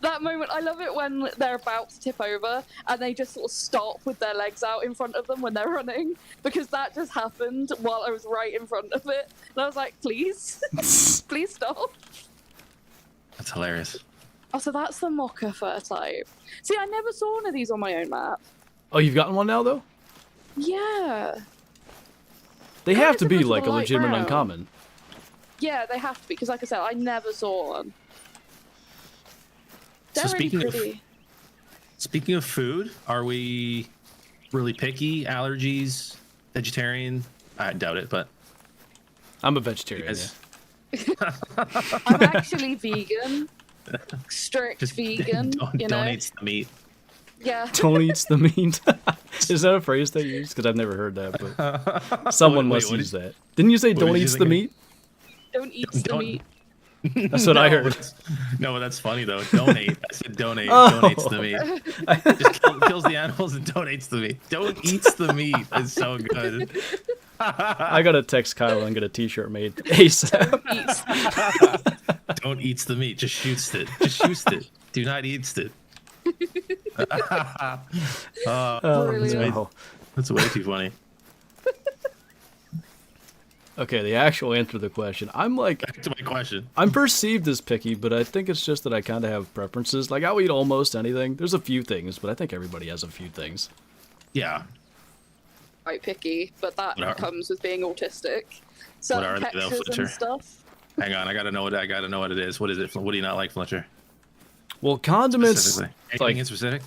That moment, I love it when they're about to tip over and they just sort of stop with their legs out in front of them when they're running, because that just happened while I was right in front of it. And I was like, please, please stop.
That's hilarious.
Oh, so that's the mocha fur type. See, I never saw one of these on my own map.
Oh, you've gotten one now, though?
Yeah.
They
Kinda
have to be
similar to
like
the
a
light
legitimate
brown.
uncommon.
Yeah, they have to be, because like I said, I never saw one.
So
They're really
speaking of-
pretty.
Speaking of food, are we really picky? Allergies? Vegetarian? I doubt it, but
I'm a vegetarian,
guys
I'm actually vegan. Strict
just
vegan,
don't,
you know?
don't eat the meat.
Yeah.
yeah. Don't eat the meat. Is that a phrase they use? Because I've never heard that, but someone
Wait,
must
what
use
did-
that. Didn't you say
what
don't
did you
eat
think
the
of-
meat?
Don't eat the
Don't-
meat.
That's what I heard.
No, but that's funny though. Donate. I said donate.
Oh.
Donates the meat. Just kills the animals and donates the meat. Don't eats the meat. It's so good.
I gotta text Kyle and get a t-shirt made ASAP.
Eat.
Don't eats the meat. Just shoots it. Just shoots it. Do not eats it.
Oh,
Brilliant.
no.
That's way too funny.
Okay, the actual answer to the question. I'm like,
Back to my question.
I'm perceived as picky, but I think it's just that I kind of have preferences. Like, I'll eat almost anything. There's a few things, but I think everybody has a few things.
Yeah.
Quite picky, but that
What are-
comes with being autistic.
What
Certain
are they, though,
textures
Flinter?
and stuff.
Hang on, I gotta know what it is. What is it? What do you not like, Flinter?
Well, condiments,
Specifically. Anything
like,
in specific?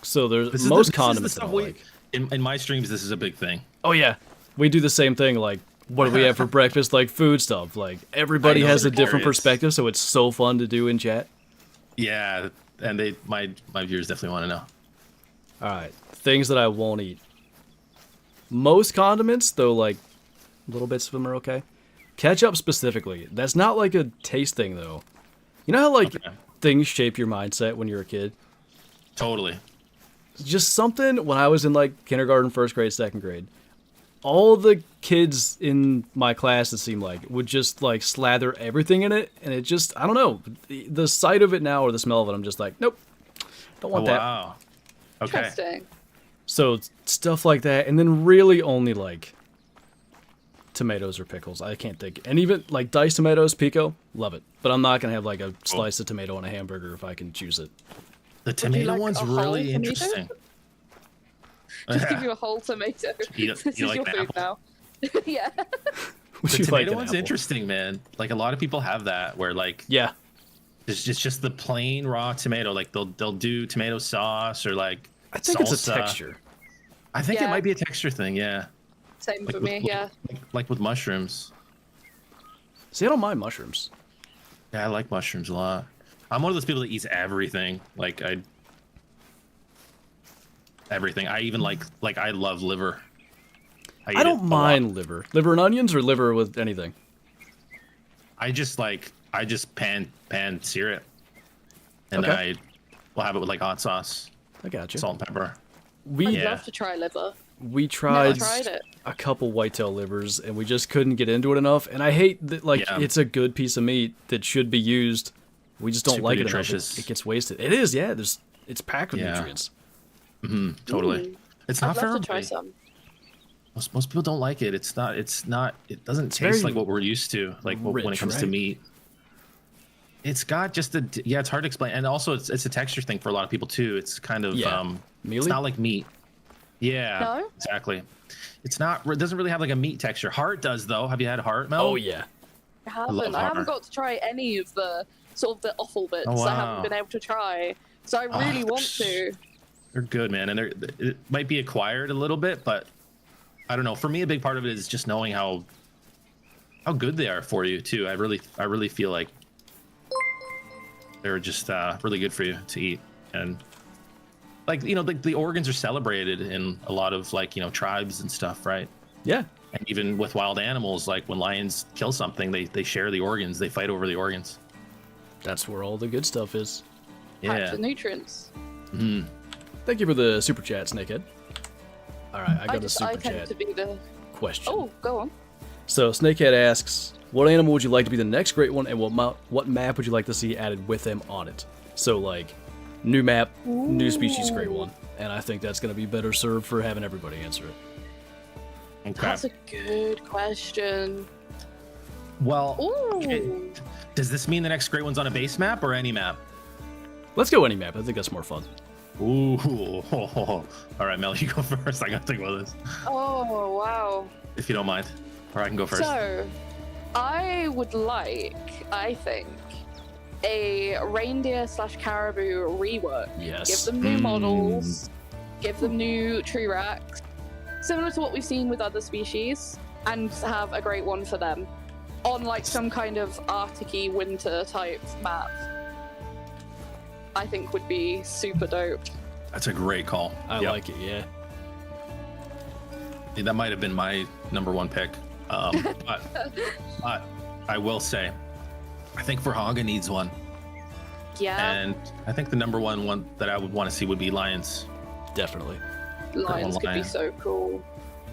so there's
This is
most
the
condiments that
stuff
I like.
in my streams, this is a big thing.
Oh, yeah. We do the same thing, like, what do we have for breakfast? Like, food stuff. Like, everybody
I know,
has a
they're
different
hilarious.
perspective, so it's so fun to do in chat.
Yeah, and my viewers definitely want to know.
Alright, things that I won't eat. Most condiments, though, like, little bits of them are okay. Ketchup specifically. That's not like a taste thing, though. You know how, like,
Okay.
things shape your mindset when you're a kid?
Totally.
Just something when I was in, like, kindergarten, first grade, second grade. All the kids in my class, it seemed like, would just, like, slather everything in it, and it just, I don't know. The sight of it now or the smell of it, I'm just like, nope. Don't
Oh,
want that.
wow. Okay.
Interesting.
So stuff like that, and then really only like tomatoes or pickles. I can't think. And even like diced tomatoes, pico, love it. But I'm not gonna have like a slice of tomato on a hamburger if I can choose it.
The
you
tomato
like
one's
a whole
really
tomato?
interesting.
Just give you a whole tomato.
You-
This
you
is
like
your
an
food now. Yeah.
Would
The
you like
tomato
an
one's
apple?
interesting, man. Like a lot of people have that where like
Yeah,
it's just the plain raw tomato. Like they'll do tomato sauce or like
I think
salsa.
it's a texture.
I think it
Yeah.
might be a texture thing. Yeah.
Same
Like
for
with,
me, yeah.
like with mushrooms.
See, I don't mind mushrooms.
Yeah, I like mushrooms a lot. I'm one of those people that eats everything. Like everything. I even like I love liver. eat
I
it
don't
a lot.
mind liver. Liver and onions or liver with anything.
I just pan sear it, and
Okay.
then I will have it with like hot sauce,
I got you.
salt and pepper.
I'd
We
Yeah.
love to try liver.
we
Never
tried
tried it.
a couple whitetail livers and we just couldn't get into it enough. And I hate that like
Yeah.
it's a good piece of meat that should be used. We just don't
Super
like it enough.
nutritious.
It gets wasted. It is, yeah. It's packed with
Yeah.
nutrients.
Totally.
Ooh.
It's not
I'd
for
love to try
everybody.
some.
Most people don't like it. It's not. It doesn't
very
taste like what we're used to. Like when it
rich,
comes to
right?
meat. It's got just a yeah. It's hard to explain, and also it's a texture thing for a lot of people too. It's kind of
Yeah.
It's
Mealy?
not like meat. Yeah.
No?
Exactly. It's not. It doesn't really have like a meat texture. Heart does though. Have you had heart, Mel?
Oh yeah.
I haven't.
love
I haven't
heart.
got to try any of the sort of the offal bits.
Oh,
I
wow.
haven't been able to try. So I really want to.
They're good, man, and it might be acquired a little bit, but I don't know. For me, a big part of it is just knowing how good they are for you too. I really feel like they're just really good for you to eat, and like the organs are celebrated in a lot of like tribes and stuff, right?
Yeah.
And even with wild animals, like when lions kill something, they share the organs. They fight over the organs.
That's where all the good stuff is.
Packed
Yeah.
with nutrients.
Thank you for the super chat, Snakehead. All right, I got a super
I tend
chat
to be the.
question.
Oh, go on.
So Snakehead asks, what animal would you like to be the next great one, and what map would you like to see added with them on it? So like, new map, new species, great one, and I think that's gonna be better served for having everybody answer it.
Okay.
That's a good question.
Well,
Ooh.
okay. Does this mean the next great one's on a base map or any map?
Let's go any map. I think that's more fun.
Ooh. All right, Mel, you go first. I gotta think about this,
Oh, wow.
if you don't mind, or I can go first.
So, I would like, I think, a reindeer / caribou rework.
Yes.
Give them new models, give them new tree racks, similar to what we've seen with other species, and have a great one for them on like some kind of Arctic-y winter type map. I think would be super dope.
That's a great call.
I
Yep.
like it. Yeah.
That might have been my number one pick. But I will say, I think Verhaga needs one,
Yeah,
and I think the number one that I would want to see would be lions.
Definitely.
lions could be
lion.
so cool.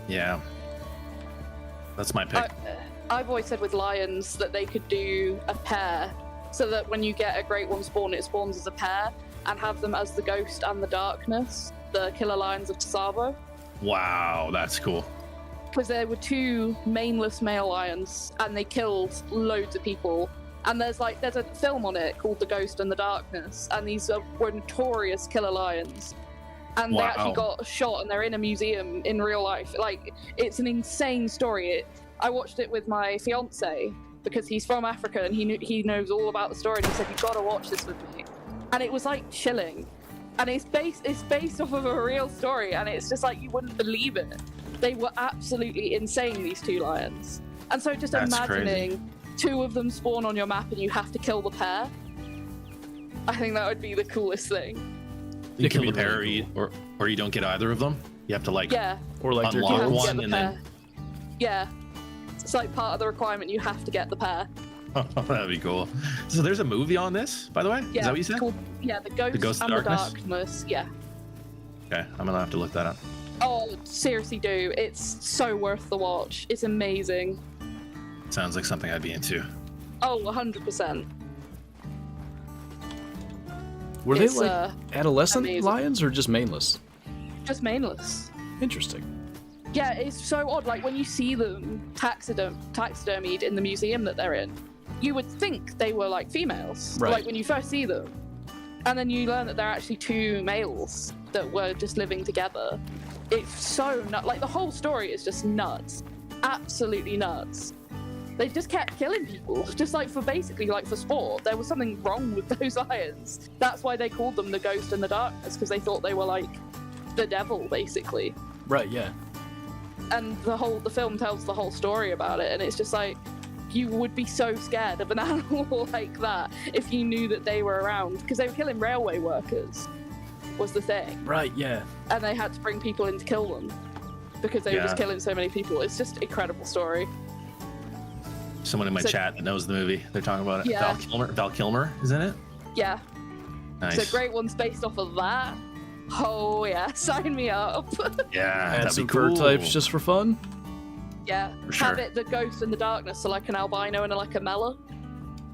Yeah, that's my pick.
I've always said with lions that they could do a pair, so that when you get a great one spawn, it spawns as a pair, and have them as the Ghost and the Darkness, the killer lions of Tsavo.
Wow, that's cool.
because there were 2 maneless male lions and they killed loads of people. And there's a film on it called The Ghost and the Darkness, and these were notorious killer lions. And they actually got shot, and they're in a museum in real life. Like, it's an insane story. I watched it with my fiance because he's from Africa and he knows all about the story. And he said, "You've got to watch this with me," and it was like chilling. And it's based off of a real story, and it's just like you wouldn't believe it. They were absolutely insane, these 2 lions. And so just imagining 2 of them spawn on your map and you have to kill the pair. I think that would be the coolest thing.
You kill the pair, or you don't get either of them. You have to like
or like
unlock one and then
it's like part of the requirement. You have to get the pair.
That'd be cool. So there's a movie on this, by the way.
Yeah,
is that what you said?
Called, the Ghost and the Darkness. Yeah.
Okay, I'm gonna have to look that up.
Oh, seriously, do. It's so worth the watch. It's amazing.
Sounds like something I'd be into.
Oh, 100%.
Were they like adolescent
amazing.
lions or just maneless?
Just maneless.
Interesting.
Yeah, it's so odd. Like, when you see them taxidermied in the museum that they're in, you would think they were like females.
Right.
Like when you first see them. And then you learn that they're actually 2 males that were just living together. It's so nuts. Like, the whole story is just nuts. Absolutely nuts. They just kept killing people, just like for sport. There was something wrong with those lions. That's why they called them the Ghost and the Darkness, because they thought they were like the devil, basically.
Right, yeah.
And the film tells the whole story about it, and it's just like, you would be so scared of an animal like that if you knew that they were around, because they were killing railway workers, was the thing.
Right, yeah.
And they had to bring people in to kill them because they were just killing so many people. It's just an incredible story.
Someone in my chat that knows the movie, they're talking about it.
Yeah.
Val Kilmer is in it.
Yeah.
Nice.
So great one's based off of that. Oh yeah, sign me up.
Yeah,
Add
that'd
some
be cool.
fur types just for fun.
Yeah,
For sure.
have it the Ghost and the Darkness, so like an albino and like a mela.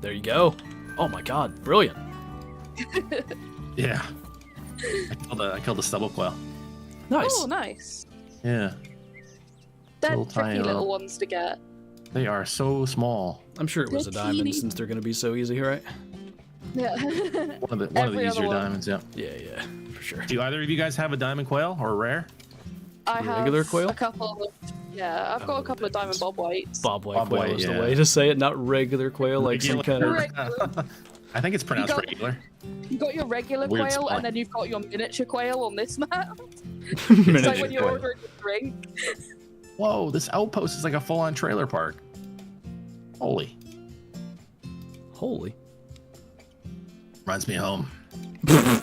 There you go. Oh my god, brilliant.
Yeah. I killed the stubble quail.
Nice.
Oh, nice.
Yeah.
They're
Little
tricky
tiny
little
little-
ones to get.
They are so small.
I'm sure it was a
They're
diamond
teeny.
since they're going to be so easy, right?
Yeah.
One of the
Every
easier
other one.
diamonds, yeah.
Yeah, for sure.
Do either of you guys have a diamond quail or a rare?
I have
Regular quail?
a couple. I've got a couple of diamond bob whites.
Bob white
Bob
quail
white,
is
yeah.
the way to say it, not regular quail, like some kind of...
Regular.
I think it's pronounced
got-
regular.
You've got your regular
Weird
quail,
spelling.
and then you've got your miniature quail on this map. It's like
miniature
when you're
quail.
ordering a drink.
Whoa, this outpost is like a full-on trailer park. Holy.
Holy.
Reminds me of home.
I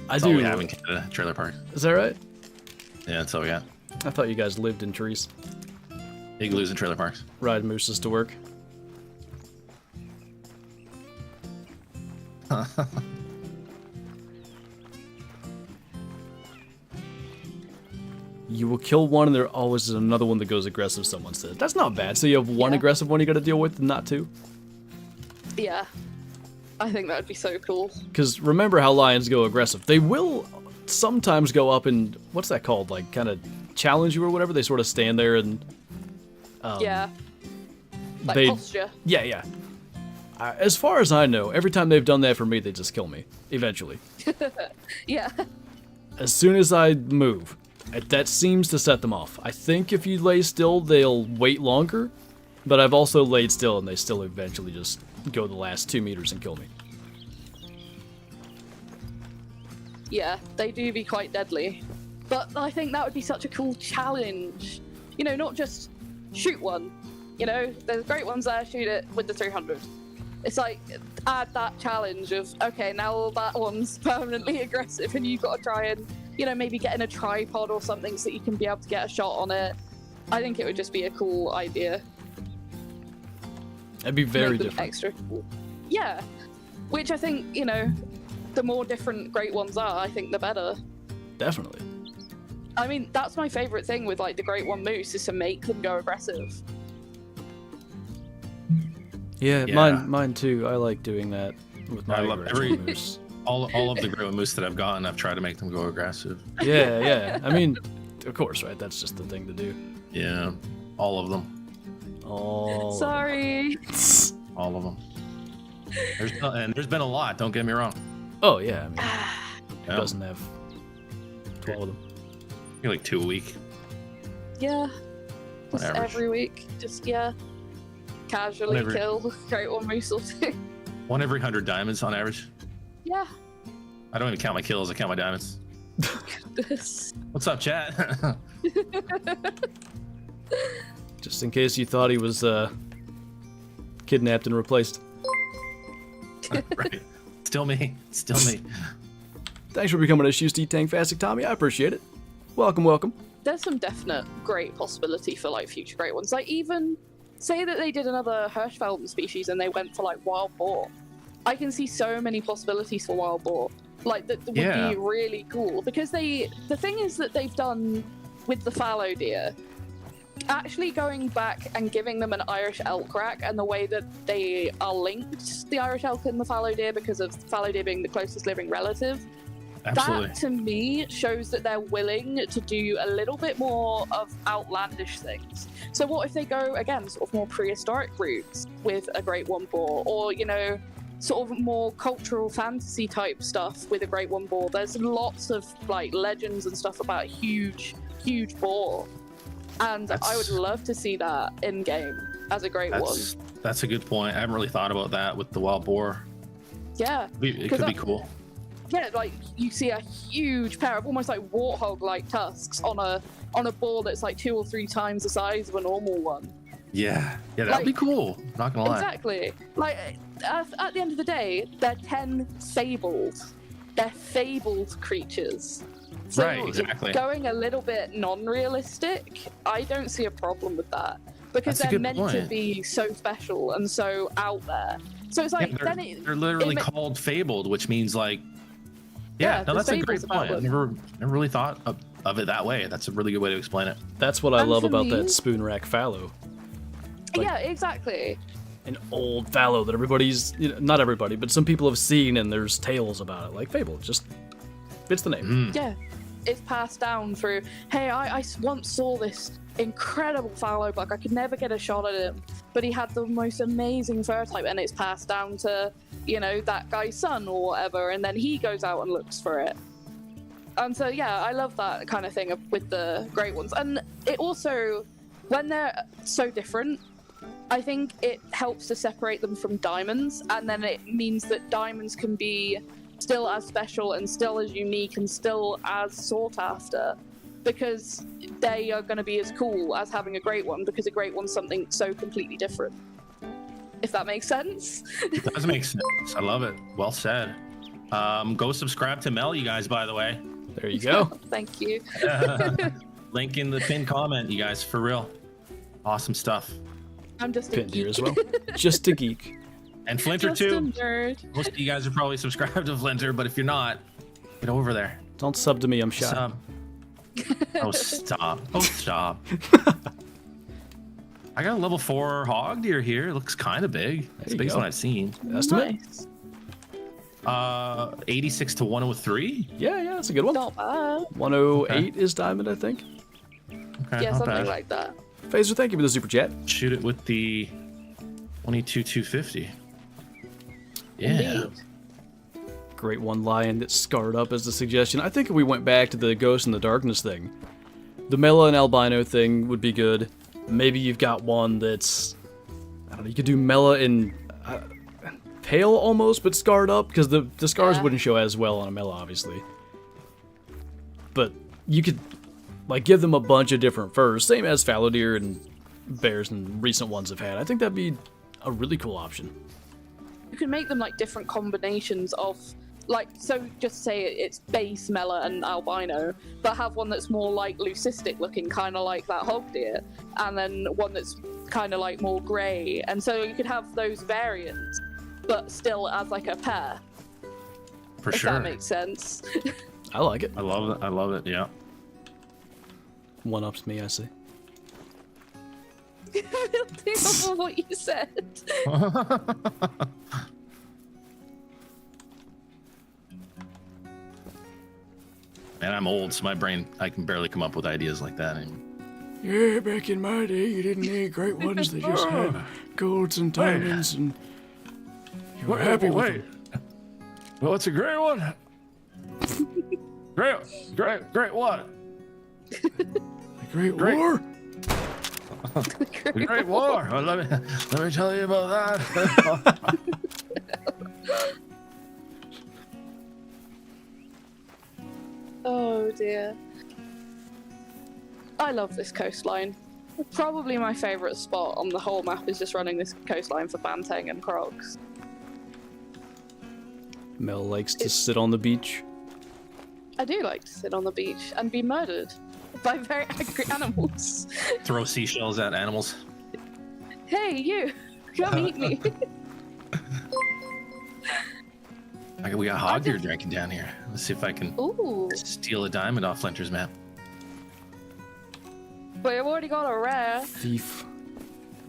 That's all
do.
we have in Canada, trailer park.
Is that right?
Yeah, that's all we got.
I thought you guys lived in trees.
Igloos and trailer parks.
Ride mooses to work. You will kill one, and there always is another one that goes aggressive, someone said. That's not bad. So you have one
Yeah.
aggressive one you gotta deal with, and not two?
Yeah. I think that would be so cool.
Because remember how lions go aggressive. They will sometimes go up and, what's that called? Like, kind of challenge you or whatever? They sort of stand there and...
Yeah. Like
they-
posture.
Yeah. As far as I know, every time they've done that for me, they just kill me. Eventually.
Yeah.
As soon as I move. That seems to set them off. I think if you lay still, they'll wait longer. But I've also laid still, and they still eventually just go the last 2 meters and kill me.
Yeah, they do be quite deadly. But I think that would be such a cool challenge. You know, not just shoot one. You know, there's great ones there, shoot it with the 300. It's like, add that challenge of, okay, now that one's permanently aggressive and you've got to try and, you know, maybe get in a tripod or something so that you can be able to get a shot on it. I think it would just be a cool idea.
That'd be very
Make them
different.
extra cool. Yeah. Which I think, you know, the more different great ones are, I think the better.
Definitely.
I mean, that's my favorite thing with like the Great One Moose is to make them go aggressive.
Yeah,
Yeah.
mine too. I like doing that with my
I love
original moose.
all of the great moose that I've gotten, I've tried to make them go aggressive.
Yeah, yeah. I mean, of course, right? That's just the thing to do.
Yeah, all of them.
All.
Sorry.
All of them. There's been a lot. Don't get me wrong.
Oh yeah. I mean,
Yeah.
doesn't have 12 of them.
You're like 2 a week.
Yeah.
On
Just
average.
every week. Just, yeah. Casually
Whatever.
kill great one moose or two.
One every 100 diamonds on average.
Yeah.
I don't even count my kills. I count my diamonds.
This.
What's up, chat?
Just in case you thought he was kidnapped and replaced.
Right. Still me. Still me.
Thanks for becoming a Shoesty Tankfastic, Tommy. I appreciate it. Welcome, welcome.
There's some definite great possibility for like future great ones. Like even say that they did another Hirschfelden species and they went for like wild boar. I can see so many possibilities for wild boar. Like that would
Yeah.
be really cool because the thing is that they've done with the fallow deer, actually going back and giving them an Irish elk rack and the way that they are linked, the Irish elk and the fallow deer, because of the fallow deer being the closest living relative.
Absolutely.
That to me shows that they're willing to do a little bit more of outlandish things. So what if they go again sort of more prehistoric routes with a great one boar, or you know, sort of more cultural fantasy type stuff with a great one boar? There's lots of like legends and stuff about huge boar, and I would love to see that in game as a great one.
That's a good point. I haven't really thought about that with the wild boar.
Yeah,
It could be cool.
yeah, like you see a huge pair of almost like warthog-like tusks on a boar that's like 2 or 3 times the size of a normal one.
Yeah, that'd
Like-
be cool. Not gonna lie.
Exactly. Like at the end of the day, they're 10 fabled. They're fabled creatures. So
Right, exactly.
Going a little bit non-realistic, I don't see a problem with that because
That's a
they're
good
meant to
point.
be so special and so out there. So it's like
Yeah,
then
they're literally
ma-
called fabled, which means like.
Yeah,
Yeah, no,
the
that's a
fable's
great
about
point. I've
them.
never really thought of it that way. That's a really good way to explain it.
That's what I
And
love
for
about
me-
that spoon rack fallow. like-
yeah, exactly.
An old fallow that everybody's, you know, not everybody, but some people have seen, and there's tales about it. Like Fable, just fits the name.
Yeah, it's passed down through. Hey, I once saw this incredible fallow buck. I could never get a shot at him, but he had the most amazing fur type, and it's passed down to, you know, that guy's son or whatever, and then he goes out and looks for it. And so yeah, I love that kind of thing with the great ones, and it also, when they're so different, I think it helps to separate them from diamonds, and then it means that diamonds can be still as special and still as unique and still as sought after, because they are going to be as cool as having a great one, because a great one's something so completely different. If that makes sense.
It does make sense. I love it. Well said. Go subscribe to Mel, you guys, by the way.
There you go.
Thank you.
Link in the pinned comment, you guys, for real. Awesome stuff.
I'm just a
Pinned here
geek.
as well. Just a geek.
And Flinter
Just a
too.
nerd.
Most of you guys are probably subscribed to Flinter, but if you're not, get over there.
Don't sub to me, I'm shy.
Sub. Oh, stop. Oh, stop. I got a level 4 hog deer here. It looks kind of big. It's
you
based
go.
on what I've seen.
Estimate?
Nice.
86 to 103.
Yeah, that's a good one.
Not bad.
108 is diamond, I think.
Okay,
Yeah,
not
something
bad.
like that.
Phaser, thank you for the super chat.
Shoot it with the 22-250. Yeah.
Indeed.
Great one lion that's scarred up as the suggestion. I think if we went back to the Ghost in the Darkness thing, the Mela and Albino thing would be good. Maybe you've got one that's, I don't know, you could do Mela in pale almost, but scarred up, because the scars
Yeah.
wouldn't show as well on a Mela, obviously. But you could, like, give them a bunch of different furs, same as fallow deer and bears and recent ones have had. I think that'd be a really cool option.
You can make them like different combinations of, like, so just say it's base Mela and albino, but have one that's more like leucistic looking, kind of like that hog deer, and then one that's kind of like more grey, and so you could have those variants, but still as like a pair.
For
If
sure.
that makes sense.
I like it.
I love it. I love it. Yeah.
One ups me, I see.
I don't think of what you said.
And I'm old, so my brain, I can barely come up with ideas like that anymore.
Yeah, back in my day, you didn't need great ones. They just had golds and diamonds, and you were happy with them.
Well, it's a great one. Great what?
The Great War?
The Great War. Well, let me tell you about that.
Oh dear. I love this coastline. Probably my favourite spot on the whole map is just running this coastline for Banteng and Crocs.
Mel likes to sit on the beach.
I do like to sit on the beach and be murdered by very angry animals.
Throw seashells at animals.
Hey, you! Come eat me!
We got hog deer drinking down here. Let's see if I can
Ooh.
steal a diamond off Flinter's map.
But I've already got a rare.
Thief.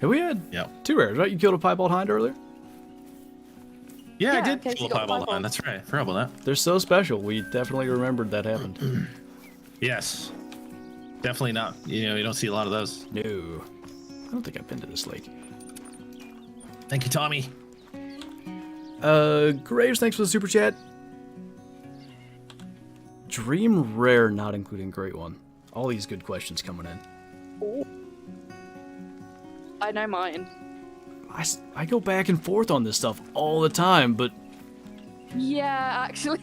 Hey, we had
Yep.
2 rares, right? You killed a piebald hind earlier?
Yeah, I
Yeah,
did
Casey
kill a
got
piebald
piebald.
hind. That's right. I forgot about that.
They're so special. We definitely remembered that happened.
Yes. Definitely not. You don't see a lot of those.
No. I don't think I've been to this lake.
Thank you, Tommy.
Graves, thanks for the super chat. Dream rare, not including great one. All these good questions coming in.
Ooh. I know mine.
I go back and forth on this stuff all the time, but
Yeah, actually.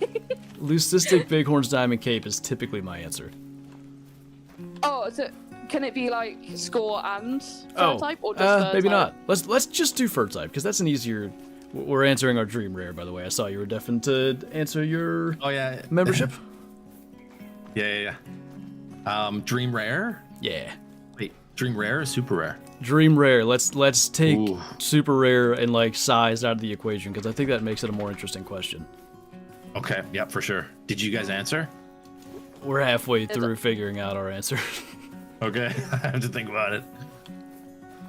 Leucistic Bighorn's Diamond Cape is typically my answer.
Oh, so can it be like score and fur type, or just fur
maybe
type?
not. Let's just do fur type, because that's an easier... We're answering our dream rare, by the way. I saw you were definitely to answer your
Oh, yeah.
membership.
Yeah. Dream rare?
Yeah.
Wait, dream rare or super rare?
Dream rare. Let's take
Ooh.
super rare and like size out of the equation, because I think that makes it a more interesting question.
Okay, yep, for sure. Did you guys answer?
We're halfway through figuring out our answer.
Okay, I have to think about it.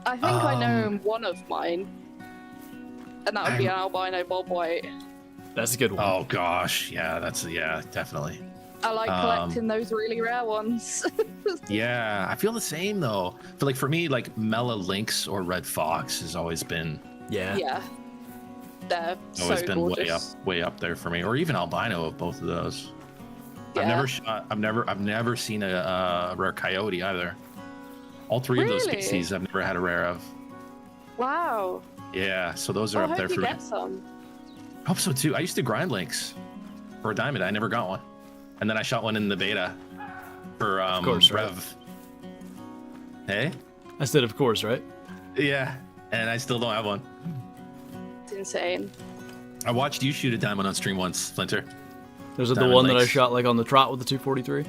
I think I know one of mine. And that would be an albino bob white.
That's a good one.
Oh gosh, yeah, definitely.
I like collecting those really rare ones.
Yeah, I feel the same though. But for me, like Mela Lynx or Red Fox has always been
Yeah.
Yeah. They're
always
so
been
gorgeous.
way up there for me. Or even albino of both of those.
Yeah.
I've never seen a rare coyote either. All 3 of those
Really?
species I've never had a rare of.
Wow.
Yeah, so those are
I
up
hope
there
you
for me.
get some.
I hope so too. I used to grind links for a diamond. I never got one, and then I shot one in the beta for
course, right?
Rev. Hey,
I said, of course, right?
yeah, and I still don't have one.
It's insane.
I watched you shoot a diamond on stream once, Flinter.
There's the
Diamond
one that I
Lakes.
shot like on the trot with the 243.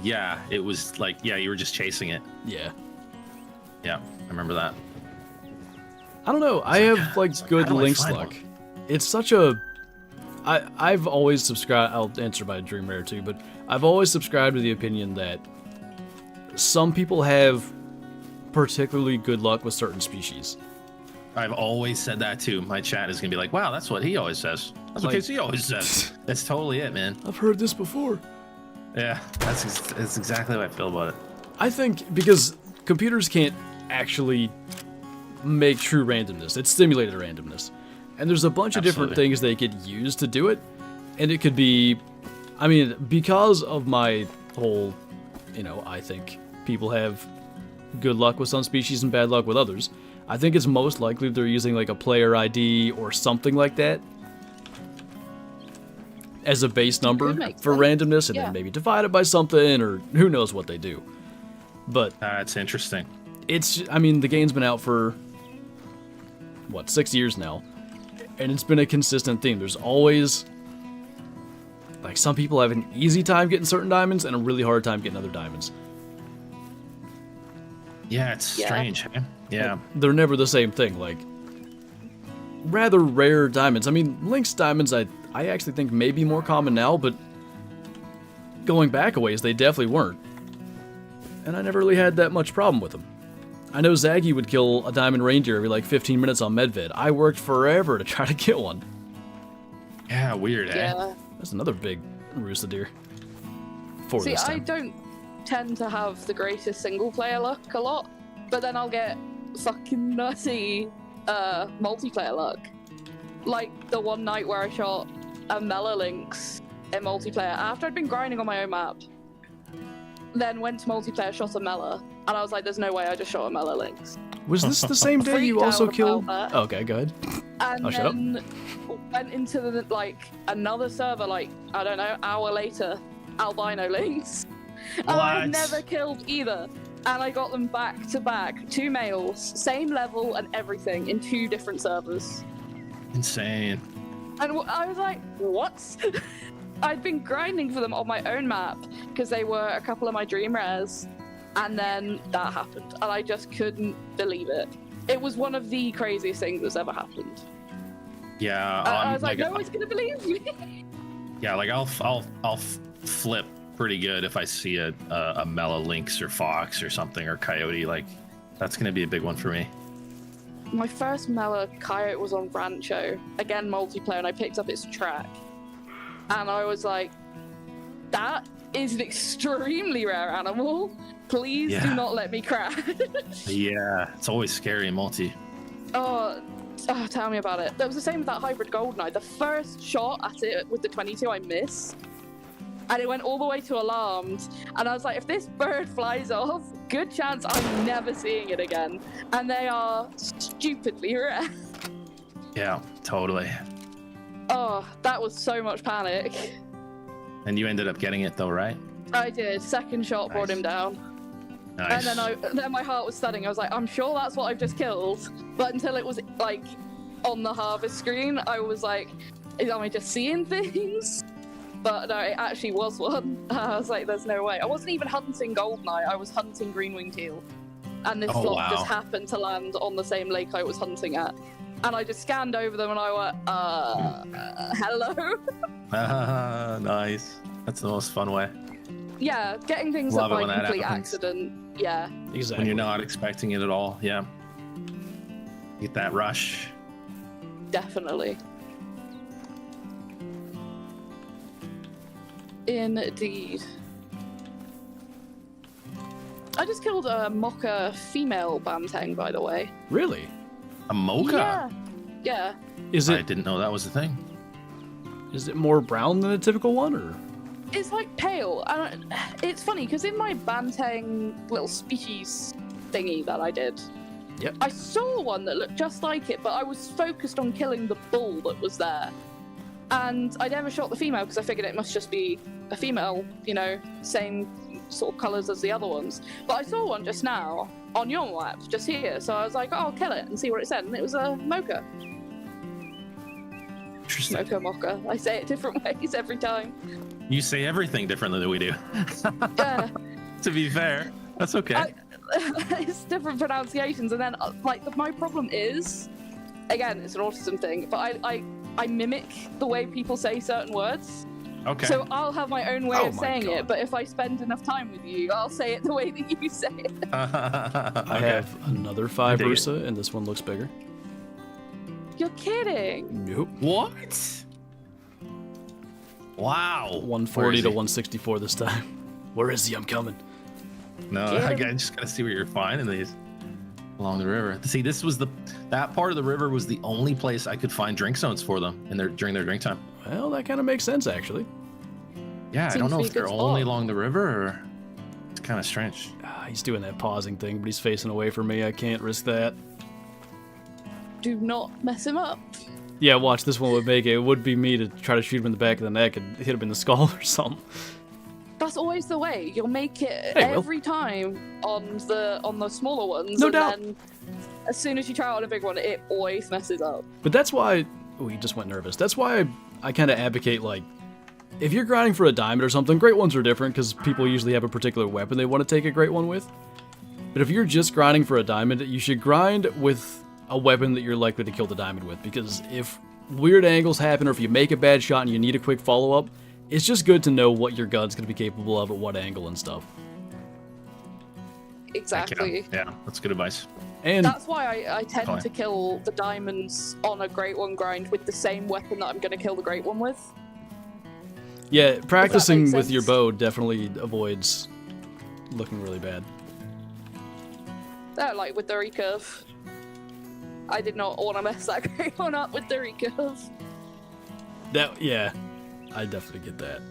Yeah, it was like, yeah, you were just chasing it.
Yeah.
Yeah, I remember that.
I don't know. I have like good
how do I
lynx
find
luck.
one?
It's such a. I've always subscribed. I'll answer by dream rare too, but I've always subscribed to the opinion that some people have particularly good luck with certain species.
I've always said that too. My chat is gonna be like, wow, that's what he always says. That's what
Like-
KC always says. That's totally it, man.
I've heard this before.
Yeah, that's exactly how I feel about it.
I think because computers can't actually make true randomness. It's simulated randomness. And there's a bunch of different
Absolutely.
things they could use to do it. And it could be, I mean, because of my whole, I think people have good luck with some species and bad luck with others. I think it's most likely they're using like a player ID or something like that as a base number
Could make
for
sense.
randomness, and
Yeah.
then maybe divide it by something, or who knows what they do. But
That's interesting.
the game's been out for, 6 years now, and it's been a consistent theme. There's always, like, some people have an easy time getting certain diamonds and a really hard time getting other diamonds.
Yeah, it's
Yeah.
strange. Eh? Yeah.
They're never the same thing. Like, rather rare diamonds. I mean, Lynx diamonds, I actually think may be more common now, but going back a ways, they definitely weren't. And I never really had that much problem with them. I know Zaggy would kill a diamond reindeer every like 15 minutes on Medved. I worked forever to try to get one.
Yeah, weird, eh?
Yeah.
That's another big roost of deer. for
See,
this
I
time.
don't tend to have the greatest single player luck a lot, but then I'll get fucking nutty multiplayer luck. Like the one night where I shot a Mela Lynx in multiplayer after I'd been grinding on my own map. Then went to multiplayer, shot a Mela, and I was like, there's no way I just shot a Mela Lynx.
Was this the same day you
Freaked
also
out
killed?
about that.
Okay, go ahead.
And
Oh, shut up.
then went into the, like another server, like I don't know, hour later, albino Lynx. And I
What?
never killed either. And I got them back to back, 2 males, same level and everything, in 2 different servers.
Insane.
And I was like, what? I'd been grinding for them on my own map because they were a couple of my dream rares, and then that happened, and I just couldn't believe it. It was one of the craziest things that's ever happened.
Yeah.
I was like, no one's gonna believe me.
Yeah, like I'll flip pretty good if I see a Mela Lynx or Fox or something or Coyote. Like that's gonna be a big one for me.
My first Mela Coyote was on Rancho, again multiplayer, and I picked up its track. And I was like, that is an extremely rare animal. Please do not let me crash.
Yeah, it's always scary in multi.
Oh, tell me about it. That was the same with that hybrid Goldeneye. The first shot at it with the 22 I missed, and it went all the way to alarmed. And I was like, if this bird flies off, good chance I'm never seeing it again. And they are stupidly rare.
Yeah, totally.
Oh, that was so much panic.
And you ended up getting it though, right?
I did. Second shot brought him down.
Nice.
And then my heart was thudding. I was like, I'm sure that's what I've just killed. But until it was like on the harvest screen, I was like, am I just seeing things? But no, it actually was one. I was like, there's no way. I wasn't even hunting Goldeneye, I was hunting green-winged teal. And this flock just happened to land on the same lake I was hunting at. And I just scanned over them and I went, hello?
Nice. That's the most fun way.
Yeah, getting things
Love
up
it when
by
that
complete
happens.
accident. Yeah,
Exactly.
When you're not expecting it at all. Yeah. Get that rush.
definitely. Indeed. I just killed a Mocha female Banteng, by the way.
Really?
A mocha?
Yeah. Yeah.
Is
I
it
didn't know that was a thing.
more brown than a typical one, or?
It's like pale. And it's funny because in my Banteng little species thingy that I did,
Yep.
I saw one that looked just like it, but I was focused on killing the bull that was there. And I never shot the female because I figured it must just be a female, you know, same sort of colours as the other ones. But I saw one just now on your map, just here. So I was like, oh, I'll kill it and see what it said. And it was a mocha.
Interesting.
Mocha. I say it different ways every time.
You say everything differently than we do.
Yeah.
To be fair, that's okay.
It's different pronunciations. And then, like, my problem is, again, it's an autism thing, but I mimic the way people say certain words.
Okay.
So I'll have my own way
Oh
of
my
saying
God.
it, but if I spend enough time with you, I'll say it the way that you say it.
I have another 5
dig it.
Ursa, and this one looks bigger.
You're kidding.
Nope.
What? Wow.
140
Where
to
is he?
164 this time. Where is he? I'm coming.
No, I just gotta see where you're finding these along the river. See, this was that part of the river was the only place I could find drink zones for them during their drink time.
Well, that kind of makes sense, actually.
Yeah, I
Seems
don't
to
know
be
if
a good
they're only
spot.
along the river or it's kind of strange.
He's doing that pausing thing, but he's facing away from me. I can't risk that.
Do not mess him up.
Yeah, watch, this one would make it. It would be me to try to shoot him in the back of the neck and hit him in the skull or something.
That's always the way. You'll make it
Hey, Will.
every time on the smaller ones.
No
and
doubt.
Then as soon as you try on a big one, it always messes up.
But that's why... Oh, he just went nervous. That's why I kind of advocate, like, if you're grinding for a diamond or something, great ones are different because people usually have a particular weapon they want to take a great one with. But if you're just grinding for a diamond, you should grind with a weapon that you're likely to kill the diamond with, because if weird angles happen or if you make a bad shot and you need a quick follow-up, it's just good to know what your gun's going to be capable of at what angle and stuff.
Exactly.
Yeah, that's good advice.
And
That's why I tend
Fine.
to kill the diamonds on a great one grind with the same weapon that I'm going to kill the great one with.
Yeah, practicing
makes
with your
sense.
bow definitely avoids looking really bad.
Like with the recurve. I did not want to mess that great one up with the recurve.
Yeah, I definitely get that.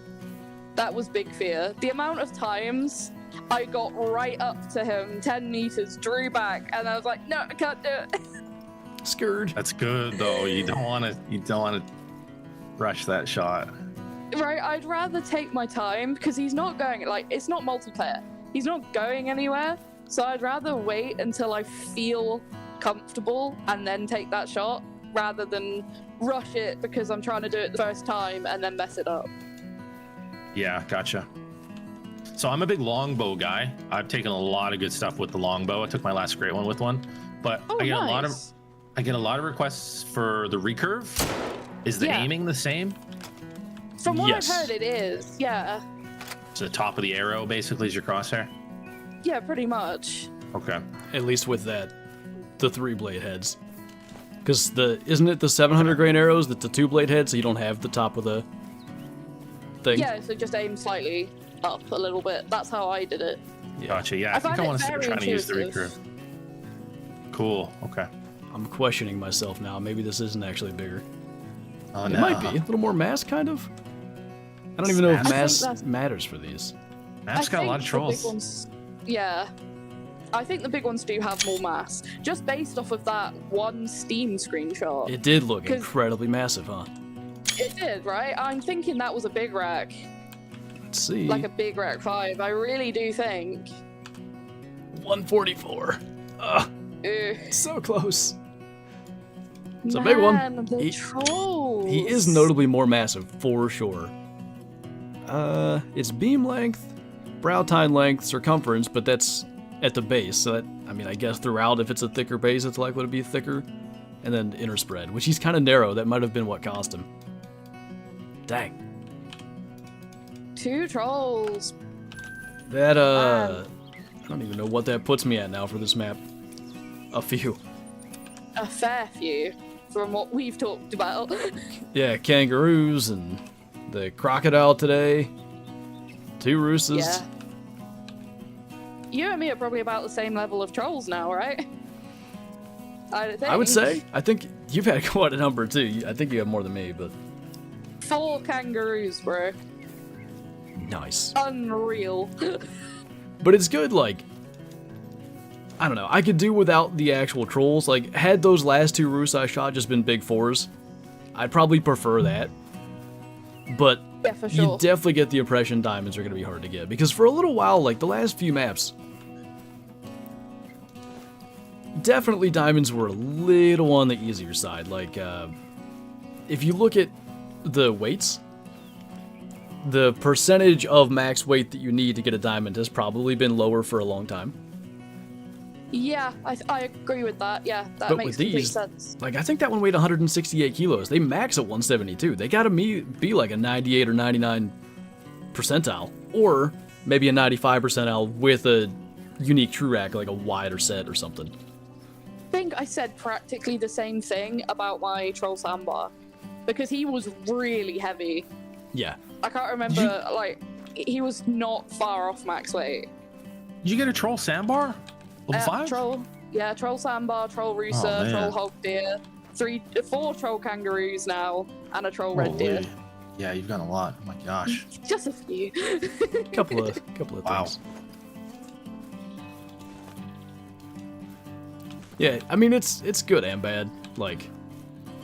That was big fear. The amount of times I got right up to him, 10 meters, drew back, and I was like, no, I can't do it.
Scared.
That's good though. You don't want to rush that shot.
Right, I'd rather take my time because he's not going, like, it's not multiplayer. He's not going anywhere, so I'd rather wait until I feel comfortable and then take that shot rather than rush it because I'm trying to do it the first time and then mess it up.
Yeah, gotcha. So I'm a big longbow guy. I've taken a lot of good stuff with the longbow. I took my last great one with one, but I get a lot of requests for the recurve. Is the aiming the same?
From what
Yes.
I've heard, it is. Yeah.
So the top of the arrow basically is your crosshair.
Yeah, pretty much.
Okay.
At least with that, the 3-blade heads. Because isn't it the 700 grain arrows that's the 2-blade head, so you don't have the top of the thing?
Yeah, so just aim slightly up a little bit. That's how I did it.
Yeah.
Gotcha. Yeah, I think
find
I
it
want to start
very
trying to use the
intuitive.
recurve. Cool. Okay.
I'm questioning myself now. Maybe this isn't actually bigger.
Oh,
It
no.
might be. A little more mass, kind of. I don't even know if
I think
mass
that's-
matters for these.
Map's got a lot of
think the big
trolls.
ones- yeah. I think the big ones do have more mass, just based off of that one Steam screenshot.
It did look
'Cause-
incredibly massive, huh?
It did, right? I'm thinking that was a big rack,
Let's see.
like a big rack 5. I really do think.
144. Ugh,
Ugh.
so close. It's a big one.
Man, the
He-
trolls.
He is notably more massive, for sure. It's beam length, brow tine length, circumference, but that's at the base. So that, I mean, I guess throughout, if it's a thicker base, it's likely to be thicker. And then inner spread, which he's kind of narrow. That might have been what cost him. Dang.
2 trolls.
That, I don't even know what that puts me at now for this map. A few.
A fair few from what we've talked about.
Yeah, kangaroos and the crocodile today. 2 roosters.
Yeah. You and me are probably about the same level of trolls now, right?
I would say. I think you've had quite a number too. I think you have more than me, but
4 kangaroos, bro.
nice.
Unreal.
But it's good, like, I don't know. I could do without the actual trolls. Like, had those last 2 roosts I shot just been big 4s, I'd probably prefer that. But
Yeah, for
you
sure.
definitely get the impression diamonds are going to be hard to get. Because for a little while, like, the last few maps, definitely diamonds were a little on the easier side. Like, if you look at the weights, the percentage of max weight that you need to get a diamond has probably been lower for a long time.
Yeah, I agree with that. Yeah, that
But
makes
with
complete
these,
sense.
like, I think that one weighed 168 kilos. They max at 172. They gotta be like a 98 or 99 percentile. Or maybe a 95 percentile with a unique true rack, like a wider set or something.
I think I said practically the same thing about my troll sandbar. Because he was really heavy.
Yeah.
I can't remember, like, he was not far off max weight.
Did you get a troll sandbar? Level 5?
Troll sandbar, troll rooster,
man.
troll hog deer, 4 troll kangaroos now, and a troll red deer.
Holy. Yeah, you've got a lot. Oh my gosh.
Just a few.
Couple of
Wow.
things. Yeah, I mean it's good and bad. Like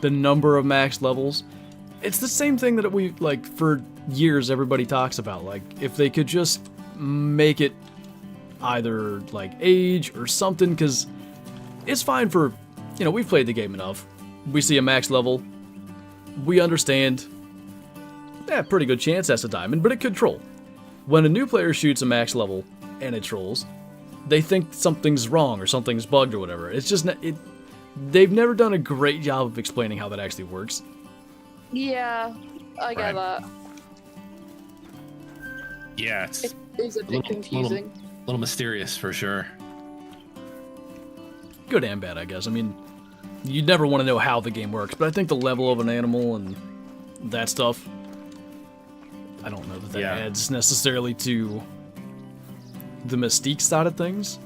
the number of max levels. It's the same thing that we like for years everybody talks about. Like if they could just make it either like age or something, because it's fine for, you know, we've played the game enough. We see a max level. We understand. Yeah, pretty good chance that's a diamond, but it could troll. When a new player shoots a max level and it trolls, they think something's wrong or something's bugged or whatever. It's just they've never done a great job of explaining how that actually works.
Yeah, I get
Right.
that.
Yeah, it's
It is a bit confusing.
little mysterious for sure.
Good and bad, I guess. I mean, you never want to know how the game works, but I think the level of an animal and that stuff, I don't know that that
Yeah.
adds necessarily to the mystique side of things.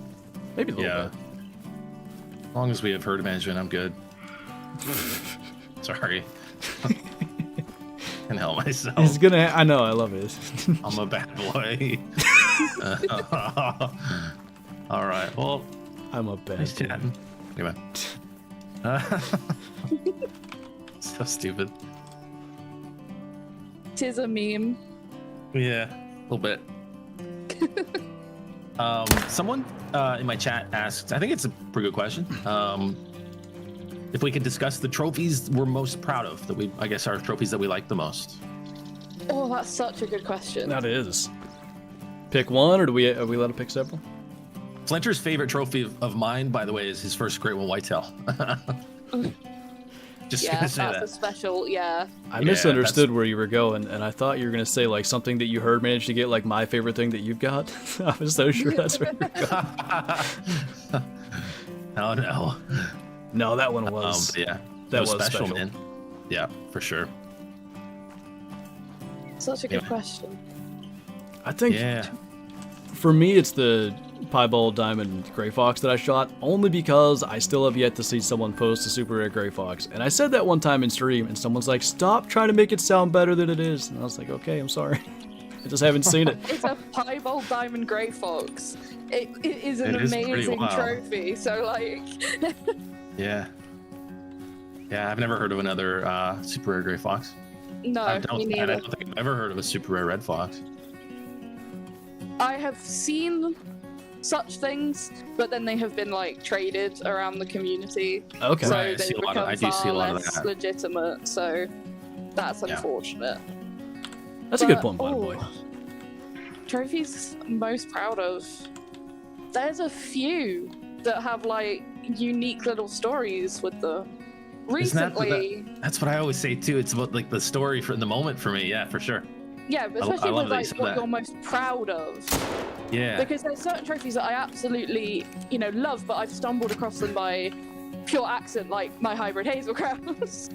Maybe a little
Yeah.
bit.
As long as we have herd management, I'm good. Sorry. Can help myself.
He's gonna. I know. I love it.
I'm a bad boy. All right. Well,
I'm a bad.
nice chatting. Anyway. So stupid.
Tis a meme.
Yeah, a little bit. Someone in my chat asked, I think it's a pretty good question. If we could discuss the trophies we're most proud of, I guess our trophies that we like the most.
Oh, that's such a good question.
That is. Pick one, or are we allowed to pick several?
Flinter's favorite trophy of mine, by the way, is his first great one whitetail. Just
Yeah,
gonna say
that's
that.
a special. Yeah.
I
Yeah,
misunderstood where you were going, and I thought you were gonna say like something that you heard managed to get, like my favorite thing that you've got. I was so sure that's where you were going.
Oh no.
No, that one was.
But yeah,
that was special.
man. Yeah, for sure.
Such a good
Yeah.
question.
I think
Yeah.
for me, it's the piebald diamond gray fox that I shot, only because I still have yet to see someone post a super rare gray fox. And I said that one time in stream, and someone's like, "Stop trying to make it sound better than it is." And I was like, "Okay, I'm sorry. I just haven't seen it."
It's a piebald diamond grey fox. It is an
It is pretty
amazing
wild.
trophy. So like,
Yeah. Yeah, I've never heard of another super rare gray fox.
no,
I
me
don't
neither.
think I've ever heard of a super rare red fox.
I have seen such things, but then they have been like traded around the community,
Okay.
so
Right, I
they
see a lot
become
of- I do see a
far
lot of
less
that.
legitimate. So that's
Yeah.
unfortunate.
That's a good
But,
point, by the boy.
Trophies I'm most proud of. There's a few that have like unique little stories with them.
Isn't that
Recently,
That's what I always say too. It's about like the story for the moment for me. Yeah, for sure.
yeah, but
I
especially
love
with
that you
like
said
what
that.
you're most proud of.
Yeah.
Because there's certain trophies that I absolutely, love, but I've stumbled across them by pure accident, like my hybrid hazel crowns,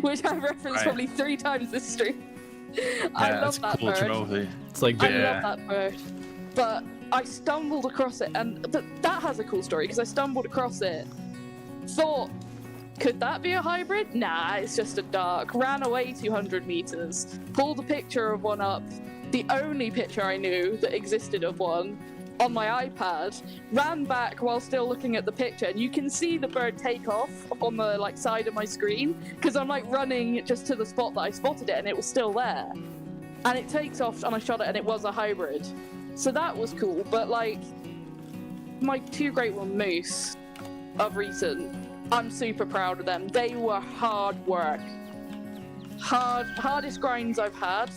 which I've referenced
Right.
probably 3 times this stream. I
Yeah,
love
that's a
that
cool
bird.
trophy.
It's like
I
Yeah.
love that bird. But I stumbled across it, and that has a cool story, because I stumbled across it, thought, could that be a hybrid? Nah, it's just a dark. Ran away 200 meters, pulled a picture of one up, the only picture I knew that existed of one, on my iPad, ran back while still looking at the picture, and you can see the bird take off on the side of my screen, because I'm running just to the spot that I spotted it, and it was still there. And it takes off, and I shot it, and it was a hybrid. So that was cool, but my 2 Great One Moose of recent, I'm super proud of them. They were hard work. Hardest grinds I've had.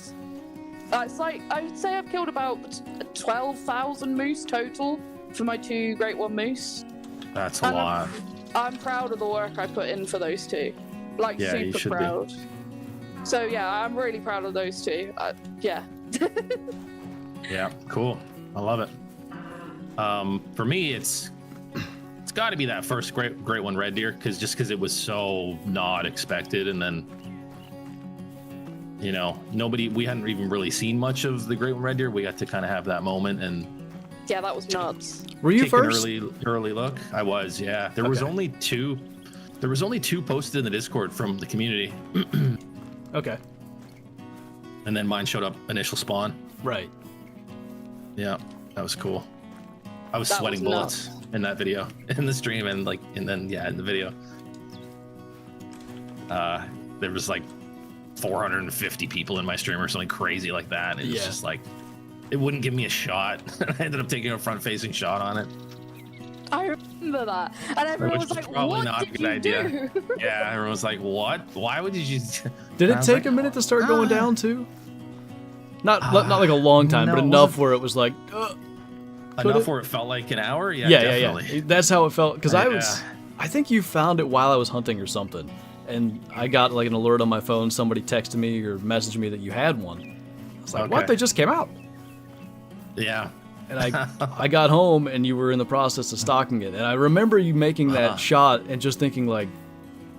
It's I would say I've killed about 12,000 moose total for my 2 Great One Moose.
That's a
And
lot.
I'm proud of the work I put in for those 2.
Yeah, you
super
should be.
proud. So yeah, I'm really proud of those 2. Yeah.
Yeah, cool. I love it. For me, it's got to be that first great one red deer, because it was so not expected, and then we hadn't even really seen much of the great one red deer. We got to kind of have that moment and
Yeah, that was nuts.
Were you
take an
first?
early look. I was, yeah. There was
Okay.
only 2. There was only 2 posted in the Discord from the community,
Okay.
and then mine showed up initial spawn.
Right.
Yeah, that was cool. I was
That
sweating
was
bullets in that video, in the stream, and then in the video. There was 450 people in my stream or something crazy like that. And it was
Yeah.
just it wouldn't give me a shot. I ended up taking a front-facing shot on it.
I remember that, and everyone
Which
was
was
like,
probably
"What
not a
did
good
you
idea.
do?"
Yeah, everyone was like, "What? Why would you?"
Did
I
it
was
take
like,
a minute to start going
"Ah."
down too? Not like a long time,
no,
but
it
enough
wasn't-
where it was like, Could
Enough
it?
where it felt like an hour. Yeah,
yeah,
definitely.
yeah. That's how it felt. Because
Yeah.
I think you found it while I was hunting or something, and I got an alert on my phone. Somebody texted me or messaged me that you had one. I was like, what?
Okay.
They just came out.
Yeah.
And I got home and you were in the process of stocking it. And I remember you making that
Uh-huh.
shot and just thinking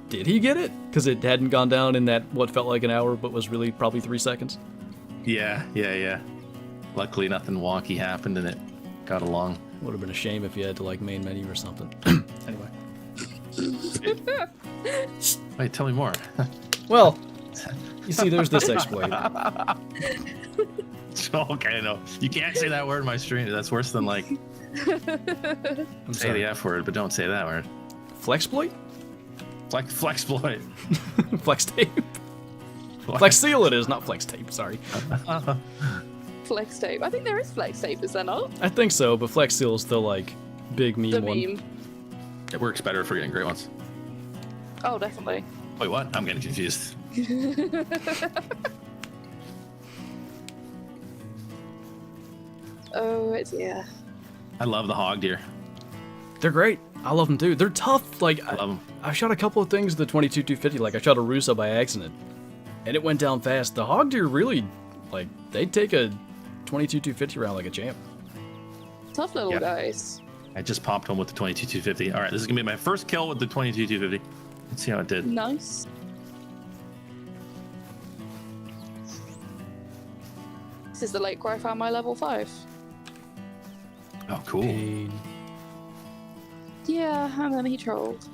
did he get it? Because it hadn't gone down in that what felt like an hour, but was really probably 3 seconds.
Yeah. Luckily, nothing wonky happened and it got along.
Would have been a shame if you had to like main menu or something. Anyway.
Wait, tell me more.
Well, you see, there's this exploit.
Okay, no. You can't say that word in my stream. That's worse than like
I'm
say
sorry.
the F word, but don't say that word.
Flexploit?
Flexploit.
Flex tape. Flex seal it is, not flex tape, sorry.
Flex tape. I think there is flex tape, is there not?
I think so, but flex seal is the like big meme
The
one.
meme.
It works better if we're getting great ones.
Oh, definitely.
Wait, what? I'm getting confused.
Oh, it's yeah.
I love the hog deer.
They're great. I love them too. They're tough. Like
I love them.
I shot a couple of things with the 22-250. Like I shot a Russo by accident, and it went down fast. The hog deer really, like, they take a 22-250 round like a champ.
Tough little
Yeah.
guys.
I just popped home with the 22-250. All right, this is gonna be my first kill with the 22-250. Let's see how it did.
Nice. This is the lake where I found my level 5.
Oh, cool.
Kane.
Yeah, and then he trolled.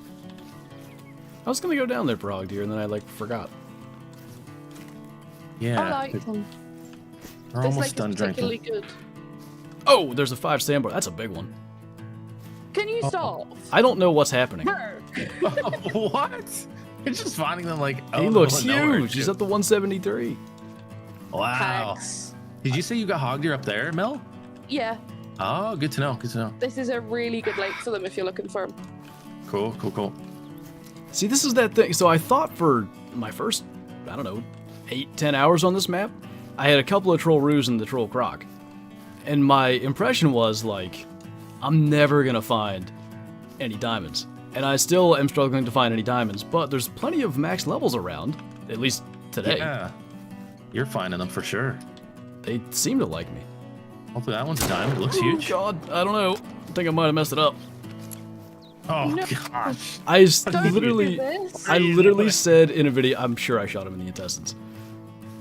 I was gonna go down there for hog deer, and then I like forgot.
Yeah,
I like them.
we're
This
almost
lake is
done
particularly
drinking.
good.
Oh, there's a 5 sandbar. That's a big one.
Can you stop?
I don't know what's happening.
What? You're just finding them like.
He
out
looks
of nowhere,
huge. He's
too.
at the 173.
Wow.
Thanks.
Did you say you got hog deer up there, Mel?
Yeah,
Oh, good to know. Good to know.
this is a really good lake for them if you're looking for them.
Cool.
See, this is that thing. So I thought for my first, I don't know, 8-10 hours on this map, I had a couple of troll roos and the troll croc. And my impression was like, I'm never going to find any diamonds. And I still am struggling to find any diamonds, but there's plenty of max levels around, at least today.
Yeah. You're finding them for sure.
They seem to like me.
Hopefully that one's a diamond. It looks
Oh,
huge.
God, I don't know. I think I might have messed it up.
Oh,
No.
gosh.
Don't
literally,
do this.
I literally said in a video, I'm sure I shot him in the intestines.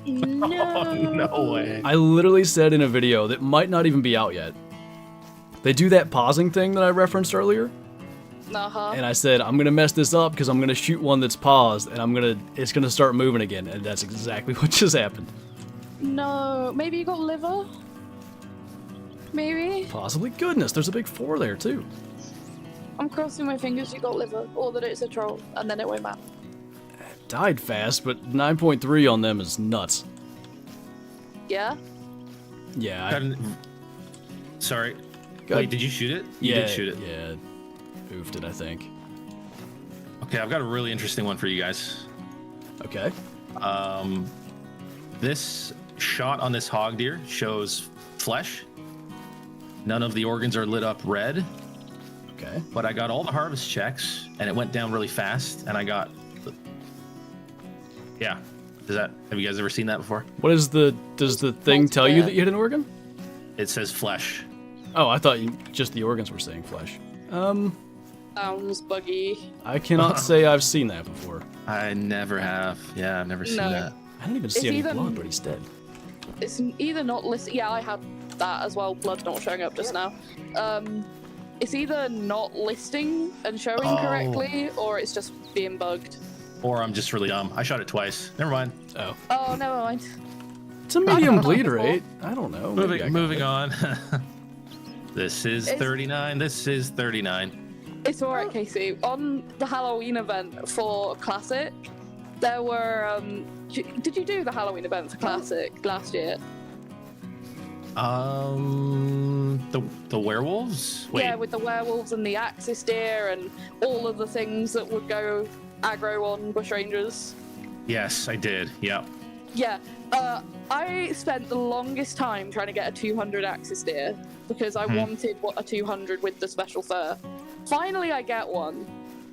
No.
Oh, no way.
I literally said in a video that might not even be out yet. They do that pausing thing that I referenced earlier,
Uh-huh.
and I said I'm gonna mess this up because I'm gonna shoot one that's paused, and it's gonna start moving again, and that's exactly what just happened.
No. Maybe you got liver? Maybe?
Possibly. Goodness, there's a big 4 there too.
I'm crossing my fingers you got liver, or that it's a troll, and then it won't matter.
Died fast, but 9.3 on them is nuts.
Yeah?
Yeah.
Sorry.
Go
Wait,
ahead.
did you shoot it? You
yeah,
did shoot it.
Yeah. Oofed it, I think.
Okay, I've got a really interesting one for you guys.
Okay.
This shot on this hog deer shows flesh. None of the organs are lit up red,
Okay.
but I got all the harvest checks and it went down really fast and I got yeah. Have you guys ever seen that before?
Does the thing tell you
Yeah.
that you hit an organ?
It says flesh.
Oh, I thought just the organs were saying flesh.
Sounds buggy.
I cannot say I've seen that before.
I never have. Yeah, I've never seen
No.
that.
I didn't even see any
even-
blood, but he's dead.
It's either not listed. Yeah, I had that as well. Blood not showing up just now. It's either not listing and showing
Oh.
correctly, or it's just being bugged.
Or I'm just really dumb. I shot it twice. Never mind.
Oh.
Oh, never mind.
It's a medium
I've done
bleed
that before.
rate. I don't know. Maybe I got
Moving
it.
on. This is
It's-
39. This is 39.
It's alright, Casey. On the Halloween event for Classic, there were. Did you do the Halloween event for Classic last year?
The werewolves? Wait.
Yeah, with the werewolves and the Axis deer and all of the things that would go aggro on bushrangers.
Yes, I did. Yep.
Yeah, I spent the longest time trying to get a 200 Axis deer because I wanted a 200 with the special fur. Finally, I get one,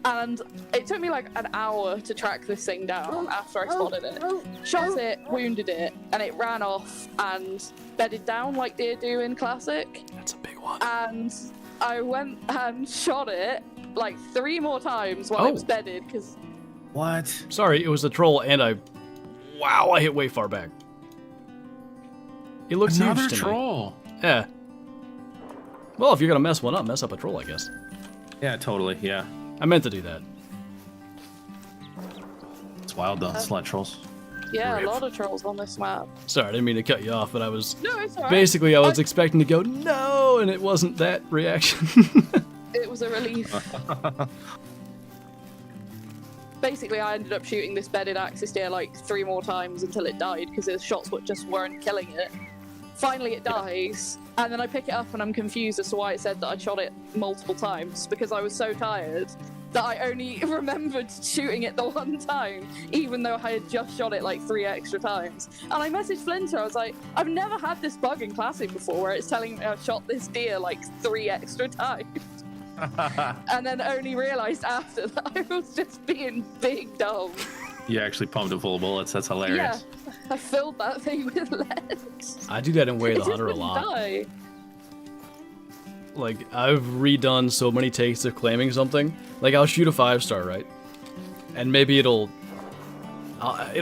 and it took me like an hour to track this thing down after I spotted it. Shot it, wounded it, and it ran off and bedded down like deer do in Classic.
That's a big one.
And I went and shot it like 3 more times while
Oh.
it was bedded because
What?
Sorry, it was a troll, and wow, I hit way far back. It looks
Another
huge to me.
troll.
Yeah. Well, if you're gonna mess one up, mess up a troll, I guess.
Yeah, totally. Yeah.
I meant to do that.
It's wild though. It's a lot of trolls.
Yeah,
Rip.
a lot of trolls on this map.
Sorry, I didn't mean to cut you off, but I was
No, it's alright.
basically I was expecting to go no, and it wasn't that reaction.
It was a relief. Basically, I ended up shooting this bedded axis deer like 3 more times until it died because the shots just weren't killing it. Finally, it dies, and then I pick it up and I'm confused as to why it said that I shot it multiple times because I was so tired that I only remembered shooting it the one time, even though I had just shot it like 3 extra times. And I messaged Flinter, I was like, I've never had this bug in Classic before where it's telling me I've shot this deer like 3 extra times. And then only realised after that I was just being big dumb.
You actually pumped it full of bullets. That's hilarious.
Yeah, I filled that thing with lead.
I do that in Way of the
It just
Hunter a
wouldn't
lot.
die.
Like, I've redone so many takes of claiming something. Like, I'll shoot a 5-star, right? And maybe it'll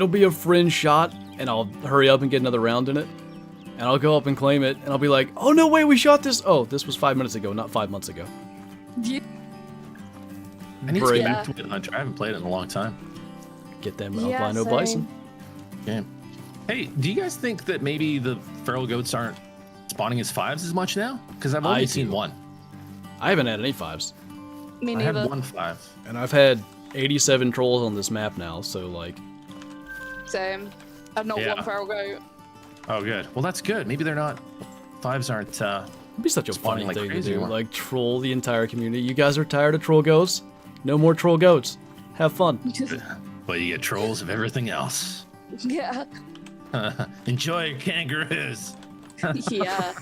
be a fringe shot, and I'll hurry up and get another round in it. And I'll go up and claim it, and I'll be like, oh, no way, we shot this! Oh, this was 5 minutes ago, not 5 months ago.
Yeah.
I need to
Brain.
get back to it, Hunter. I haven't played it in a long time.
Get them
Yeah,
albino
same.
bison.
Game. Hey, do you guys think that maybe the feral goats aren't spawning as 5s as much now? Because I've only seen
do.
1.
I haven't had any 5s.
Me
I had
neither.
1 5.
And I've had 87 trolls on this map now, so, like...
Same. I've not
Yeah.
one feral goat.
Oh, good. Well, that's good. Maybe they're not. 5s aren't.
It'd be such a funny
Spawning like
thing to
crazy
do,
anymore.
like, troll the entire community. You guys are tired of troll goats? No more troll goats. Have fun.
But you get trolls of everything else.
Yeah.
Enjoy your kangaroos.
Yeah.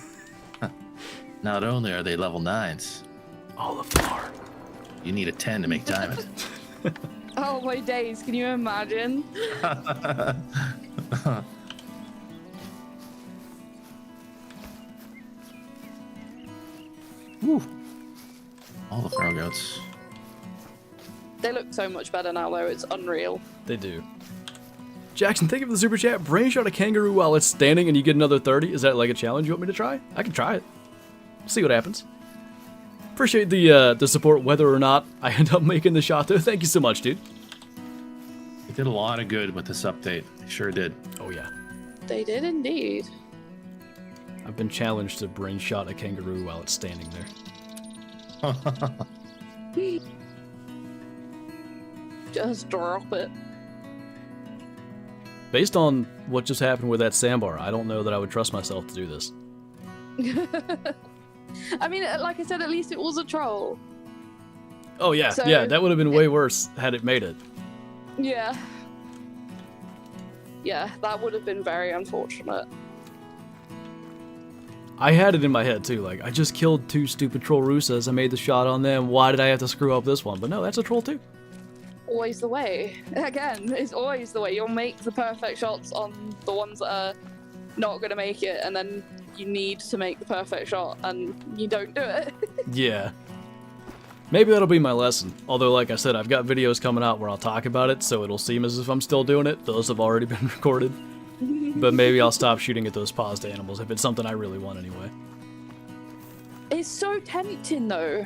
Not only are they level 9s,
All of them are.
you need a 10 to make diamond.
Oh my days, can you imagine?
Woo. All the feral goats.
They look so much better now though, it's unreal.
They do. Jackson, thank you for the super chat. Brain shot a kangaroo while it's standing and you get another 30. Is that like a challenge you want me to try? I can try it. See what happens. Appreciate the support whether or not I end up making the shot though. Thank you so much, dude.
They did a lot of good with this update. They sure did.
Oh yeah.
They did indeed.
I've been challenged to brain shot a kangaroo while it's standing there.
Just drop it.
Based on what just happened with that sandbar, I don't know that I would trust myself to do this.
I mean, like I said, at least it was a troll.
Oh yeah,
So-
yeah, that would have been way worse had it made it.
Yeah. Yeah, that would have been very unfortunate.
I had it in my head too, like, I just killed 2 stupid troll roosas, I made the shot on them, why did I have to screw up this one? But no, that's a troll too.
Always the way. Again, it's always the way. You'll make the perfect shots on the ones that are not going to make it, and then you need to make the perfect shot, and you don't do it.
Yeah. Maybe that'll be my lesson. Although, like I said, I've got videos coming out where I'll talk about it, so it'll seem as if I'm still doing it. Those have already been recorded. But maybe I'll stop shooting at those paused animals if it's something I really want anyway.
It's so tempting, though.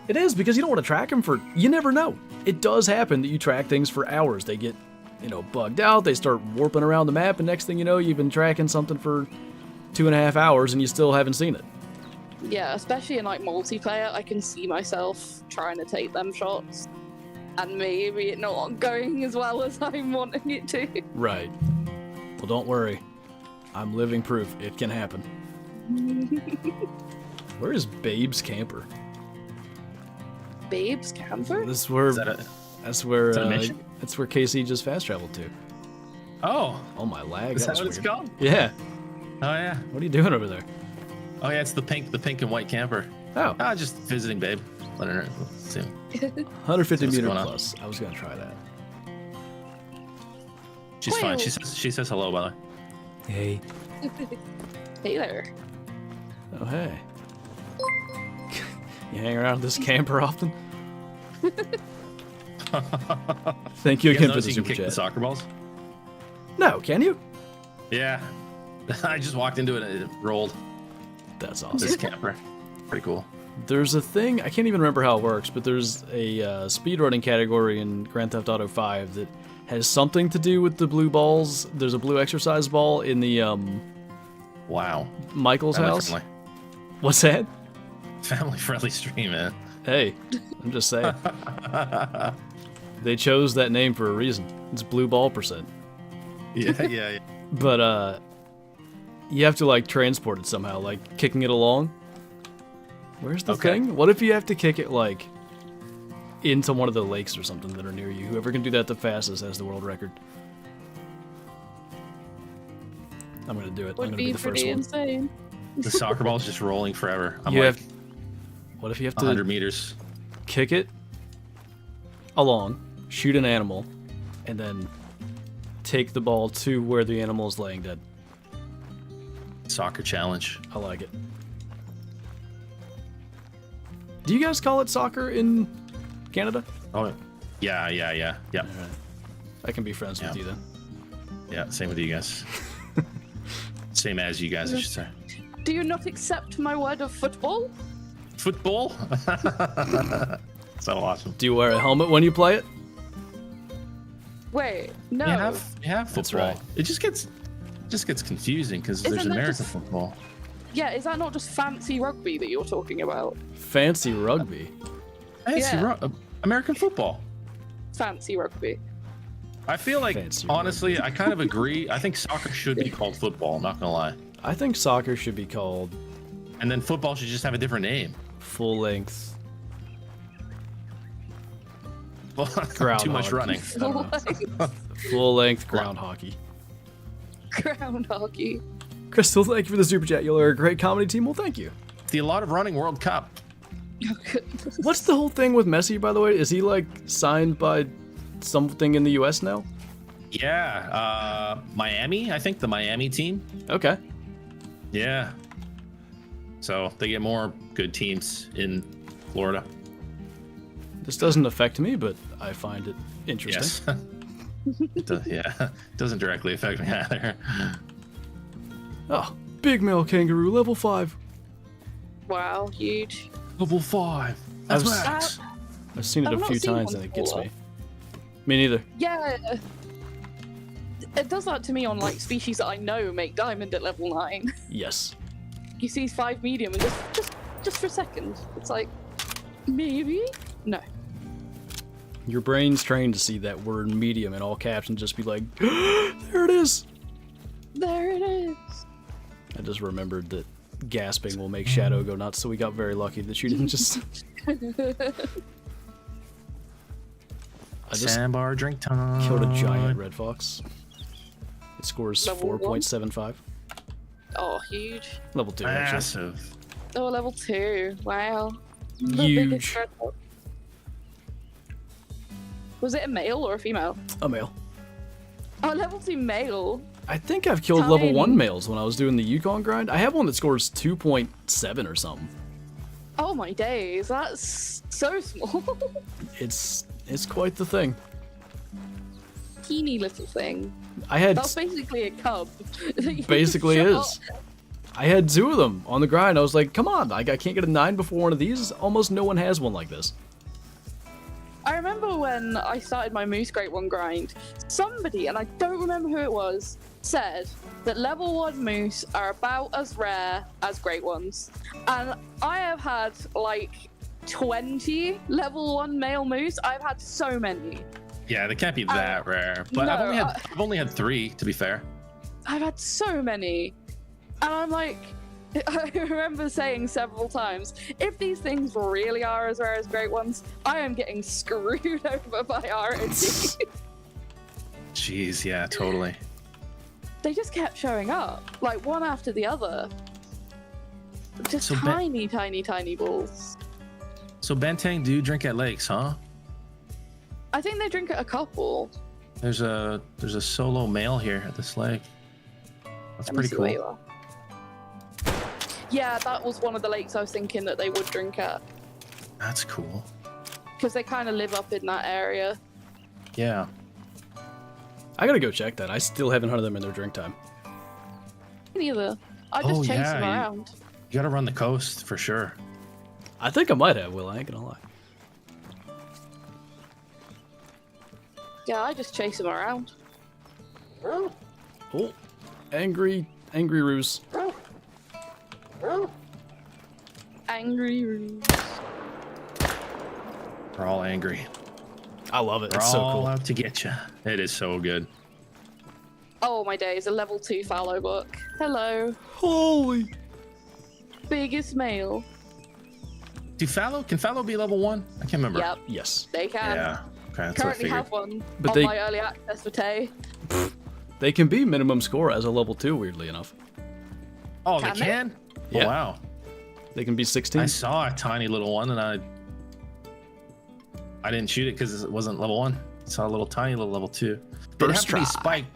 It is, because you don't want to track them for... You never know. It does happen that you track things for hours. They get, bugged out, they start warping around the map, and next thing you know, you've been tracking something for 2.5 hours and you still haven't seen it.
Yeah, especially in like multiplayer, I can see myself trying to take them shots, and maybe it not going as well as I'm wanting it to.
Right. Well, don't worry. I'm living proof it can happen. Where is Babe's Camper?
Babe's camper?
This is where...
Is that a...
That's where
Is that a mission?
that's where Casey just fast traveled to.
Oh,
Oh my lag!
is
That
that
was
what it's
weird.
called?
Yeah.
Oh yeah.
What are you doing over there?
Oh yeah, it's the pink and white camper.
Oh,
Ah, just visiting Babe. Let her see.
150
what's
meter
going on.
plus. I was gonna try that.
She's fine.
Well-
She says hello, by the way.
Hey.
Hey there.
Oh hey. You hang around this camper often? Thank you
You guys
again for
notice
the
you can
super
kick the
chat.
soccer balls?
No, can you?
Yeah. I just walked into it and it rolled.
That's
This
awesome.
camper. Pretty cool.
There's a thing, I can't even remember how it works, but there's a speedrunning category in Grand Theft Auto 5 that has something to do with the blue balls. There's a blue exercise ball in the
Wow.
Michael's house.
Family
What's that?
friendly stream, man.
Hey, I'm just saying. They chose that name for a reason. It's blue ball percent.
Yeah.
But you have to like transport it somehow, like kicking it along. Where's the
Okay.
thing? What if you have to kick it like into one of the lakes or something that are near you? Whoever can do that the fastest has the world record. I'm gonna do it. I'm
Would
gonna
be
be the first
pretty
one.
insane.
The soccer ball's just rolling forever. I'm
You
like
have- What if you have
100
to
meters.
kick it along, shoot an animal, and then take the ball to where the animal is laying dead?
Soccer challenge.
I like it. Do you guys call it soccer in Canada?
Oh, yeah.
Alright. I can be friends with
Yeah.
you then.
Yeah, same with you guys. Same as you guys, I should say.
Do you not accept my word of football?
Football? So awesome.
Do you wear a helmet when you play it?
Wait, no.
You have football.
That's right.
It just gets confusing because
Isn't
there's
that
American
just-
football.
Yeah, is that not just fancy rugby that you're talking about?
Fancy rugby.
Fancy
Yeah.
American football.
Fancy rugby.
I feel like,
Fancy
honestly, I kind of agree. I think soccer should be called football, not gonna lie.
I think soccer should be called
And then football should just have a different name.
full length.
Well,
Ground
too much
hockey.
running.
I don't know. Full length ground hockey.
Ground hockey.
Crystal, thank you for the super chat. You're a great comedy team. Well, thank you.
The A Lot of Running World Cup.
What's the whole thing with Messi, by the way? Is he like signed by something in the U.S. now?
Yeah, Miami. I think the Miami team.
Okay.
Yeah. So they get more good teams in Florida.
This doesn't affect me, but I find it interesting.
Yes. Yeah. It doesn't directly affect me either.
Oh, big male kangaroo, level 5.
Wow, huge.
Level 5. That's
I've-
max.
I've seen it
I've
a
not
few
seen
times
one
and it gets
before.
me. Me neither.
Yeah. It does that to me on like species that I know make diamond at level 9.
Yes.
You see 5 medium and just for a second, it's like, maybe? No.
Your brain's trained to see that word medium in all caps and just be like, there it is.
There it is.
I just remembered that gasping will make Shadow go nuts, so we got very lucky that she didn't just... I just
Sandbar drink time.
killed a giant red fox. It scores
Level
4.75.
Oh, huge.
Level 2, actually.
Massive.
Oh, level 2. Wow. The
Huge.
biggest red fox. Was it a male or a female?
A male.
Oh, level 2 male.
I think I've killed level 1
Tiny.
males when I was doing the Yukon grind. I have one that scores 2.7 or something.
Oh my days, that's so small.
It's quite the thing.
Teeny little thing.
I had
That's basically a cub. that you
basically
shot.
is. I had 2 of them on the grind. I was like, come on, like I can't get a 9 before one of these. Almost no one has one like this.
I remember when I started my Moose Great One grind, somebody, and I don't remember who it was, said that level 1 moose are about as rare as Great Ones. And I have had like 20 level 1 male moose. I've had so many.
Yeah, they can't be that rare. But
no,
I've only had 3, to be fair.
I've had so many. And I'm like, I remember saying several times, if these things really are as rare as Great Ones, I am getting screwed over by RNG.
Jeez, yeah, totally.
They just kept showing up, like one after the other. Just
So
tiny, tiny, tiny balls.
So Bentang do drink at lakes, huh?
I think they drink at a couple.
There's a solo male here at this lake. That's
Let me
pretty
see where you
cool.
are. Yeah, that was one of the lakes I was thinking that they would drink at.
That's cool.
Because they kind of live up in that area.
Yeah.
I gotta go check that. I still haven't hunted them in their drink time.
Neither. I just chase them around.
You gotta run the coast for sure.
I think I might have, Will. I ain't gonna lie.
Yeah, I just chase them around.
Oh, angry ruse.
Angry ruse.
We're all angry.
I love it.
We're
It's so
all
cool.
out to get you. It is so good.
Oh my days, a level 2 fallow book. Hello.
Holy.
Biggest male.
Can fallow be level 1? I can't remember.
Yep,
Yes.
they can.
Yeah. Okay, that's what I
Currently
figured.
have one
But
on
they-
my early access for Tay.
They can be minimum score as a level 2, weirdly enough.
Oh,
Can
they
they?
can?
Yeah.
Oh, wow.
They can be 16.
I saw a tiny little one and I didn't shoot it because it wasn't level 1. I saw a little tiny little level 2. They have
First
to be
try.
spiked,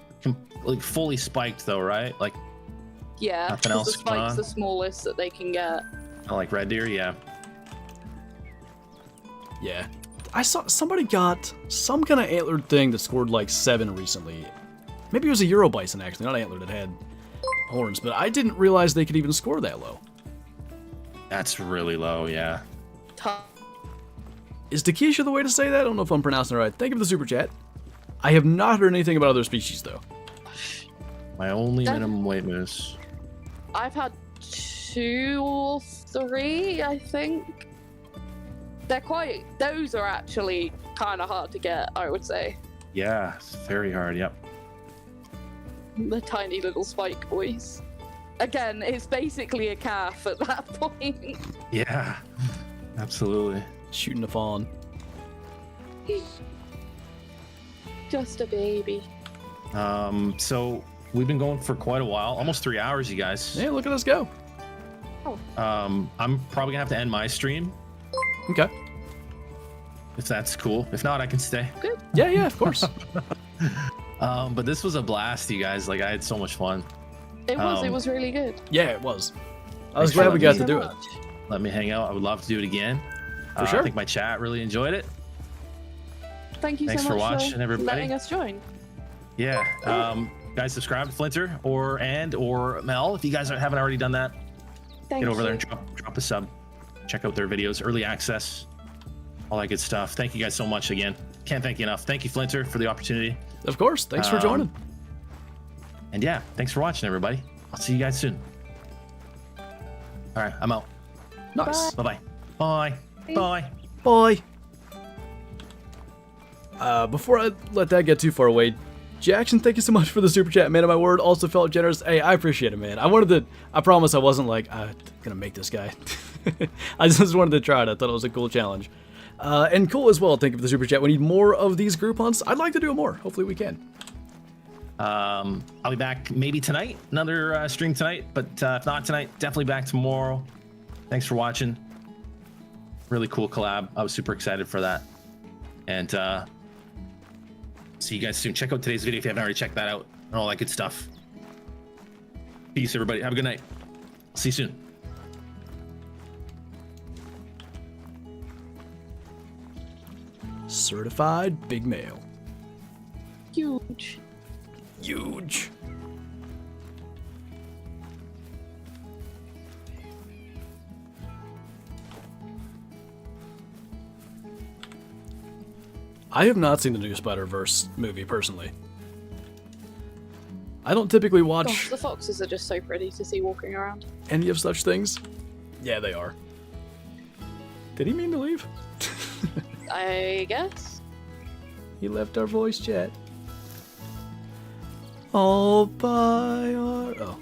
like fully spiked though, right? Like
Yeah,
Nothing
because the
else going
spike's
on?
the smallest that they can get.
like red deer, yeah.
Yeah. I saw somebody got some kind of antlered thing that scored like 7 recently. Maybe it was a Euro Bison, actually, not antlered. It had horns, but I didn't realize they could even score that low.
That's really low, yeah.
Is Takesha the way to say that? I don't know if I'm pronouncing it right. Thank you for the super chat. I have not heard anything about other species, though.
My only
That-
minimum weight moose.
I've had 2 or 3, I think. Those are actually kind of hard to get, I would say.
Yeah, it's very hard, yep.
The tiny little spike boys. Again, it's basically a calf at that point.
Yeah, absolutely.
Shooting a fawn.
Just a baby.
So we've been going for quite a while, almost 3 hours, you guys.
Hey, look at us go.
I'm probably gonna have to end my stream
Okay.
if that's cool. If not, I can stay.
Good.
Yeah, of course.
But this was a blast, you guys. Like I had so much fun.
It was really good.
Yeah, it was. I was
Thanks for
glad we got
letting
to
me-
do it.
Let me hang out. I would love to do it again.
For sure.
I think my chat really enjoyed it.
Thank you
Thanks
so
for
much
watching, everybody.
letting us join.
Yeah. Guys, subscribe to Flinter or Mel if you guys haven't already done that.
Thank
Get over
you.
there and drop a sub. Check out their videos, early access, all that good stuff. Thank you guys so much again. Can't thank you enough. Thank you, Flinter, for the opportunity.
Of course. Thanks for joining.
And yeah, thanks for watching, everybody. I'll see you guys soon. All right, I'm out.
Nice.
Bye-bye. Bye. Bye.
Bye. Before I let that get too far away, Jackson, thank you so much for the super chat, man. Of my word, also felt generous. Hey, I appreciate it, man. I promise I wasn't like, gonna make this guy. I just wanted to try it. I thought it was a cool challenge. And cool as well, thank you for the super chat. We need more of these group hunts. I'd like to do more. Hopefully we can.
I'll be back maybe tonight, another stream tonight, but if not tonight, definitely back tomorrow. Thanks for watching. Really cool collab. I was super excited for that. And see you guys soon. Check out today's video if you haven't already checked that out and all that good stuff. Peace, everybody. Have a good night. See you soon.
Certified big male.
Huge.
Huge. I have not seen the new Spider-Verse movie personally. I don't typically
Gosh,
watch
the foxes are just so pretty to see walking around.
any of such things. Yeah, they are. Did he mean to leave?
I guess.
He left our voice chat. All by our... Oh.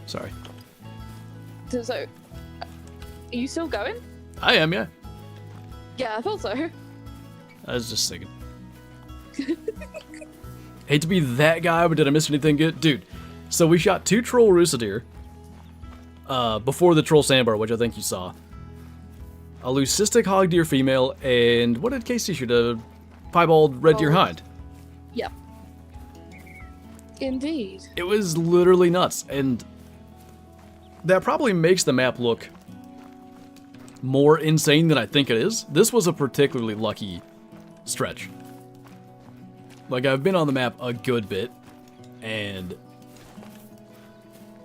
Sorry.
So, are you still going?
I am, yeah.
Yeah, I thought so.
I was just thinking. Hate to be that guy, but did I miss anything good? Dude, so we shot 2 troll rooster deer before the troll sandbar, which I think you saw. A leucistic hog deer female, and what did Casey shoot? A piebald red deer hind.
Yep. Indeed.
It was literally nuts, and that probably makes the map look more insane than I think it is. This was a particularly lucky stretch. Like, I've been on the map a good bit, and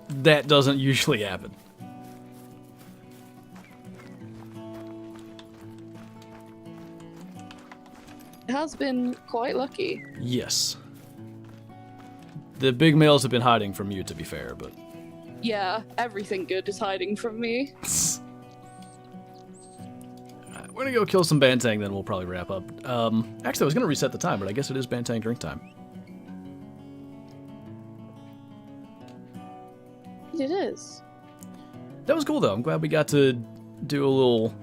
that doesn't usually happen.
It has been quite lucky.
Yes. The big males have been hiding from you, to be fair, but...
Yeah, everything good is hiding from me.
Alright, we're gonna go kill some Bantang, then we'll probably wrap up. Actually, I was gonna reset the time, but I guess it is Bantang drink time.
It is.
That was cool, though. I'm glad we got to do a little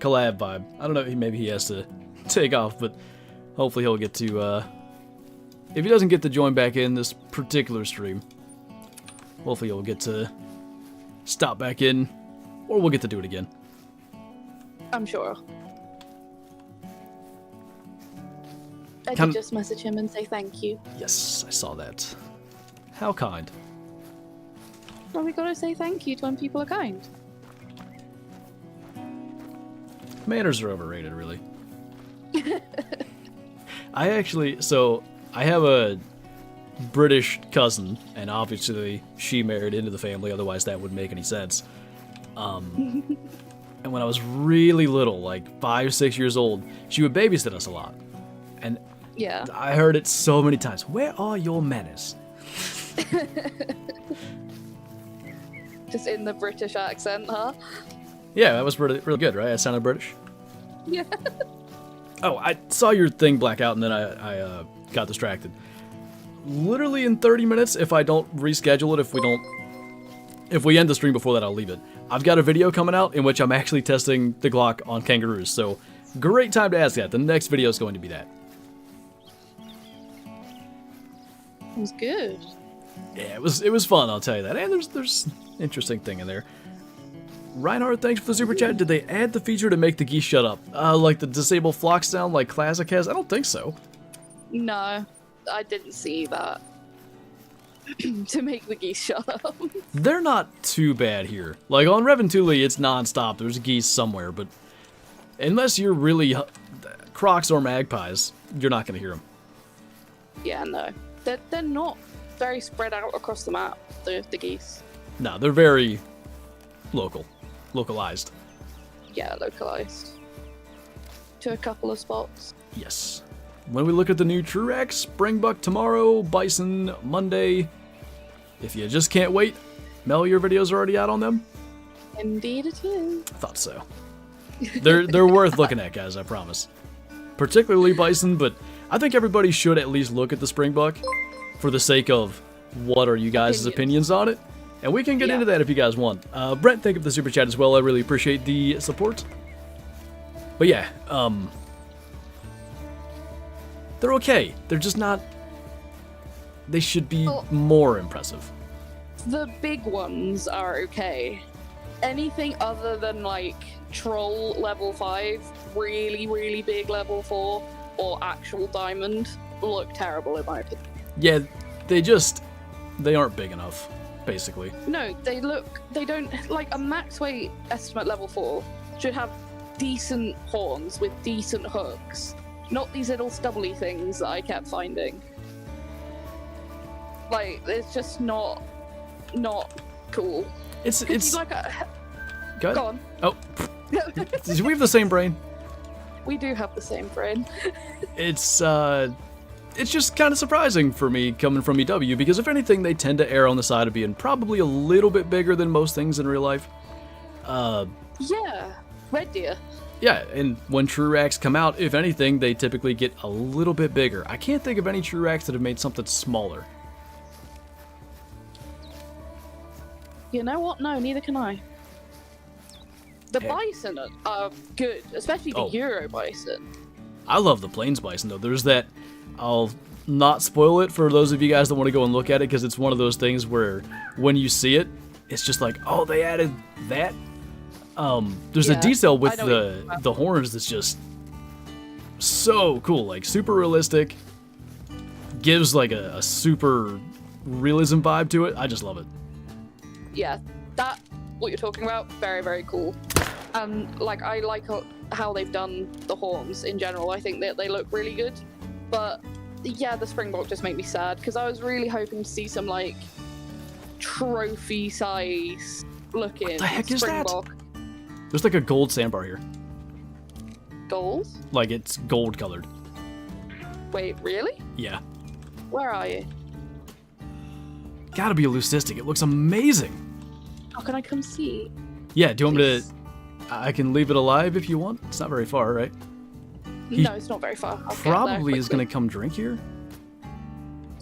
collab vibe. I don't know, maybe he has to take off, but hopefully he'll get to, if he doesn't get to join back in this particular stream, hopefully he'll get to stop back in, or we'll get to do it again.
I'm sure. I did just message him and say thank you.
Yes, I saw that. How kind.
Well, we gotta say thank you to when people are kind.
Manners are overrated, really. I have a British cousin, and obviously she married into the family, otherwise that wouldn't make any sense. And when I was really little, like 5, 6 years old, she would babysit us a lot. And
yeah,
I heard it so many times. Where are your manners?
Just in the British accent, huh?
Yeah, that was really good, right? I sounded British.
Yeah.
Oh, I saw your thing black out, and then I got distracted. Literally in 30 minutes, if I don't reschedule it, if we end the stream before that, I'll leave it. I've got a video coming out in which I'm actually testing the Glock on kangaroos, so great time to ask that. The next video is going to be that.
It was good.
Yeah, it was fun, I'll tell you that. And there's interesting thing in there. Reinhardt, thanks for the super chat. Did they add the feature to make the geese shut up? Like the disable flock sound like Classic has? I don't think so.
No, I didn't see that. To make the geese shut up.
They're not too bad here. Like on Reventuli, it's non-stop. There's geese somewhere, but unless you're really crocs or magpies, you're not going to hear them.
Yeah, no. They're not very spread out across the map, the geese.
No, they're very localized.
Yeah, localized. To a couple of spots.
Yes. When we look at the new Truax, Springbuck tomorrow, Bison Monday. If you just can't wait, Mel, your videos are already out on them?
Indeed it is.
Thought so. They're worth looking at, guys, I promise. Particularly Bison, but I think everybody should at least look at the Springbuck for the sake of what are you guys' opinions on it. And we can get into that if you guys want. Brent, thank you for the super chat as well. I really appreciate the support. But yeah, they're okay. They're just not... They should be more impressive.
The big ones are okay. Anything other than, like, Troll level 5, really, really big level 4, or actual Diamond, look terrible in my opinion.
Yeah, they aren't big enough, basically.
No, they don't, like, a max weight estimate level 4 should have decent horns with decent hooks. Not these little stubbly things that I kept finding. Like, it's just not cool.
It's
like
Go
on.
Oh, do we have the same brain?
We do have the same brain.
It's just kind of surprising for me coming from EW, because if anything, they tend to err on the side of being probably a little bit bigger than most things in real life.
Yeah, Red Deer.
Yeah, and when Truax come out, if anything, they typically get a little bit bigger. I can't think of any Truax that have made something smaller.
You know what? No, neither can I. The bison are good, especially the Euro bison.
I love the Plains bison, though. There's that... I'll not spoil it for those of you guys that want to go and look at it, because it's one of those things where when you see it, it's just like, oh, they added that? There's a detail with the horns that's just so cool, like super realistic, gives like a super realism vibe to it. I just love it.
Yeah, what you're talking about, very, very cool. And like, I like how they've done the horns in general. I think that they look really good. But yeah, the Springbok just make me sad, because I was really hoping to see some like trophy size looking.
What the heck is that?
Springbok.
There's like a gold sandbar here.
Gold?
Like it's gold colored.
Wait, really?
Yeah.
Where are you?
Gotta be a leucistic. It looks amazing.
How can I come see?
Yeah, do you want me
Please.
to... I can leave it alive if you want. It's not very far, right? He
No, it's not very far. I'll
Probably
get
is
there
gonna come drink here.
quickly.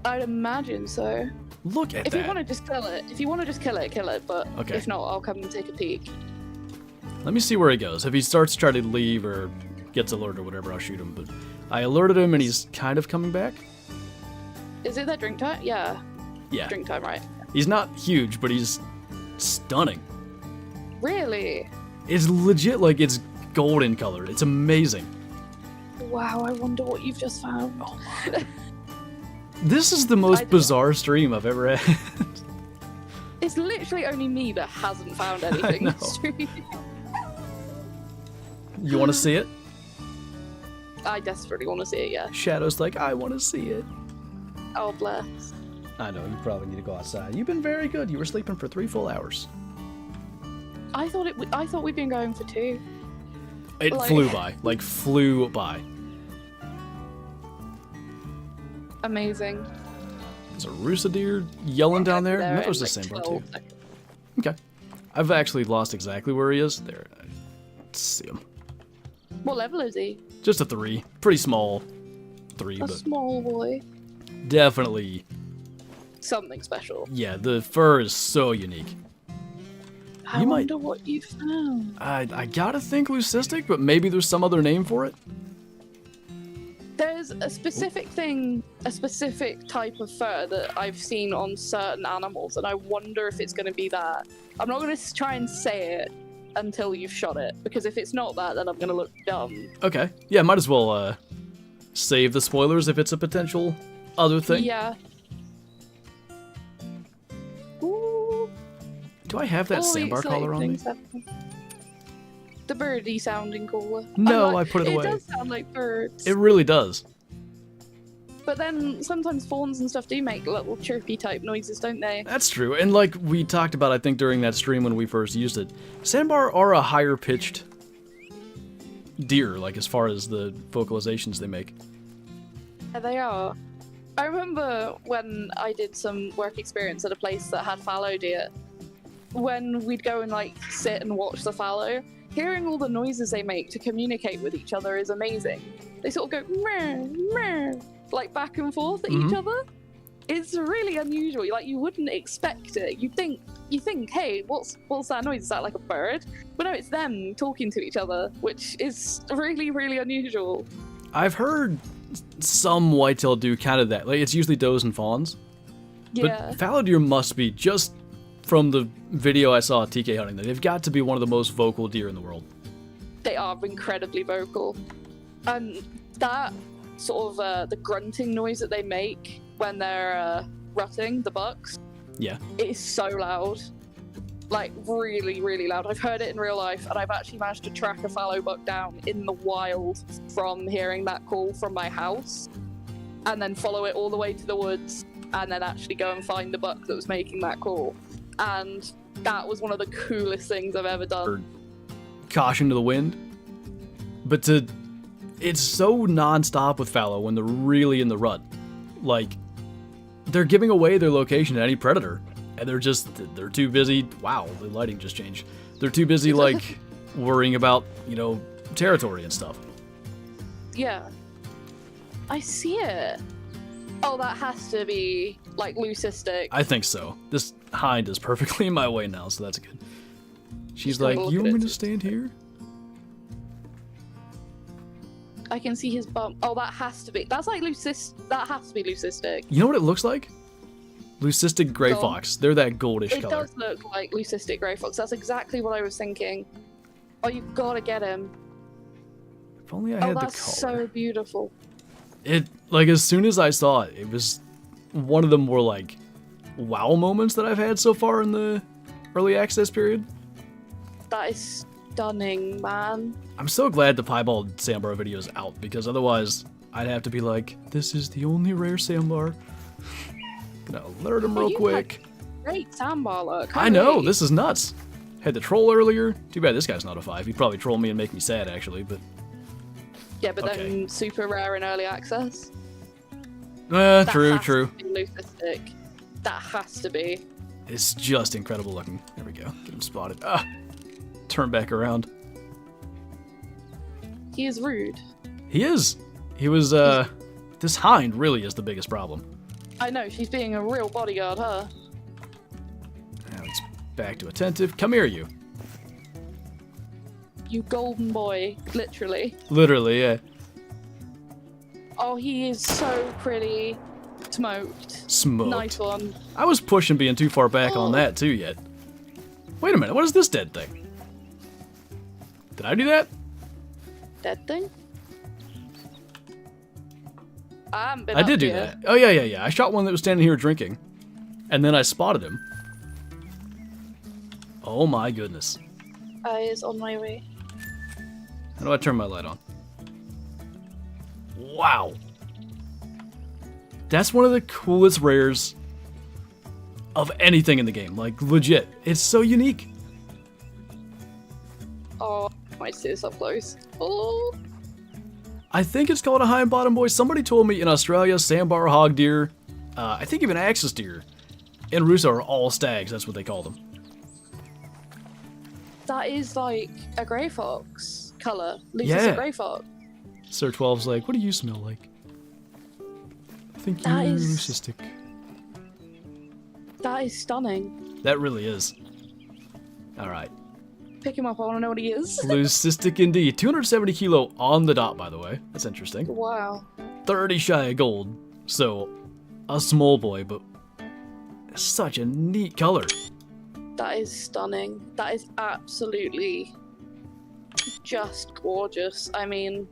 I'd imagine so.
Look at
If
that.
you want to just kill it, kill it. But
Okay.
if not, I'll come and take a peek.
Let me see where he goes. If he starts trying to leave or gets alerted or whatever, I'll shoot him. But I alerted him and he's kind of coming back.
Is it that drink time? Yeah,
Yeah.
drink time, right?
He's not huge, but he's stunning.
Really?
It's legit like it's golden colored. It's amazing.
Wow, I wonder what you've just found.
This is the most bizarre stream I've ever had.
It's literally only me that hasn't found anything.
know.
this stream.
You want to see it?
I desperately want to see it, yeah.
Shadow's like, I want to see it.
Oh, bless.
I know, you probably need to go outside. You've been very good. You were sleeping for 3 full hours.
I thought we'd been going for 2.
It
Like-
flew by. Like, flew by.
Amazing.
There's a rooster deer yelling down there.
There
That was
in,
the
like,
same bar,
12
too.
seconds.
Okay. I've actually lost exactly where he is. There. Let's see him.
What level is he?
Just a 3. Pretty small 3,
A
but
small boy.
definitely,
Something special.
yeah, the fur is so unique.
I
You might-
wonder what you found.
I gotta think leucistic, but maybe there's some other name for it.
There's a specific thing, a specific type of fur that I've seen on certain animals, and I wonder if it's going to be that. I'm not going to try and say it until you've shot it, because if it's not that, then I'm going to look dumb.
Okay. Yeah, might as well save the spoilers if it's a potential other thing.
Yeah. Ooh.
Do I have that
all the
sandbar collar on me?
exciting things happening. The birdie sounding collar.
No, I put it away.
It does sound like birds.
It really does.
But then sometimes fawns and stuff do make little chirpy type noises, don't they?
That's true. And like we talked about, I think, during that stream when we first used it, sandbar are a higher pitched deer, like as far as the vocalizations they make.
Yeah, they are. I remember when I did some work experience at a place that had fallow deer. When we'd go and like sit and watch the fallow, hearing all the noises they make to communicate with each other is amazing. They sort of go meh, meh, like back and forth at each other. It's really unusual. Like you wouldn't expect it. You think, hey, what's that noise? Is that like a bird? But no, it's them talking to each other, which is really, really unusual.
I've heard some whitetail do kind of that. Like it's usually does and fawns.
Yeah.
But fallow deer must be, just from the video I saw at TK hunting, they've got to be one of the most vocal deer in the world.
They are incredibly vocal. And that sort of the grunting noise that they make when they're rutting, the bucks,
Yeah.
it is so loud. Like, really, really loud. I've heard it in real life, and I've actually managed to track a fallow buck down in the wild from hearing that call from my house, and then follow it all the way to the woods, and then actually go and find the buck that was making that call. And that was one of the coolest things I've ever done.
Caution to the wind. But it's so non-stop with fallow when they're really in the rut. Like, they're giving away their location to any predator. And they're too busy. Wow, the lighting just changed. They're too busy, like, worrying about, territory and stuff.
Yeah. I see it. Oh, that has to be, like, leucistic.
I think so. This hind is perfectly in my way now, so that's good. She's
gonna
like,
look
you
at
want me
it.
to stand here?
I can see his bum. Oh, that has to be. That's like that has to be leucistic.
You know what it looks like? Leucistic gray
Gold.
fox. They're that goldish
It
color.
does look like leucistic grey fox. That's exactly what I was thinking. Oh, you gotta get him.
If only I
Oh,
had the
that's
color.
so beautiful.
It, like, as soon as I saw it, it was one of the more, like, wow moments that I've had so far in the early access period.
That is stunning, man.
I'm so glad the piebald sandbar video is out, because otherwise I'd have to be like, this is the only rare sandbar. Gonna alert him
Well,
real
you
quick.
great sandbar look.
I know,
Holy.
this is nuts. Had the troll earlier. Too bad this guy's not a 5. He'd probably troll me and make me sad, actually, but...
Yeah, but
Okay.
then super rare in early access.
True,
That has
true.
to be Lucistic. That has to be.
It's just incredible looking. There we go. Get him spotted. Ah! Turn back around.
He is rude.
He is. He was, This hind really is the biggest problem.
I know, she's being a real bodyguard, huh?
Now it's back to attentive. Come here, you.
You golden boy, literally.
Literally, yeah.
Oh, he is so pretty. Smoked.
Smoked.
Nice one.
I was pushing being too far back on
Oh.
that, too, yet. Wait a minute, what is this dead thing? Did I do that?
Dead thing? I haven't been
I
up
did do
here.
that. Oh, yeah. I shot one that was standing here drinking. And then I spotted him. Oh my goodness.
I is on my way.
How do I turn my light on? Wow. That's one of the coolest rares of anything in the game. Like, legit. It's so unique.
Oh, I might see this up close. Oh,
I think it's called a high and bottom boy. Somebody told me in Australia, sandbar hog deer, I think even axis deer, in Russo are all stags. That's what they call them.
that is like a grey fox colour. Lucy's
Yeah.
a grey fox.
Sir 12's like, what do you smell like? I think
That
you're
is-
cystic.
That is stunning.
That really is. Alright.
Pick him up, I want to know what he is.
Leucistic indeed. 270 kilo on the dot, by the way. That's interesting.
Wow.
30 shy of gold. So, a small boy, but such a neat color.
That is stunning. That is absolutely just gorgeous. I mean,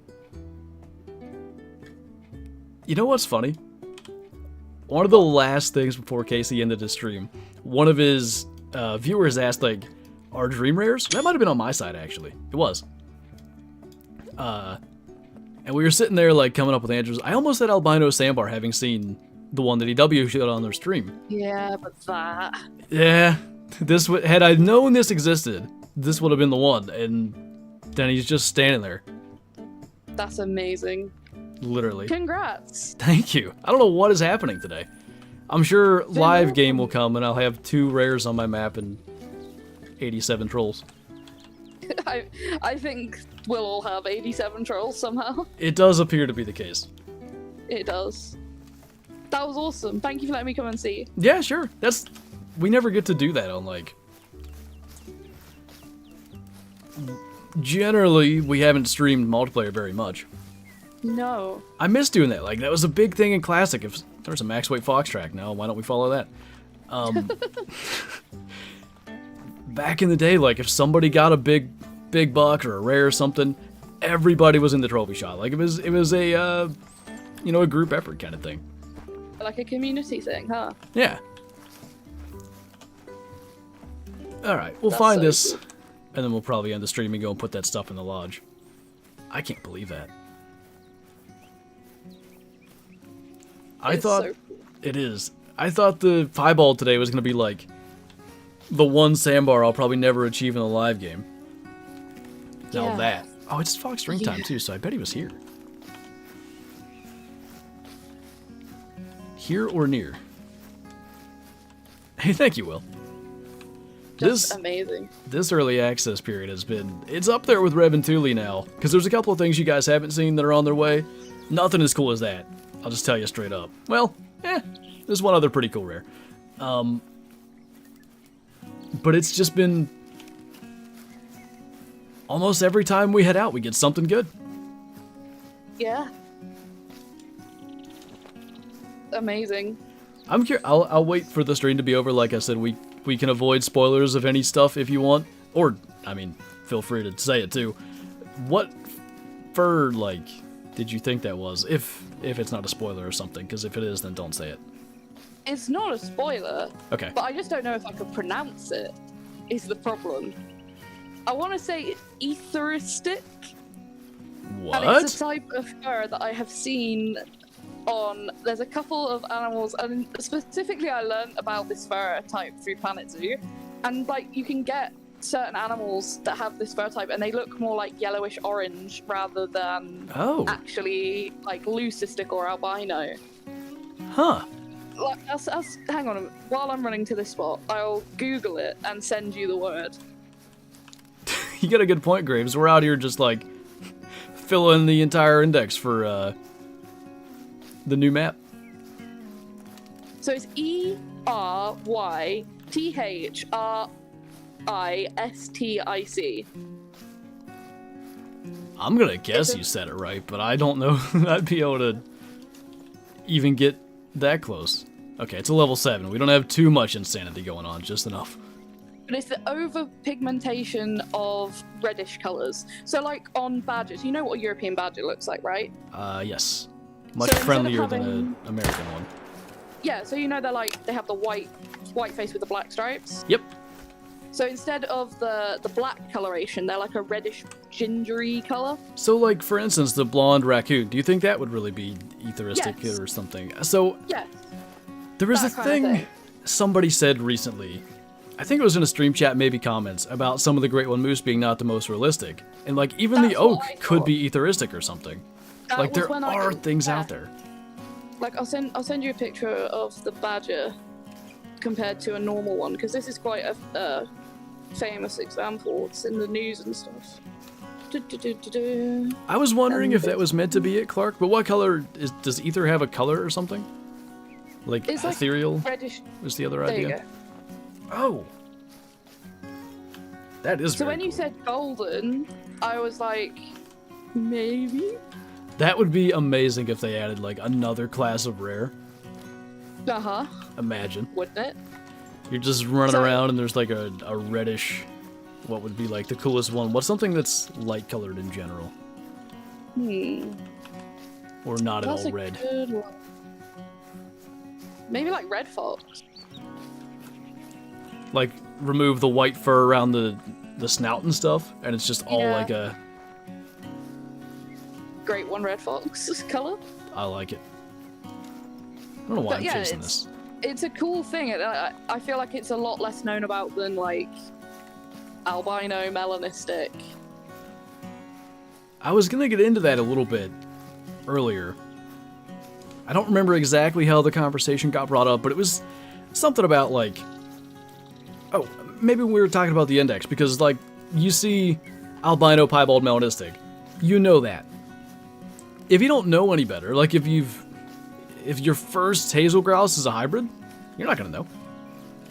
You know what's funny? One of the last things before Casey ended his stream, one of his viewers asked, like, are dream rares? That might have been on my side, actually. It was. And we were sitting there, like, coming up with answers. I almost said albino sandbar, having seen the one that EW showed on their stream.
yeah, but that.
Yeah, had I known this existed, this would have been the one. And then he's just standing there,
That's amazing.
literally.
Congrats.
Thank you. I don't know what is happening today. I'm sure live
welcome.
game will come and I'll have 2 rares on my map and 87 trolls.
I think we'll all have 87 trolls somehow.
It does appear to be the case.
It does. That was awesome. Thank you for letting me come and see.
Yeah, sure. We never get to do that on, like... Generally, we haven't streamed multiplayer very much.
No.
I miss doing that. Like, that was a big thing in Classic. If there's a Max Weight Fox track now, why don't we follow that? Back in the day, like, if somebody got a big buck or a rare or something, everybody was in the trophy shot. Like, it was a, a group effort kind of thing.
Like a community thing, huh?
Yeah. Alright, we'll
That's
find
so
this,
cool.
and then we'll probably end the stream and go and put that stuff in the lodge. I can't believe that. I
It's
thought...
so cool.
It is. I thought the piebald today was going to be like the one sandbar I'll probably never achieve in a live game. Now
Yeah.
that. Oh, it's Fox String time
Yeah.
too, so I bet he was here. Here or near? Hey, thank you, Will.
Just
This
amazing.
this early access period it's up there with Rev and Thule now, because there's a couple of things you guys haven't seen that are on their way. Nothing as cool as that. I'll just tell you straight up. Well, there's one other pretty cool rare. But it's just been almost every time we head out, we get something good.
Yeah. Amazing.
I'm curious. I'll wait for the stream to be over. Like I said, we can avoid spoilers of any stuff if you want, or I mean, feel free to say it too. What fur did you think that was? If it's not a spoiler or something, because if it is, then don't say it.
It's not a spoiler,
Okay.
but I just don't know if I could pronounce it, is the problem. I want to say etheristic, and it's a
What?
type of fur that I have seen there's a couple of animals, and specifically I learned about this fur type through Planet Zoo, and like you can get certain animals that have this fur type and they look more like yellowish orange rather than actually like leucistic or albino.
Huh.
Like, hang on a minute. While I'm running to this spot, I'll Google it and send you the word.
You got a good point, Graves. We're out here just like filling the entire index for the new map.
So it's ERYTHRISTIC.
I'm gonna guess you said it right, but I don't know if I'd be able to even get that close. Okay, it's a level 7. We don't have too much insanity going on, just enough.
But it's the over-pigmentation of reddish colours. So like on badgers, you know what a European badger looks like, right?
Yes. Much
So
friendlier
instead of
than
having-
an American one.
Yeah, so you know they have the white face with the black stripes?
Yep.
So instead of the black coloration, they're like a reddish gingery colour.
So, like, for instance, the blonde raccoon, do you think that would really be etheristic
Yes.
or something? So,
Yes.
there was a
That kind of
thing
thing.
somebody said recently, I think it was in a stream chat, maybe comments, about some of the Great One Moose being not the most realistic. And, like, even the
That's what
oak
I
could
thought.
be etheristic or something.
That
Like,
was
there
when
are things
yeah.
out there.
Like I'll send you a picture of the badger compared to a normal one, because this is quite a famous example. It's in the news and stuff.
I was wondering if that was meant to be it, Clark, but what color does ether have a color or something? Like
It's like
ethereal
reddish.
was the other
There you
idea?
go.
Oh. That is
So
very
when you
cool.
said golden, I was like, maybe?
That would be amazing if they added like another class of rare.
Uh-huh.
Imagine.
Wouldn't it?
You're just running
So-
around and there's like a reddish, what would be like the coolest one? What's something that's light colored in general? Or not at
That's
all
a
red?
good one. Maybe like red fox.
Like remove the white fur around the snout and stuff, and it's just all
Yeah.
like a.
Great one red fox color.
I like it. I don't know why
But
I'm
yeah,
chasing this.
It's a cool thing. I feel like it's a lot less known about than like albino melanistic.
I was gonna get into that a little bit earlier. I don't remember exactly how the conversation got brought up, but it was something about like, oh, maybe we were talking about the index because like you see albino piebald melanistic, you know that. If you don't know any better, like if your first hazel grouse is a hybrid, you're not gonna know.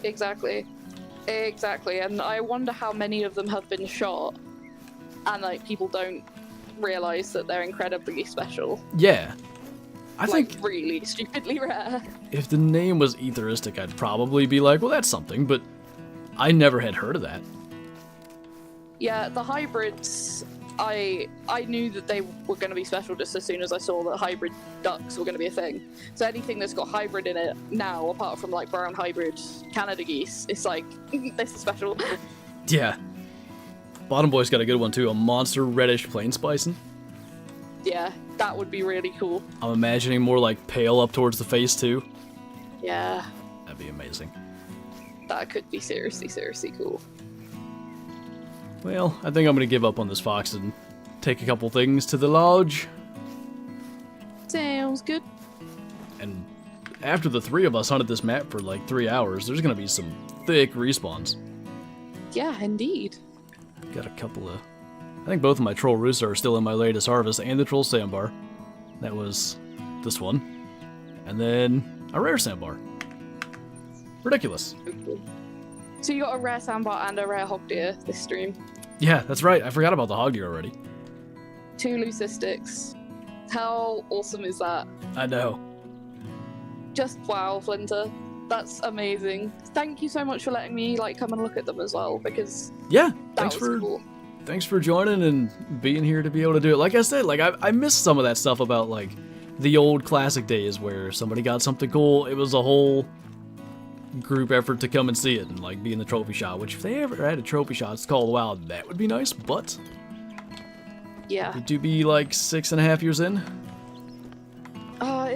Exactly. And I wonder how many of them have been shot, and like people don't realize that they're incredibly special.
Yeah. I
Like
think
really stupidly rare.
if the name was etheristic, I'd probably be like, well, that's something, but I never had heard of that.
Yeah, the hybrids. I knew that they were going to be special just as soon as I saw that hybrid ducks were going to be a thing. So anything that's got hybrid in it now, apart from like brown hybrid Canada geese, it's like this is special.
Yeah. Bottom Boy's got a good one too, a monster reddish plains bison.
Yeah, that would be really cool.
I'm imagining more like pale up towards the face too.
Yeah,
That'd be amazing.
that could be seriously cool.
Well, I think I'm gonna give up on this fox and take a couple things to the lodge.
Sounds good.
And after the three of us hunted this map for like 3 hours, there's gonna be some thick respawns.
Yeah, indeed.
Got a couple of... I think both of my troll roosts are still in my latest harvest, and the troll sandbar. That was this one. And then a rare sandbar. Ridiculous.
So you got a rare sandbar and a rare hog deer this stream.
Yeah, that's right. I forgot about the hog deer already.
2 leucistics. How awesome is that?
I know.
Just wow, Flinter. That's amazing. Thank you so much for letting me like come and look at them as well, because
Yeah,
that was cool.
thanks for joining and being here to be able to do it. Like I said, like I missed some of that stuff about like the old classic days where somebody got something cool. It was a whole group effort to come and see it and like be in the trophy shot. Which if they ever had a trophy shot, it's called WoW. That would be nice. But
Yeah.
would you be like 6.5 years in?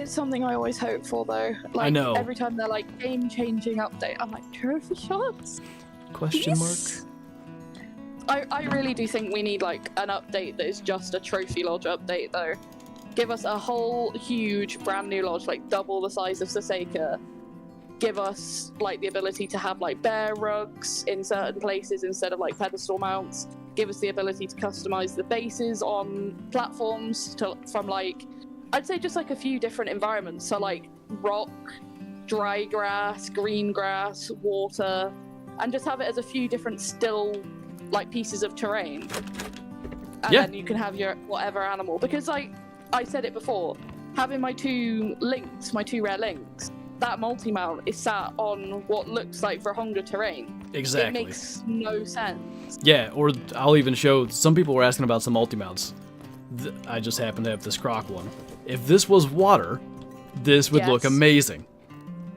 It's something I always hope for, though. Like,
I know.
Every time they're like game-changing update, I'm like, trophy shots?
Question
Yes.
mark?
I really do think we need like an update that is just a trophy lodge update, though. Give us a whole huge brand new lodge, like double the size of Saseka. Give us like the ability to have like bear rugs in certain places instead of like pedestal mounts. Give us the ability to customize the bases on platforms from like, I'd say just like a few different environments. So like rock, dry grass, green grass, water, and just have it as a few different still like pieces of terrain. And
Yeah.
then you can have your whatever animal. Because like I said it before, having my two rare links, that multi-mount is sat on what looks like Verhunga terrain.
Exactly.
It makes no sense.
Yeah, or I'll even show, some people were asking about some multi-mounts. I just happen to have this croc one. If this was water, this would look
Yes.
amazing.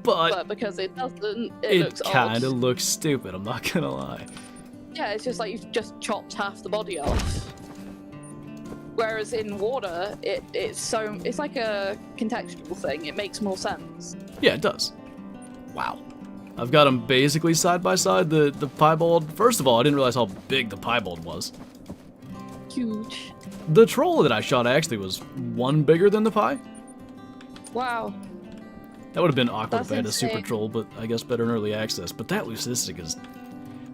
But
But because it doesn't, it
it
looks
kind of
odd.
looks stupid, I'm not gonna lie.
Yeah, it's just like you've just chopped half the body off. Whereas in water, it's like a contextual thing. It makes more sense.
Yeah, it does. Wow. I've got them basically side by side. The piebald, first of all, I didn't realize how big the piebald was.
Huge.
The troll that I shot actually was one bigger than the pie.
Wow.
That would have been awkward
That's
if I had a super
insane.
troll, but I guess better in early access. But that leucistic is,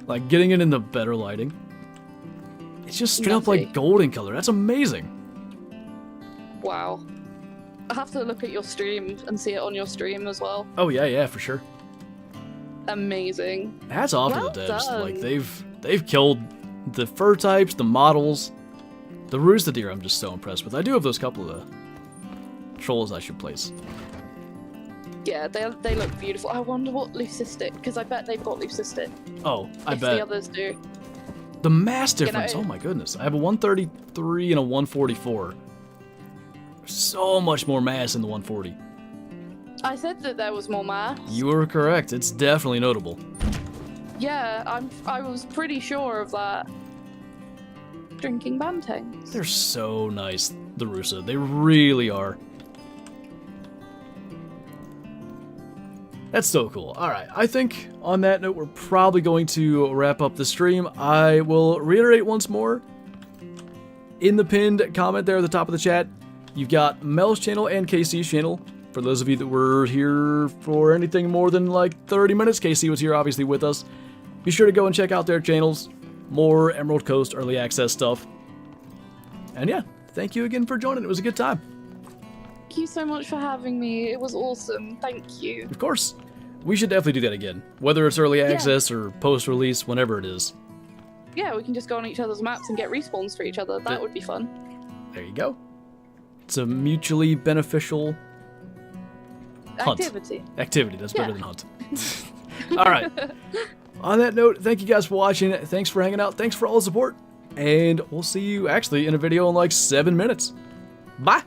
like, getting it in the better lighting. It's just straight up
Nutty.
like golden color. That's amazing.
Wow. I have to look at your stream and see it on your stream as well.
Oh yeah, for sure.
Amazing.
Hats off
Well
to the devs.
done.
Like they've killed the fur types, the models, the rooster deer. I'm just so impressed with. I do have those couple of trolls I should place.
Yeah, they look beautiful. I wonder what leucistic, because I bet they've got leucistic.
Oh, I
if
bet
the others do.
the mass
know,
difference. Oh my goodness, I have a 133 and a 144. So much more mass in the 140.
I said that there was more mass.
You were correct. It's definitely notable.
Yeah, I was pretty sure of that. Drinking bantangs.
They're so nice, the Rusa. They really are. That's so cool. Alright, I think on that note, we're probably going to wrap up the stream. I will reiterate once more. In the pinned comment there at the top of the chat, you've got Mel's channel and KC's channel. For those of you that were here for anything more than like 30 minutes, KC was here obviously with us. Be sure to go and check out their channels. More Emerald Coast early access stuff. And yeah, thank you again for joining. It was a good time.
Thank you so much for having me. It was awesome. Thank you.
Of course. We should definitely do that again. Whether it's early access or post-release, whenever it is.
Yeah, we can just go on each other's maps and get respawns for each other. That would be fun.
There you go. It's a mutually beneficial hunt.
Activity.
That's better
Yeah.
than hunt. Alright. On that note, thank you guys for watching. Thanks for hanging out. Thanks for all the support. And we'll see you actually in a video in like 7 minutes. Bye!